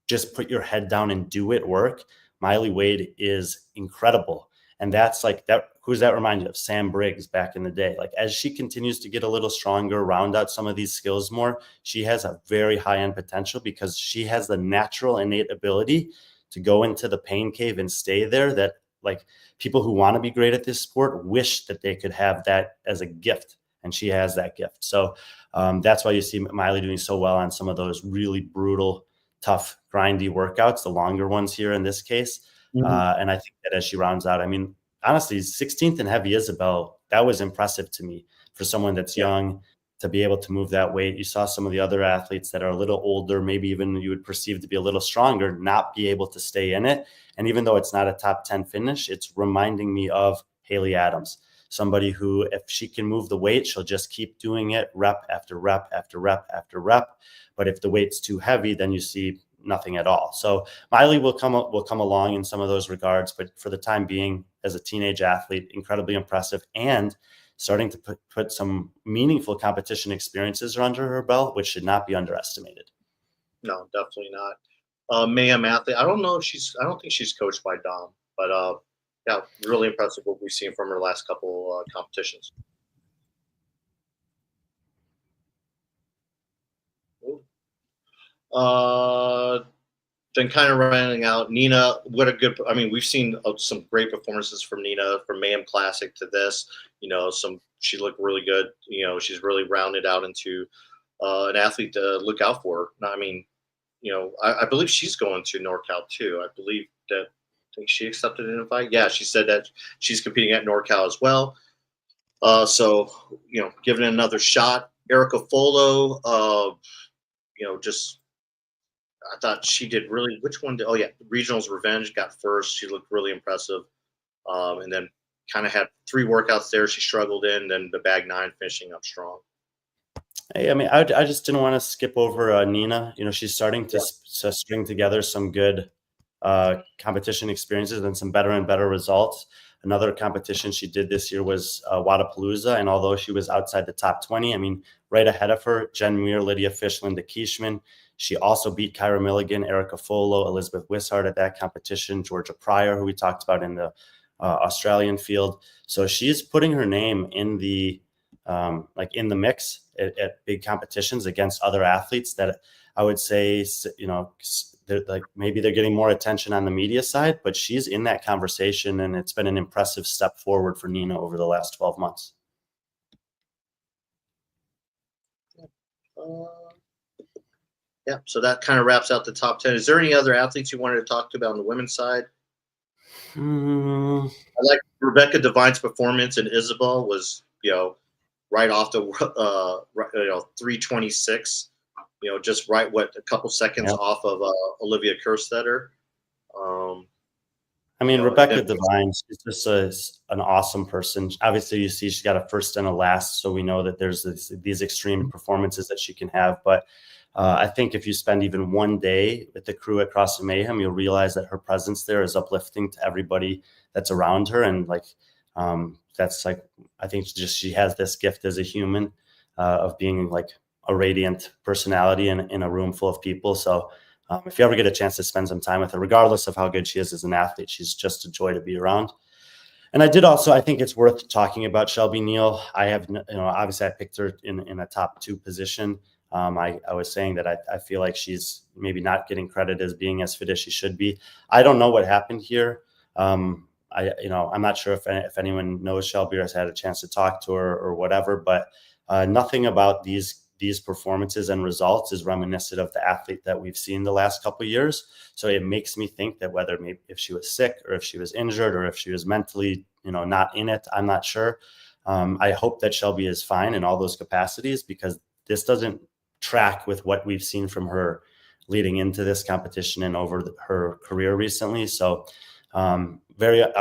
just put your head down and do it work, Miley Wade is incredible. And that's like that. Who's that remind you of? Sam Briggs back in the day. Like as she continues to get a little stronger, round out some of these skills more, she has a very high end potential because she has the natural innate ability to go into the pain cave and stay there. That like people who want to be great at this sport wish that they could have that as a gift. And she has that gift. So that's why you see Miley doing so well on some of those really brutal, tough, grindy workouts, the longer ones here in this case. And I think that as she rounds out, I mean, honestly, 16th in heavy Isabel, that was impressive to me for someone that's young to be able to move that weight. You saw some of the other athletes that are a little older, maybe even you would perceive to be a little stronger, not be able to stay in it. And even though it's not a top 10 finish, it's reminding me of Haley Adams, somebody who, if she can move the weight, she'll just keep doing it rep after rep after rep after rep. But if the weight's too heavy, then you see nothing at all. So Miley will come along in some of those regards, but for the time being, as a teenage athlete, incredibly impressive and starting to put some meaningful competition experiences under her belt, which should not be underestimated. No, definitely not. Mayhem athlete. I don't think she's coached by Dom, but yeah, really impressive what we've seen from her last couple competitions. Then kind of running out, Nina, what a good, I mean, we've seen some great performances from Nina from Mayhem Classic to this, she looked really good. She's really rounded out into an athlete to look out for. I mean, I believe she's going to NorCal too. I think she accepted an invite. Yeah, she said that she's competing at NorCal as well. So, giving it another shot. Erica Folo, just I thought she did really. Which one did? Oh yeah, Regionals Revenge got first. She looked really impressive, and then kind of had 3 workouts there. She struggled in, then the bag 9 finishing up strong. Hey, I mean, I just didn't want to skip over Nina. She's starting to string together some good competition experiences and some better and better results. Another competition she did this year was Wadapalooza, and although she was outside the top 20, I mean, right ahead of her, Jen Muir, Lydia Fish, Linda Keishman. She also beat Kyra Milligan, Erica Folo, Elizabeth Wishart at that competition, Georgia Pryor, who we talked about in the Australian field. So she's putting her name in the in the mix at big competitions against other athletes that I would say, maybe they're getting more attention on the media side, but she's in that conversation, and it's been an impressive step forward for Nina over the last 12 months. Yeah, so that kind of wraps out the top 10. Is there any other athletes you wanted to talk about on the women's side? I like Rebecca Devine's performance, and Isabel was, right off the 3:26. Just right a couple seconds off of Olivia Kerstetter. I mean, Rebecca Devine, she's just an awesome person. Obviously, you see she's got a first and a last, so we know that there's these extreme performances that she can have. But I think if you spend even one day with the crew at CrossFit Mayhem, you'll realize that her presence there is uplifting to everybody that's around her. And that's I think she has this gift as a human of being a radiant personality in a room full of people. So if you ever get a chance to spend some time with her, regardless of how good she is as an athlete, she's just a joy to be around. And I think it's worth talking about Shelby Neal. I have, obviously I picked her in a top 2 position. I was saying that I feel like she's maybe not getting credit as being as fit as she should be. I don't know what happened here. I'm not sure if anyone knows Shelby or has had a chance to talk to her or whatever, but nothing about these performances and results is reminiscent of the athlete that we've seen the last couple of years. So it makes me think that whether maybe if she was sick or if she was injured or if she was mentally, not in it, I'm not sure. I hope that Shelby is fine in all those capacities, because this doesn't track with what we've seen from her leading into this competition and over her career recently. So I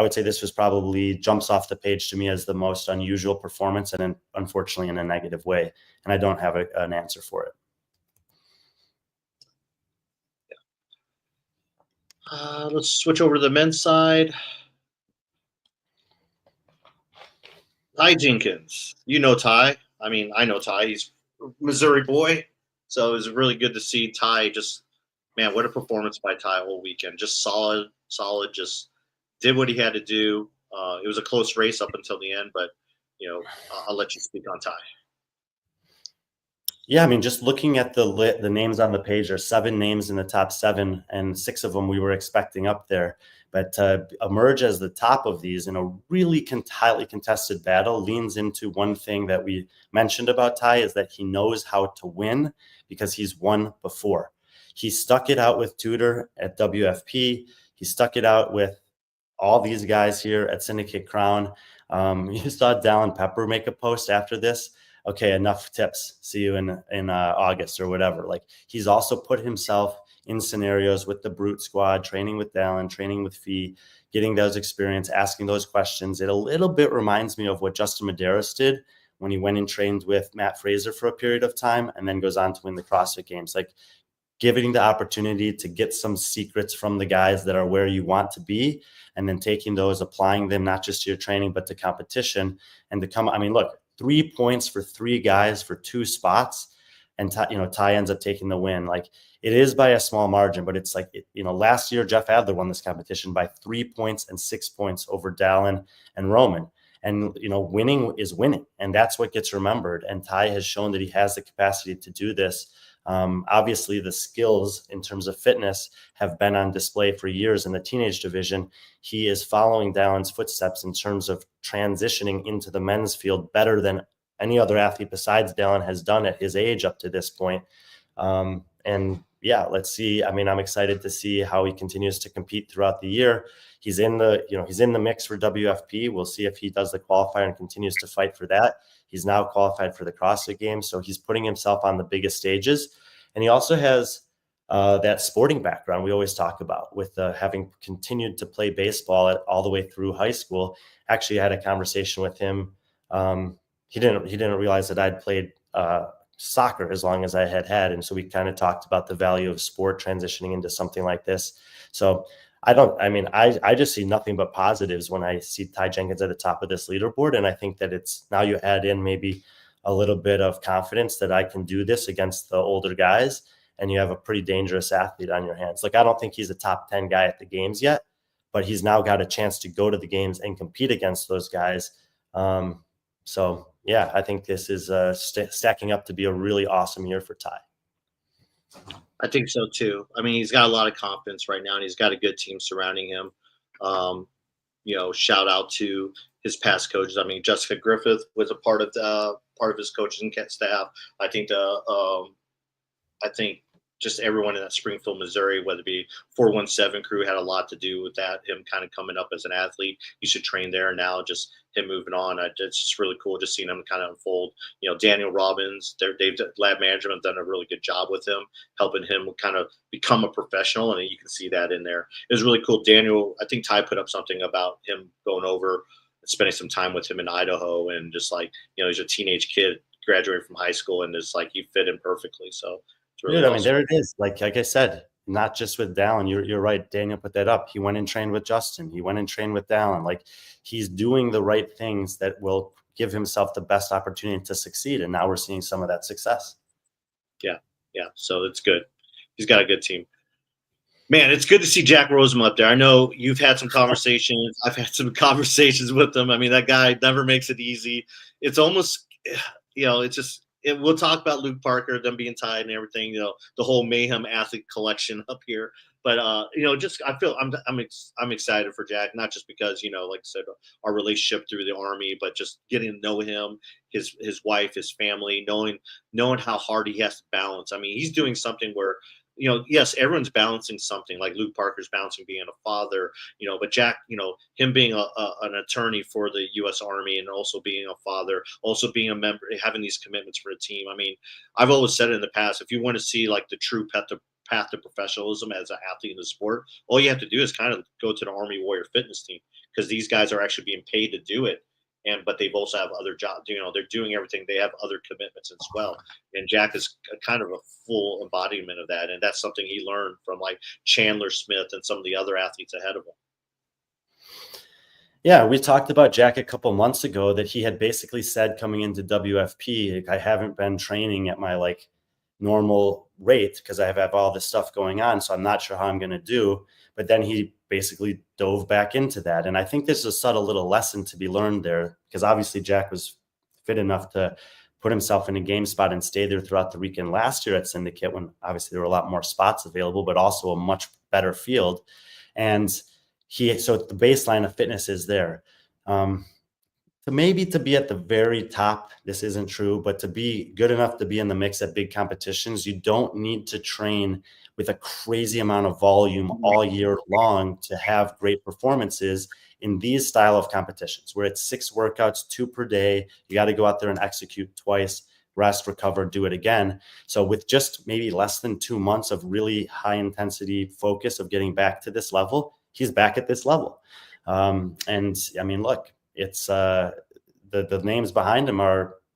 would say this was probably jumps off the page to me as the most unusual performance, and unfortunately in a negative way. And I don't have an answer for it. Let's switch over to the men's side. Ty Jenkins. You know Ty. I mean, I know Ty. He's a Missouri boy. So it was really good to see Ty just, man, what a performance by Ty all weekend. Just solid, just did what he had to do. It was a close race up until the end, but, I'll let you speak on Ty. Yeah, I mean, just looking at the names on the page, there are 7 names in the top 7, and 6 of them we were expecting up there. But to emerge as the top of these in a really highly contested battle leans into one thing that we mentioned about Ty, is that he knows how to win because he's won before. He stuck it out with Tudor at WFP. He stuck it out with all these guys here at Syndicate Crown. You saw Dallin Pepper make a post after this. Okay, enough tips. See you in August or whatever. Like, he's also put himself in scenarios with the Brute Squad, training with Dallin, training with Fee, getting those experience, asking those questions. It a little bit reminds me of what Justin Medeiros did when he went and trained with Matt Fraser for a period of time and then goes on to win the CrossFit Games. Like, giving the opportunity to get some secrets from the guys that are where you want to be, and then taking those, applying them not just to your training, but to competition, and to come. I mean, look, 3 points for 3 guys for 2 spots, and Ty ends up taking the win. Like, it is by a small margin, but it's like, last year Jeff Adler won this competition by 3 points and 6 points over Dallin and Roman. And, winning is winning, and that's what gets remembered. And Ty has shown that he has the capacity to do this. Obviously, the skills in terms of fitness have been on display for years in the teenage division. He is following Dallin's footsteps in terms of transitioning into the men's field better than any other athlete besides Dallin has done at his age up to this point. And yeah, let's see. I mean, I'm excited to see how he continues to compete throughout the year. He's in the mix for WFP. We'll see if he does the qualifier and continues to fight for that. He's now qualified for the CrossFit Games, so he's putting himself on the biggest stages. And he also has that sporting background we always talk about, with having continued to play baseball all the way through high school. Actually, I had a conversation with him. He didn't realize that I'd played soccer as long as I had. And so we kind of talked about the value of sport transitioning into something like this. So I just see nothing but positives when I see Ty Jenkins at the top of this leaderboard. And I think that it's now you add in maybe a little bit of confidence that I can do this against the older guys, and you have a pretty dangerous athlete on your hands. Like, I don't think he's a top 10 guy at the games yet, but he's now got a chance to go to the games and compete against those guys. So yeah, I think this is stacking up to be a really awesome year for Ty. I think so too. I mean, he's got a lot of confidence right now, and he's got a good team surrounding him. Shout out to his past coaches. I mean, Jessica Griffith was a part of his coaching staff. I think just everyone in that Springfield, Missouri, whether it be 417 crew, had a lot to do with that. Him kind of coming up as an athlete. He should train there, and now just him moving on. It's just really cool just seeing him kind of unfold. Daniel Robbins, they've lab management done a really good job with him, helping him kind of become a professional, and you can see that in there. It was really cool. Daniel, I think Ty put up something about him going over and spending some time with him in Idaho, and just like, he's a teenage kid graduating from high school, and just like he fit in perfectly. So really awesome. I mean, there it is. Like I said, not just with Dallin. You're right. Daniel put that up. He went and trained with Justin. He went and trained with Dallin. Like, he's doing the right things that will give himself the best opportunity to succeed. And now we're seeing some of that success. Yeah. Yeah. So it's good. He's got a good team. Man, it's good to see Jack Roseman up there. I know you've had some conversations. I've had some conversations with him. I mean, that guy never makes it easy. It's almost, it's just, we'll talk about Luke Parker, them being tied and everything, the whole Mayhem athlete collection up here. But, just I feel I'm excited for Jack, not just because, like I said, our relationship through the Army, but just getting to know him, his wife, his family, knowing how hard he has to balance. I mean, he's doing something where, yes, everyone's balancing something, like Luke Parker's balancing being a father, but Jack, him being an attorney for the U.S. Army and also being a father, also being a member, having these commitments for a team. I mean, I've always said it in the past, if you want to see like the true path to professionalism as an athlete in the sport, all you have to do is kind of go to the Army Warrior Fitness team, because these guys are actually being paid to do it. But they've also have other jobs, they're doing everything. They have other commitments as well. And Jack is kind of a full embodiment of that. And that's something he learned from like Chandler Smith and some of the other athletes ahead of him. Yeah, we talked about Jack a couple months ago that he had basically said coming into WFP, like, I haven't been training at my like normal rate because I have all this stuff going on. So I'm not sure how I'm going to do. But then he basically dove back into that. And I think there's a subtle little lesson to be learned there, because obviously Jack was fit enough to put himself in a game spot and stay there throughout the weekend last year at Syndicate, when obviously there were a lot more spots available, but also a much better field. And so the baseline of fitness is there. To be at the very top, this isn't true, but to be good enough to be in the mix at big competitions, you don't need to train with a crazy amount of volume all year long to have great performances in these style of competitions, where it's 6 workouts, 2 per day. You got to go out there and execute twice, rest, recover, do it again. So with just maybe less than 2 months of really high intensity focus of getting back to this level, he's back at this level. And I mean, look, it's the names behind him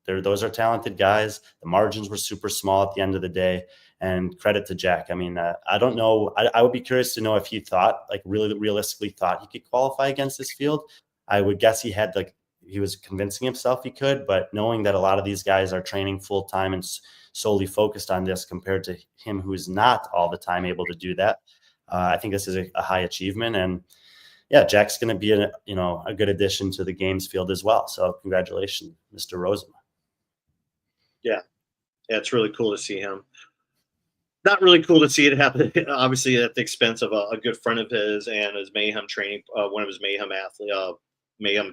those are talented guys. The margins were super small at the end of the day, and credit to Jack. I mean, I don't know. I would be curious to know if he thought, like, really realistically thought he could qualify against this field. I would guess he was convincing himself he could, but knowing that a lot of these guys are training full time and solely focused on this compared to him, who is not all the time able to do that. I think this is a high achievement, and yeah, Jack's going to be a good addition to the games field as well. So congratulations, Mr. Roseman. Yeah, it's really cool to see him. Not really cool to see it happen, obviously, at the expense of a good friend of his and his Mayhem training, one of his Mayhem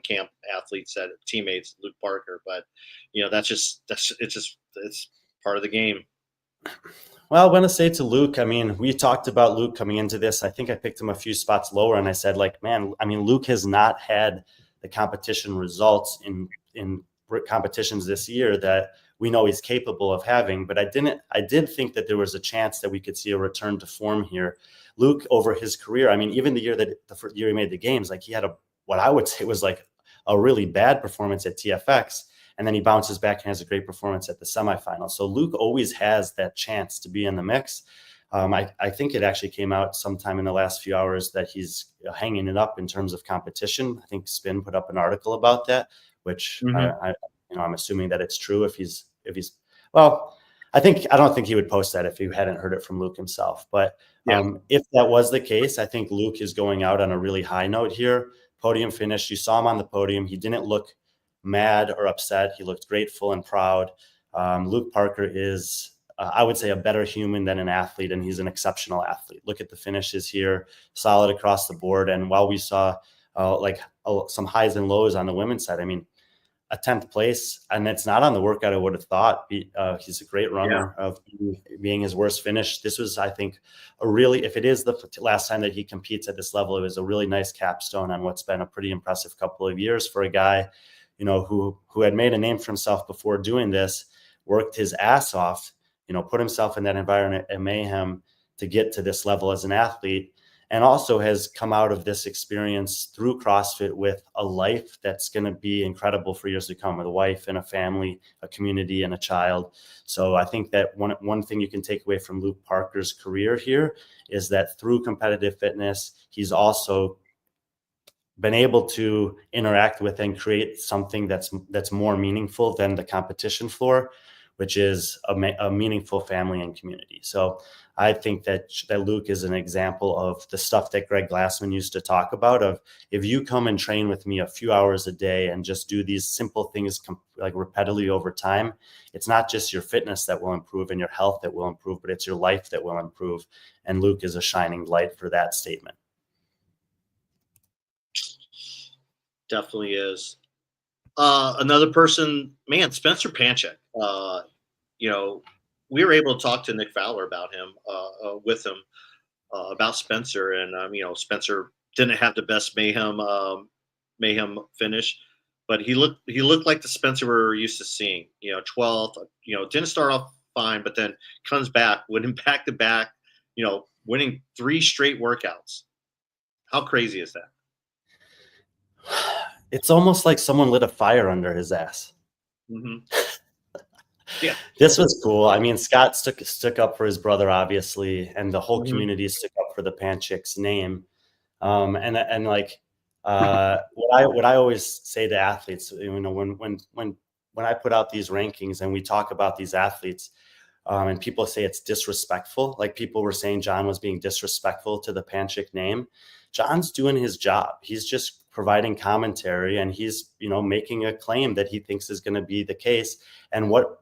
camp athletes, teammates, Luke Parker. But it's part of the game. Well, I want to say to Luke, I mean, we talked about Luke coming into this. I think I picked him a few spots lower, and I said, like, man, I mean, Luke has not had the competition results in competitions this year that we know he's capable of having. But I did think that there was a chance that we could see a return to form here. Luke, over his career, I mean, even the first year he made the games, like, he had what I would say was like a really bad performance at TFX. And then he bounces back and has a great performance at the semifinal. So Luke always has that chance to be in the mix. I think it actually came out sometime in the last few hours that he's hanging it up in terms of competition. I think Spin put up an article about that, which I'm assuming that it's true. If he's well, I don't think he would post that if he hadn't heard it from Luke himself. But if that was the case, I think Luke is going out on a really high note here. Podium finish. You saw him on the podium. He didn't look mad or upset. He looked grateful and proud. Luke Parker is, I would say, a better human than an athlete, and he's an exceptional athlete. Look at the finishes here, solid across the board. And while we saw some highs and lows on the women's side, I mean, a 10th place, and it's not on the workout I would have thought. He's a great runner of being his worst finish. This was, I think, if it is the last time that he competes at this level, it was a really nice capstone on what's been a pretty impressive couple of years for a guy who had made a name for himself before doing this, worked his ass off, put himself in that environment at Mayhem to get to this level as an athlete, and also has come out of this experience through CrossFit with a life that's going to be incredible for years to come, with a wife and a family, a community, and a child. So I think that one thing you can take away from Luke Parker's career here is that through competitive fitness, he's also been able to interact with and create something that's more meaningful than the competition floor, which is a meaningful family and community. So I think that Luke is an example of the stuff that Greg Glassman used to talk about, of if you come and train with me a few hours a day and just do these simple things like repeatedly over time, it's not just your fitness that will improve and your health that will improve, but it's your life that will improve. And Luke is a shining light for that statement. Definitely is. Another person, man, Spencer Panchik. You know, we were able to talk to Nick Fowler about him, with him, about Spencer, and you know, Spencer didn't have the best mayhem finish, but he looked like the Spencer we're used to seeing. You know, 12th. You know, didn't start off fine, but then comes back, winning back to back. You know, winning 3 straight workouts. How crazy is that? It's almost like someone lit a fire under his ass. Mm-hmm. Yeah, this was cool. I mean, Scott stuck up for his brother, obviously, and the whole community stuck up for the Panchik's name. And like what I always say to athletes, you know, when I put out these rankings and we talk about these athletes, and people say it's disrespectful, like people were saying John was being disrespectful to the Panchik name. John's doing his job. He's just providing commentary, and he's, you know, making a claim that he thinks is going to be the case. And what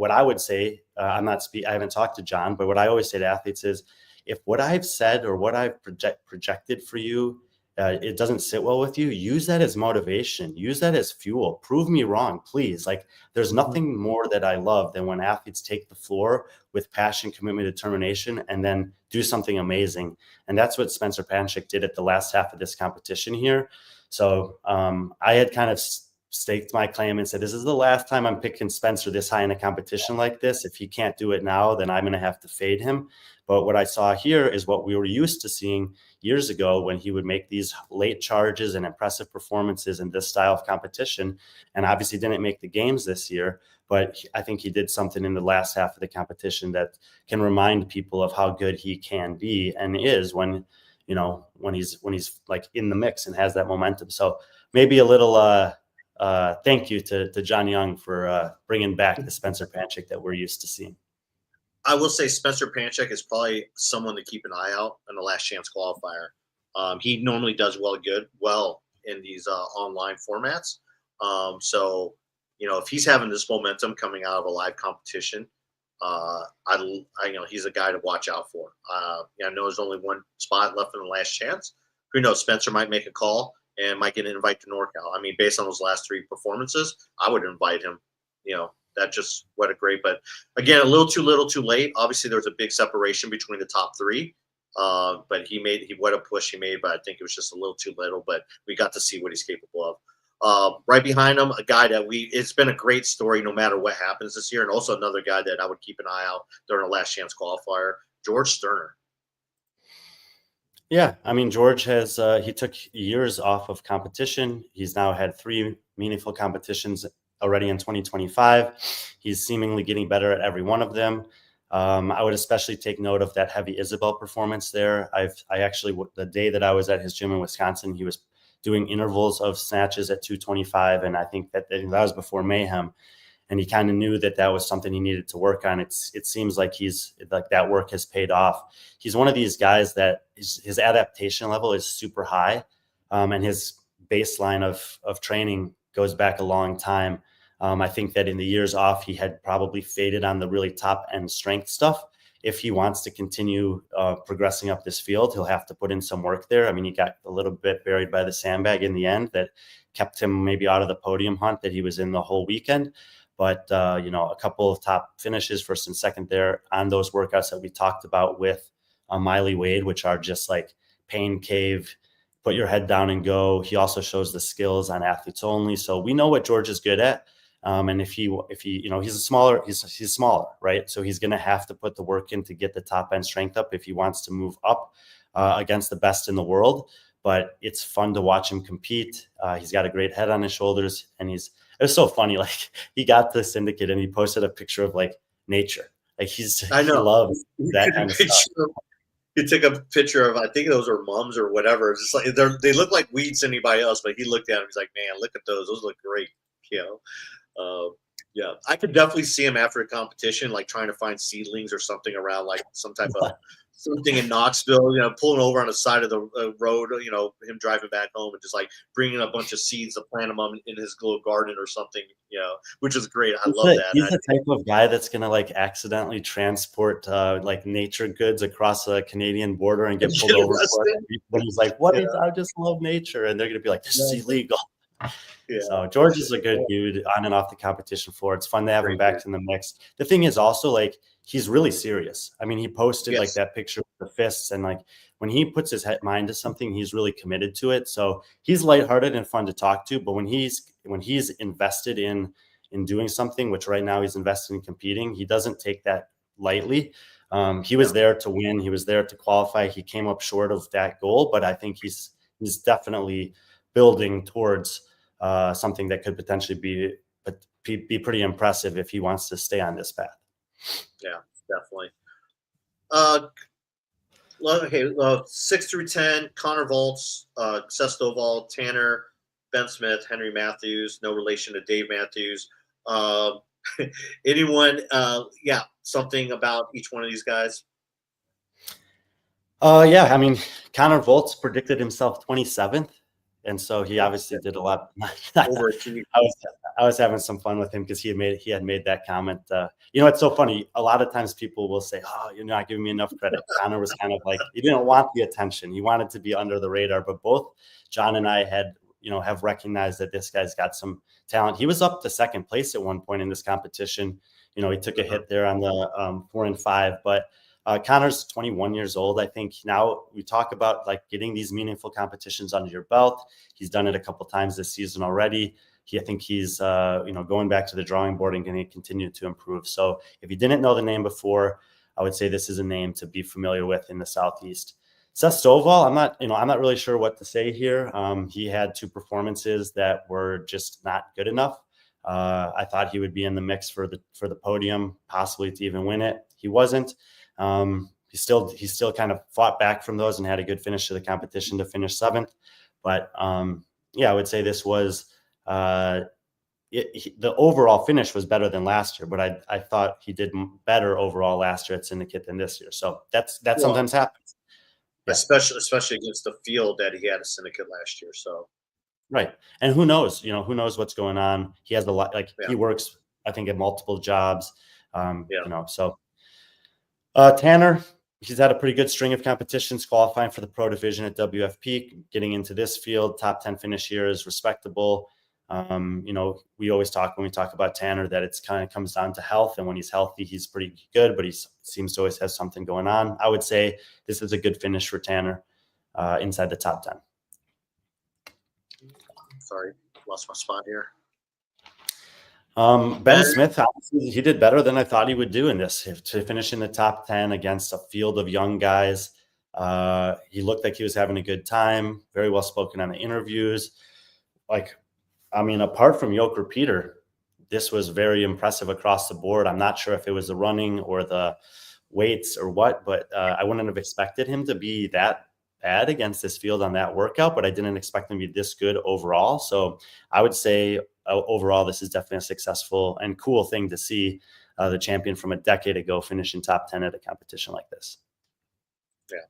I would say, I haven't talked to John, but what I always say to athletes is, if what I've said or what I've projected for you, it doesn't sit well with you, use that as motivation, use that as fuel, prove me wrong, please. Like, there's nothing more that I love than when athletes take the floor with passion, commitment, determination, and then do something amazing. And that's what Spencer Panchik did at the last half of this competition here. So I had kind of staked my claim and said, this is the last time I'm picking Spencer this high in a competition like this. If he can't do it now, then I'm going to have to fade him. But what I saw here is what we were used to seeing years ago, when he would make these late charges and impressive performances in this style of competition. And obviously didn't make the games this year, but I think he did something in the last half of the competition that can remind people of how good he can be and is when he's like in the mix and has that momentum. So maybe a little thank you to John Young for bringing back the Spencer Panchik that we're used to seeing. I will say Spencer Panchik is probably someone to keep an eye out in the last chance qualifier. He normally does well in these online formats. So, you know, if he's having this momentum coming out of a live competition, he's a guy to watch out for. I know there's only one spot left in the last chance. Who knows? Spencer might make a call and might get an invite to NorCal. I mean, based on those last 3 performances, I would invite him. You know, that just what a great. But again, a little too late. Obviously, there was a big separation between the top 3. But what a push he made. But I think it was just a little too little. But we got to see what he's capable of. Right behind him, a guy that it's been a great story no matter what happens this year. And also another guy that I would keep an eye out during the last chance qualifier, George Sterner. Yeah, I mean, George has he took years off of competition. He's now had 3 meaningful competitions already in 2025. He's seemingly getting better at every one of them. I would especially take note of that heavy Isabel performance there. I actually, the day that I was at his gym in Wisconsin, he was doing intervals of snatches at 225. And I think that was before Mayhem. And he kind of knew that was something he needed to work on. It seems like that work has paid off. He's one of these guys that his adaptation level is super high. And his baseline of training goes back a long time. I think that in the years off, he had probably faded on the really top end strength stuff. If he wants to continue progressing up this field, he'll have to put in some work there. I mean, he got a little bit buried by the sandbag in the end that kept him maybe out of the podium hunt that he was in the whole weekend. But, a couple of top finishes, first and second there on those workouts that we talked about with Miley Wade, which are just like pain cave, put your head down and go. He also shows the skills on athletes only. So we know what George is good at. And if he, he's smaller, right? So he's going to have to put the work in to get the top end strength up if he wants to move up against the best in the world. But it's fun to watch him compete. He's got a great head on his shoulders, and it was so funny. Like, he got the Syndicate and he posted a picture of like nature. Like, he loves that kind of stuff. He took a picture of, I think those are mums or whatever. It's just like they look like weeds to anybody else, but he looked at them. He's like, man, look at those. Those look great. Yeah, I could definitely see him after a competition, like trying to find seedlings or something around, like some type of something in Knoxville, pulling over on the side of the road, him driving back home and just like bringing a bunch of seeds to plant them in his little garden or something, which is great. I love that. He's the type of guy that's going to like accidentally transport like nature goods across the Canadian border and get pulled over for it. When he's like, I just love nature. And they're going to be like, this is illegal. Yeah. So George is a good dude on and off the competition floor. It's fun to have him back in the mix. The thing is also like he's really serious. I mean, he posted like that picture with the fists, and like when he puts his mind to something, he's really committed to it. So he's lighthearted and fun to talk to. But when he's invested in doing something, which right now he's invested in competing, he doesn't take that lightly. He was there to win. He was there to qualify. He came up short of that goal, but I think he's definitely building towards something that could potentially be pretty impressive if he wants to stay on this path. Yeah, definitely. Okay, 6 through 10, Connor Volts, Sestoval, Tanner, Ben Smith, Henry Matthews, no relation to Dave Matthews. Anyone, something about each one of these guys? Yeah, I mean, Connor Volts predicted himself 27th. And so he obviously did a lot. I was having some fun with him because he had made that comment. It's so funny. A lot of times people will say, "Oh, you're not giving me enough credit." Connor was kind of like, he didn't want the attention. He wanted to be under the radar. But both John and I have recognized that this guy's got some talent. He was up to second place at one point in this competition. He took a hit there on the 4 and 5, but Connor's 21 years old. I think now we talk about like getting these meaningful competitions under your belt. He's done it a couple times this season already. I think he's going back to the drawing board and going to continue to improve. So if you didn't know the name before, I would say this is a name to be familiar with in the Southeast. Sestoval, I'm not really sure what to say here. He had 2 performances that were just not good enough. I thought he would be in the mix for the podium, possibly to even win it. He wasn't. He still kind of fought back from those and had a good finish to the competition to finish 7th. But I would say this was the overall finish was better than last year, but I thought he did better overall last year at Syndicate than this year. So that sometimes happens. Yeah. Especially against the field that he had at Syndicate last year. So right. And who knows what's going on. He has a lot, he works, I think, at multiple jobs. So Tanner, he's had a pretty good string of competitions, qualifying for the pro division at WFP, getting into this field. Top 10 finish here is respectable. We always talk when we talk about Tanner that it's kind of comes down to health, and when he's healthy, he's pretty good, but he seems to always have something going on. I would say this is a good finish for Tanner inside the top 10. Sorry, lost my spot here. Ben Smith, honestly, he did better than I thought he would do in this. To finish in the top 10 against a field of young guys, he looked like he was having a good time, very well spoken on the interviews. Apart from Joker Peter, this was very impressive across the board. I'm not sure if it was the running or the weights or what, but I wouldn't have expected him to be that bad against this field on that workout, but I didn't expect him to be this good overall. So I would say overall, this is definitely a successful and cool thing to see the champion from a decade ago finish in top 10 at a competition like this. Yeah.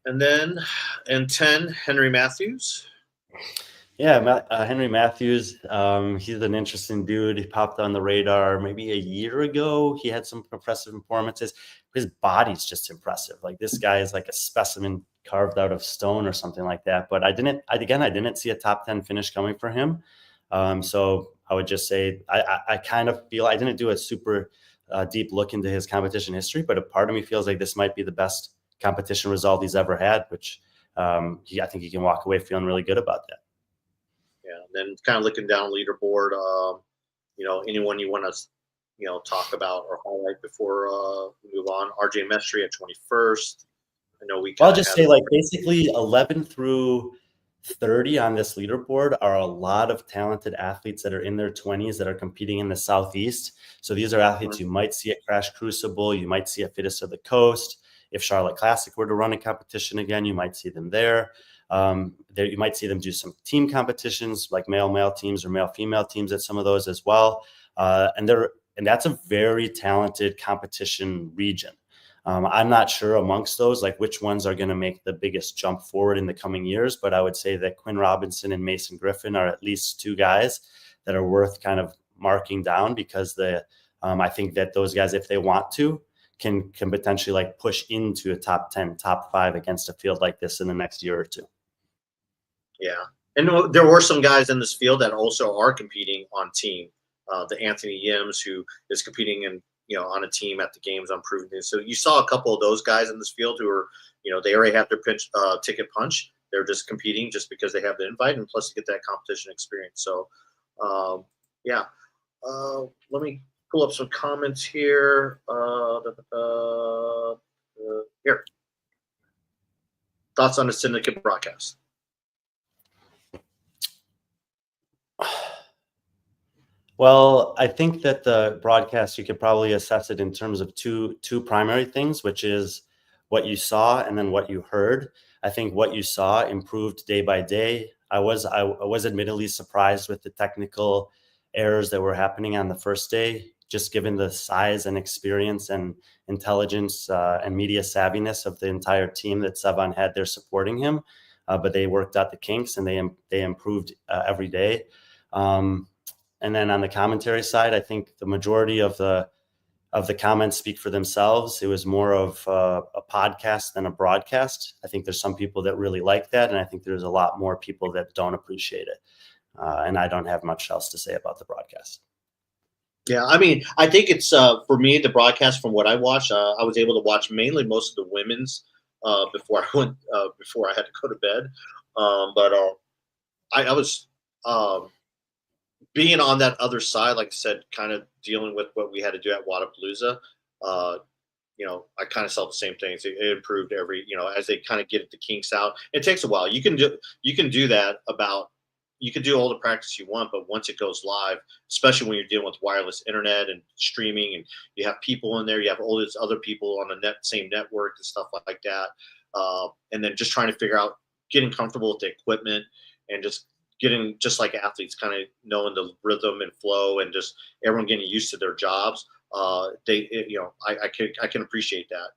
And then in 10, Henry Matthews. Yeah, Henry Matthews, he's an interesting dude. He popped on the radar maybe a year ago. He had some impressive performances. His body's just impressive. Like, this guy is like a specimen carved out of stone or something like that. But I didn't see a top 10 finish coming for him. So I would just say I kind of feel I didn't do a super deep look into his competition history, but a part of me feels like this might be the best competition result he's ever had, which I think he can walk away feeling really good about that. Yeah, and then kind of looking down leaderboard, anyone you want to, talk about or highlight before we move on. RJ Mestry at 21st. I know I'll just say, basically 11 through 30 on this leaderboard are a lot of talented athletes that are in their 20s that are competing in the Southeast. So these are athletes you might see at Crash Crucible, you might see at Fittest of the Coast. if Charlotte Classic were to run a competition again, you might see them there. You might see them do some team competitions, like male teams or male-female teams at some of those as well. And that's a very talented competition region. I'm not sure amongst those, like which ones are going to make the biggest jump forward in the coming years, but I would say that Quinn Robinson and Mason Griffin are at least two guys that are worth kind of marking down, because I think that those guys, if they want to, can potentially like push into a top 10, top 5 against a field like this in the next year or two. Yeah. And there were some guys in this field that also are competing on team. The Anthony Yims, who is competing in, on a team at the games on Proven. So you saw a couple of those guys in this field who are, they already have their ticket punch. They're just competing just because they have the invite, and plus to get that competition experience. So, yeah. Let me pull up some comments here. Here. Thoughts on the Syndicate broadcast? Well, I think that the broadcast, you could probably assess it in terms of two primary things, which is what you saw and then what you heard. I think what you saw improved day by day. I was admittedly surprised with the technical errors that were happening on the first day, just given the size and experience and intelligence and media savviness of the entire team that Sevan had there supporting him. But they worked out the kinks, and they improved every day. And then on the commentary side, I think the majority of the comments speak for themselves. It was more of a podcast than a broadcast. I think there's some people that really like that, and I think there's a lot more people that don't appreciate it. And I don't have much else to say about the broadcast. Yeah, I mean, I think it's for me, the broadcast, from what I watched, I was able to watch mainly most of the women's before I had to go to bed. But I was being on that other side, like I said, kind of dealing with what we had to do at Wodapalooza. I kind of saw the same things. It improved as they kind of get the kinks out. It takes a while. You can do that you can do all the practice you want, but once it goes live, especially when you're dealing with wireless internet and streaming, and you have people in there, you have all these other people on the same network and stuff like that. And then just trying to figure out getting comfortable with the equipment, and just getting, just like athletes, kind of knowing the rhythm and flow, and just everyone getting used to their jobs. I can appreciate that.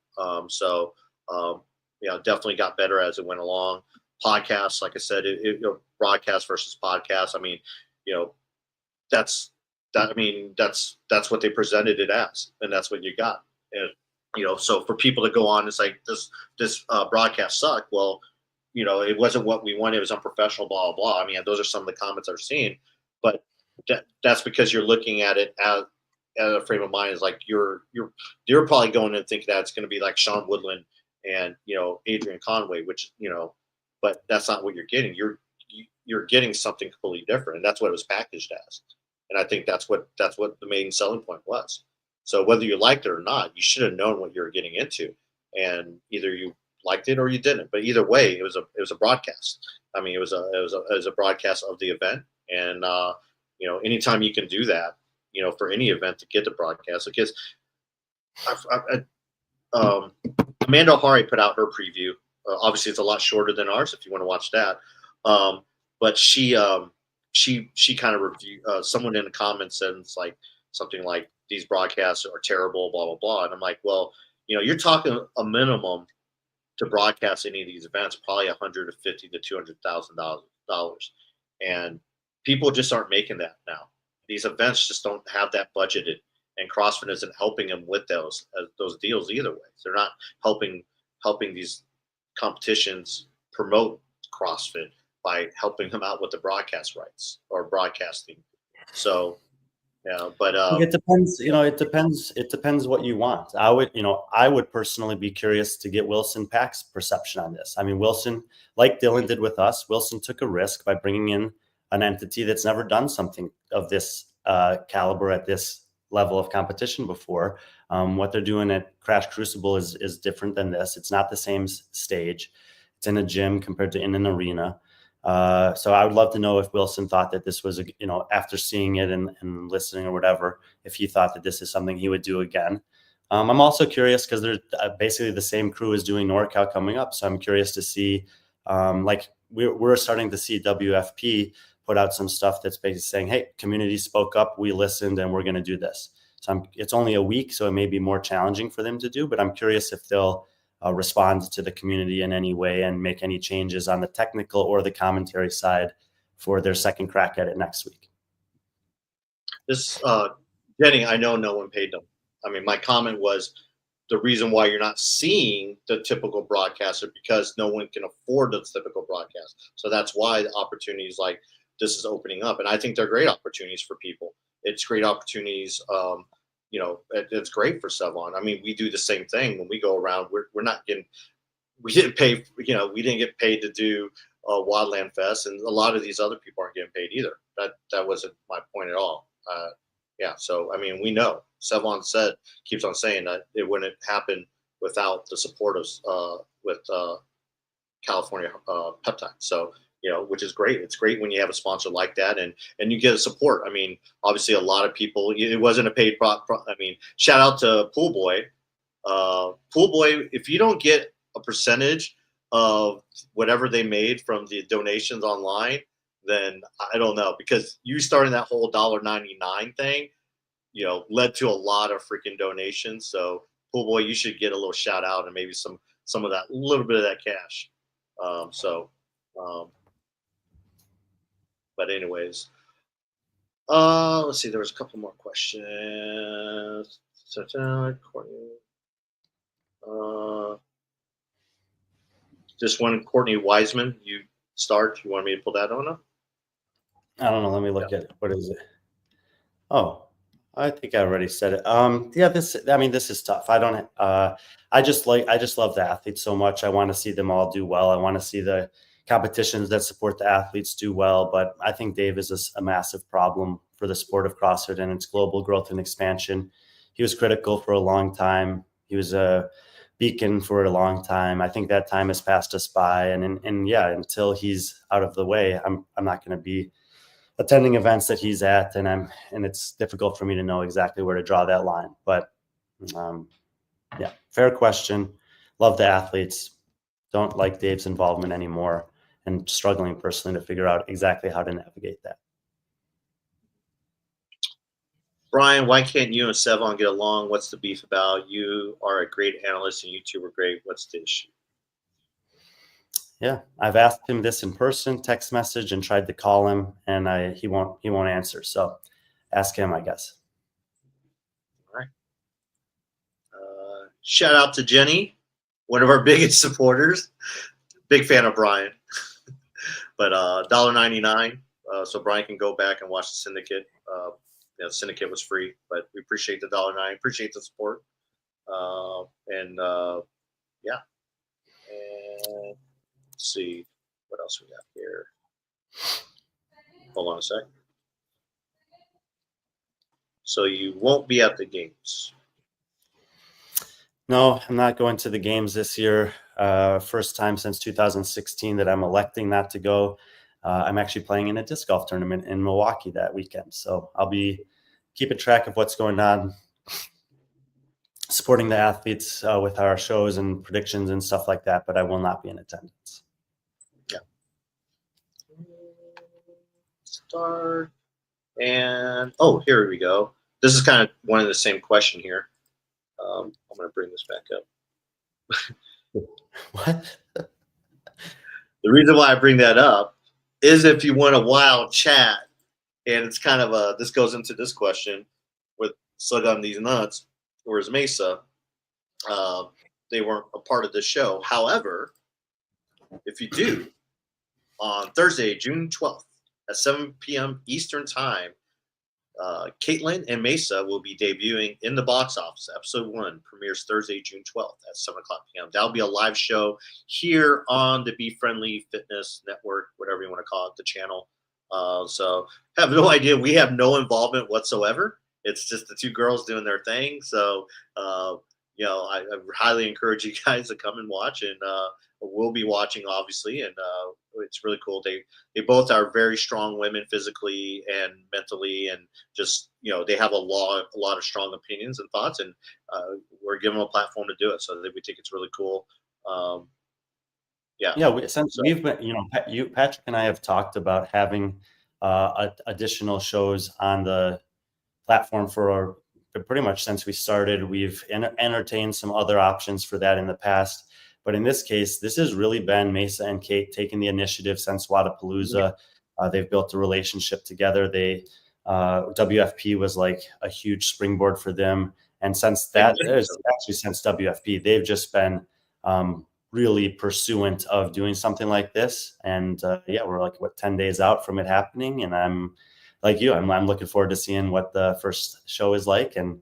Definitely got better as it went along. Podcasts, like I said, broadcast versus podcast. I mean, that's what they presented it as, and that's what you got. And so for people to go on, it's like this broadcast sucked. Well, it wasn't what we wanted. It was unprofessional, blah, blah, blah. I mean, those are some of the comments I've seen, but that's because you're looking at it at a frame of mind. Is like you're probably going and thinking that it's going to be like Sean Woodland and Adrian Conway, which but that's not what you're getting. You're getting something completely different, and that's what it was packaged as. And I think that's what the main selling point was. So whether you liked it or not, you should have known what you were getting into, and either you liked it or you didn't. But either way, it was a broadcast. I mean, it was a broadcast of the event, and anytime you can do that, for any event to get the broadcast, because Amanda O'Hare put out her preview. Obviously, it's a lot shorter than ours if you want to watch that. But she kind of reviewed. Someone in the comments said something like these broadcasts are terrible, blah blah blah. And I'm like, well, you're talking a minimum to broadcast any of these events, probably $150,000 to $200,000, and people just aren't making that now. These events just don't have that budgeted, and CrossFit isn't helping them with those deals either way. They're not helping these competitions promote CrossFit by helping them out with the broadcast rights or broadcasting. So, but it depends. It depends what you want. I would personally be curious to get Wilson Pack's perception on this. I mean, Wilson, like Dylan did with us, Wilson took a risk by bringing in an entity that's never done something of this caliber at this level of competition before. What they're doing at Crash Crucible is different than this. It's not the same stage. It's in a gym compared to in an arena. So I would love to know if Wilson thought that this was, after seeing it and listening or whatever, if he thought that this is something he would do again. I'm also curious because they're basically the same crew is doing NorCal coming up. So I'm curious to see, like we're starting to see WFP put out some stuff that's basically saying, hey, community spoke up, we listened, and we're going to do this. So it's only a week, so it may be more challenging for them to do, but I'm curious if they'll respond to the community in any way and make any changes on the technical or the commentary side for their second crack at it next week. This, Jenny, I know no one paid them. I mean, my comment was the reason why you're not seeing the typical broadcaster because no one can afford the typical broadcast. So that's why the opportunities like this is opening up. And I think they're great opportunities for people. It's great opportunities. You know, it's great for Sevon. I mean, we do the same thing when we go around. We're not getting, we didn't pay, you know, we didn't get paid to do Wildland Fest, and a lot of these other people aren't getting paid either. That wasn't my point at all. Yeah, so I mean, we know Sevon keeps on saying that it wouldn't happen without the support of with California Peptide. So you know, which is great. It's great when you have a sponsor like that, and you get a support. I mean, obviously, a lot of people. It wasn't a paid I mean, shout out to Pool Boy. Pool Boy, if you don't get a percentage of whatever they made from the donations online, then I don't know, because you starting that whole $1.99 thing, you know, led to a lot of freaking donations. So Pool Boy, you should get a little shout out and maybe some of that, little bit of that cash. But anyways, let's see. There was a couple more questions. This one, Courtney Wiseman, you start. You want me to pull that on up? I don't know. Let me look at it. What is it? Oh, I think I already said it. Yeah, this is tough. I just love the athletes so much. I want to see them all do well. I want to see the competitions that support the athletes do well. But I think Dave is a massive problem for the sport of CrossFit and its global growth and expansion. He was critical for a long time. He was a beacon for a long time. I think that time has passed us by. And yeah, until he's out of the way, I'm not going to be attending events that he's at, and it's difficult for me to know exactly where to draw that line. But yeah, fair question. Love the athletes. Don't like Dave's involvement anymore, and struggling personally to figure out exactly how to navigate that. Brian, why can't you and Sevon get along? What's the beef about? You are a great analyst and you two are great. What's the issue? Yeah, I've asked him this in person, text message, and tried to call him, and he won't answer. So ask him, I guess. All right. Shout out to Jenny, one of our biggest supporters. Big fan of Brian. But $1.99, so Brian can go back and watch the Syndicate. You know, Syndicate was free, but we appreciate the $1.09. Appreciate the support. Yeah. And let's see what else we got here. Hold on a sec. So you won't be at the games? No, I'm not going to the games this year. First time since 2016 that I'm electing not to go. I'm actually playing in a disc golf tournament in Milwaukee that weekend. So I'll be keeping track of what's going on, supporting the athletes with our shows and predictions and stuff like that, but I will not be in attendance. Yeah. Start. And, oh, here we go. This is kind of one of the same question here. I'm going to bring this back up. What? The reason why I bring that up is if you want a wild chat, and it's kind of this goes into this question with Slug on These Nuts, whereas Mesa, they weren't a part of the show. However, if you do, on Thursday, June 12th at 7 p.m. Eastern Time, Caitlin and Mesa will be debuting in the box office. Episode 1 premieres Thursday, June 12th at 7 o'clock p.m. That'll be a live show here on the B.Friendly Fitness Network, whatever you want to call it, the channel. So have no idea. We have no involvement whatsoever. It's just the two girls doing their thing. So, you know, I highly encourage you guys to come and watch, and we'll be watching, obviously, and it's really cool. They both are very strong women physically and mentally, and just they have a lot of strong opinions and thoughts, and we're giving them a platform to do it. So we think it's really cool. Since we've been, Patrick and I have talked about having additional shows on the platform for pretty much since we started. We've entertained some other options for that in the past, but in this case, this has really been Mesa and Kate taking the initiative since Wodapalooza. They've built a relationship together. WFP was like a huge springboard for them, and since WFP, they've just been really pursuant of doing something like this. And we're like 10 days out from it happening, and I'm like you, I'm looking forward to seeing what the first show is like, and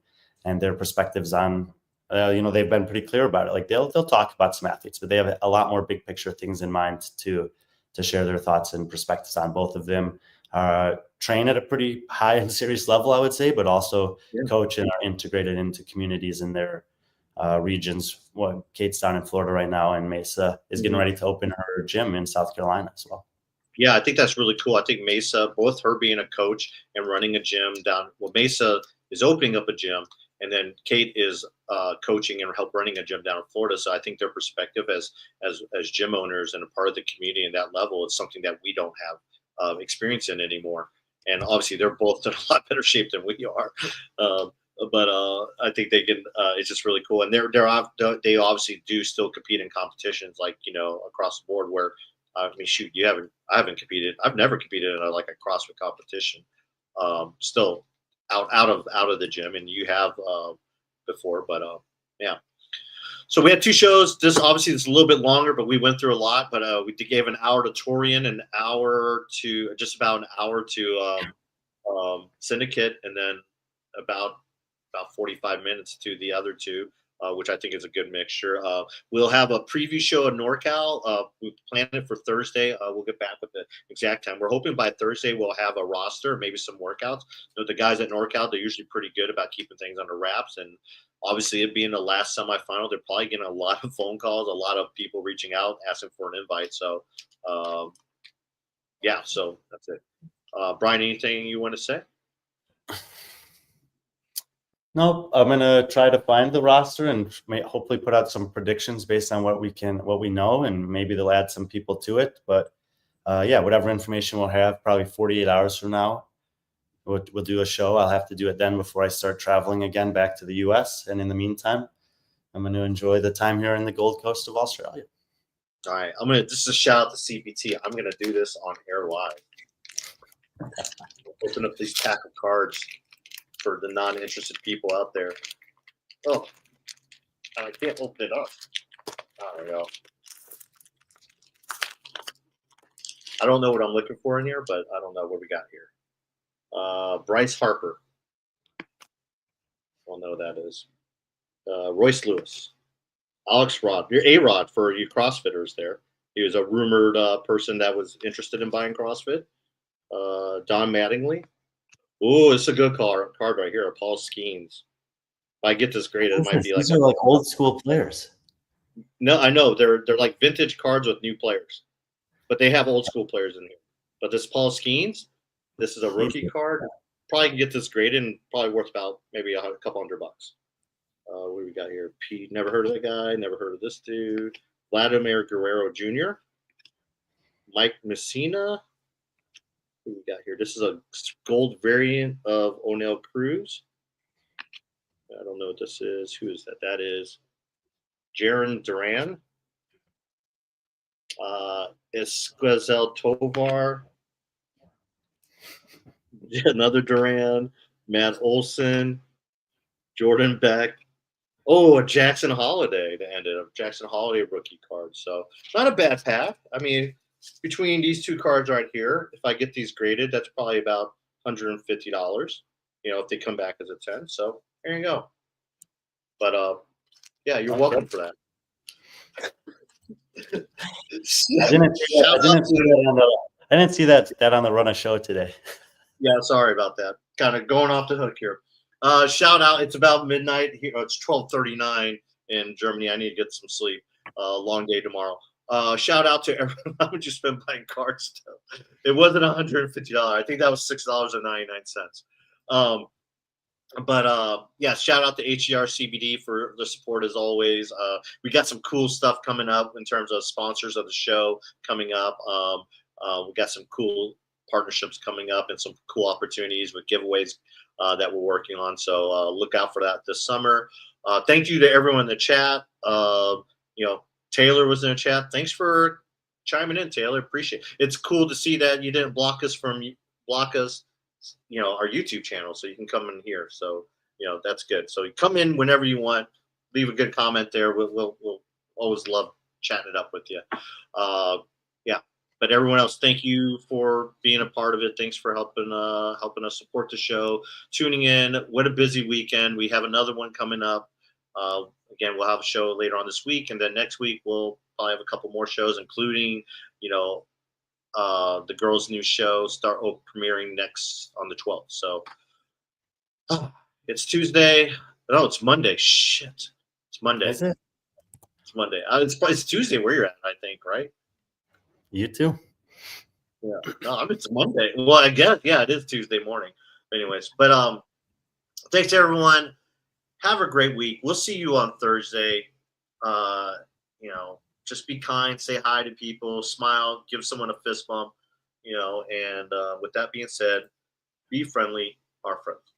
their perspectives on they've been pretty clear about it. Like they'll talk about some athletes, but they have a lot more big picture things in mind to share their thoughts and perspectives on. Both of them train at a pretty high and serious level, I would say, but also coach and are integrated into communities in their regions. Well, Kate's down in Florida right now, and Mesa is getting ready to open her gym in South Carolina as well. Yeah, I think that's really cool. I think Mesa, both her being a coach and running a gym Mesa is opening up a gym, and then Kate is coaching and help running a gym down in Florida. So I think their perspective as gym owners and a part of the community in that level is something that we don't have experience in anymore. And obviously, they're both in a lot better shape than we are. But I think they can. It's just really cool, and they obviously do still compete in competitions like across the board. Where I haven't competed. I've never competed in a CrossFit competition. Still out of the gym, and you have before, but yeah. So we had two shows. This obviously is a little bit longer, but we went through a lot. But we gave an hour to Torian, just about an hour to Syndicate, and then about 45 minutes to the other two, which I think is a good mixture. We'll have a preview show at NorCal. We planned it for Thursday. We'll get back with the exact time. We're hoping by Thursday we'll have a roster, maybe some workouts. The guys at NorCal, they're usually pretty good about keeping things under wraps. And obviously, it being the last semifinal, they're probably getting a lot of phone calls, a lot of people reaching out, asking for an invite. So, so that's it. Brian, anything you want to say? No, I'm gonna try to find the roster and hopefully put out some predictions based on what we know, and maybe they'll add some people to it. But whatever information we'll have, probably 48 hours from now, we'll do a show. I'll have to do it then before I start traveling again back to the U.S. And in the meantime, I'm going to enjoy the time here in the Gold Coast of Australia. All right, this is a shout out to CPT. I'm gonna do this on air live. Open up these pack of cards for the non-interested people out there. Oh, I can't open it up. There we go. I don't know what I'm looking for in here, but I don't know what we got here. Bryce Harper. I don't know who that is. Royce Lewis. Alex Rod. You're A-Rod for you CrossFitters there. He was a rumored person that was interested in buying CrossFit. Don Mattingly. Ooh, it's a good card right here. Paul Skeens. If I get this grade, it might be these are like old school players. No, I know they're like vintage cards with new players, but they have old school players in here. But this Paul Skeens, this is a rookie card. Probably can get this graded and probably worth about maybe a couple $100. What do we got here? Pete, never heard of that guy. Never heard of this dude. Vladimir Guerrero Jr. Mike Messina. Who we got here? This is a gold variant of O'Neill Cruz. I don't know what this is. Who is that? That is Jaron Duran. Esquizel Tovar. Another Duran. Matt Olson. Jordan Beck. Oh, a Jackson Holiday to end it. A Jackson Holiday rookie card. So not a bad pack. I mean, between these two cards right here, if I get these graded, that's probably about $150, if they come back as a 10. So there you go. But you're welcome for that. I didn't see that on the run of show today. Yeah, sorry about that. Kind of going off the hook here. Shout out. It's about midnight here. It's 12:39 in Germany. I need to get some sleep. Long day tomorrow. Shout out to everyone. How much you spend buying cards? It wasn't $150. I think that was $6.99. Yeah, shout out to HER CBD for the support as always. We got some cool stuff coming up in terms of sponsors of the show coming up. We got some cool partnerships coming up and some cool opportunities with giveaways that we're working on. So look out for that this summer. Thank you to everyone in the chat. Taylor was in the chat. Thanks for chiming in, Taylor. Appreciate it. It's cool to see that you didn't block us, our YouTube channel, so you can come in here. So, that's good. So you come in whenever you want. Leave a good comment there. We'll always love chatting it up with you. Yeah. But everyone else, thank you for being a part of it. Thanks for helping us support the show, tuning in. What a busy weekend. We have another one coming up. Again, we'll have a show later on this week, and then next week we'll probably have a couple more shows, including, the girls' new show premiering next on the 12th. So it's Tuesday. No, it's Monday. Shit, it's Monday. Is it? It's Monday. It's Tuesday where you're at, I think, right? You too. Yeah. No, it's Monday. Well, I guess, yeah, it is Tuesday morning. Anyways, but thanks everyone. Have a great week. We'll see you on Thursday. Just be kind, say hi to people, smile, give someone a fist bump, and with that being said, be friendly, our friends.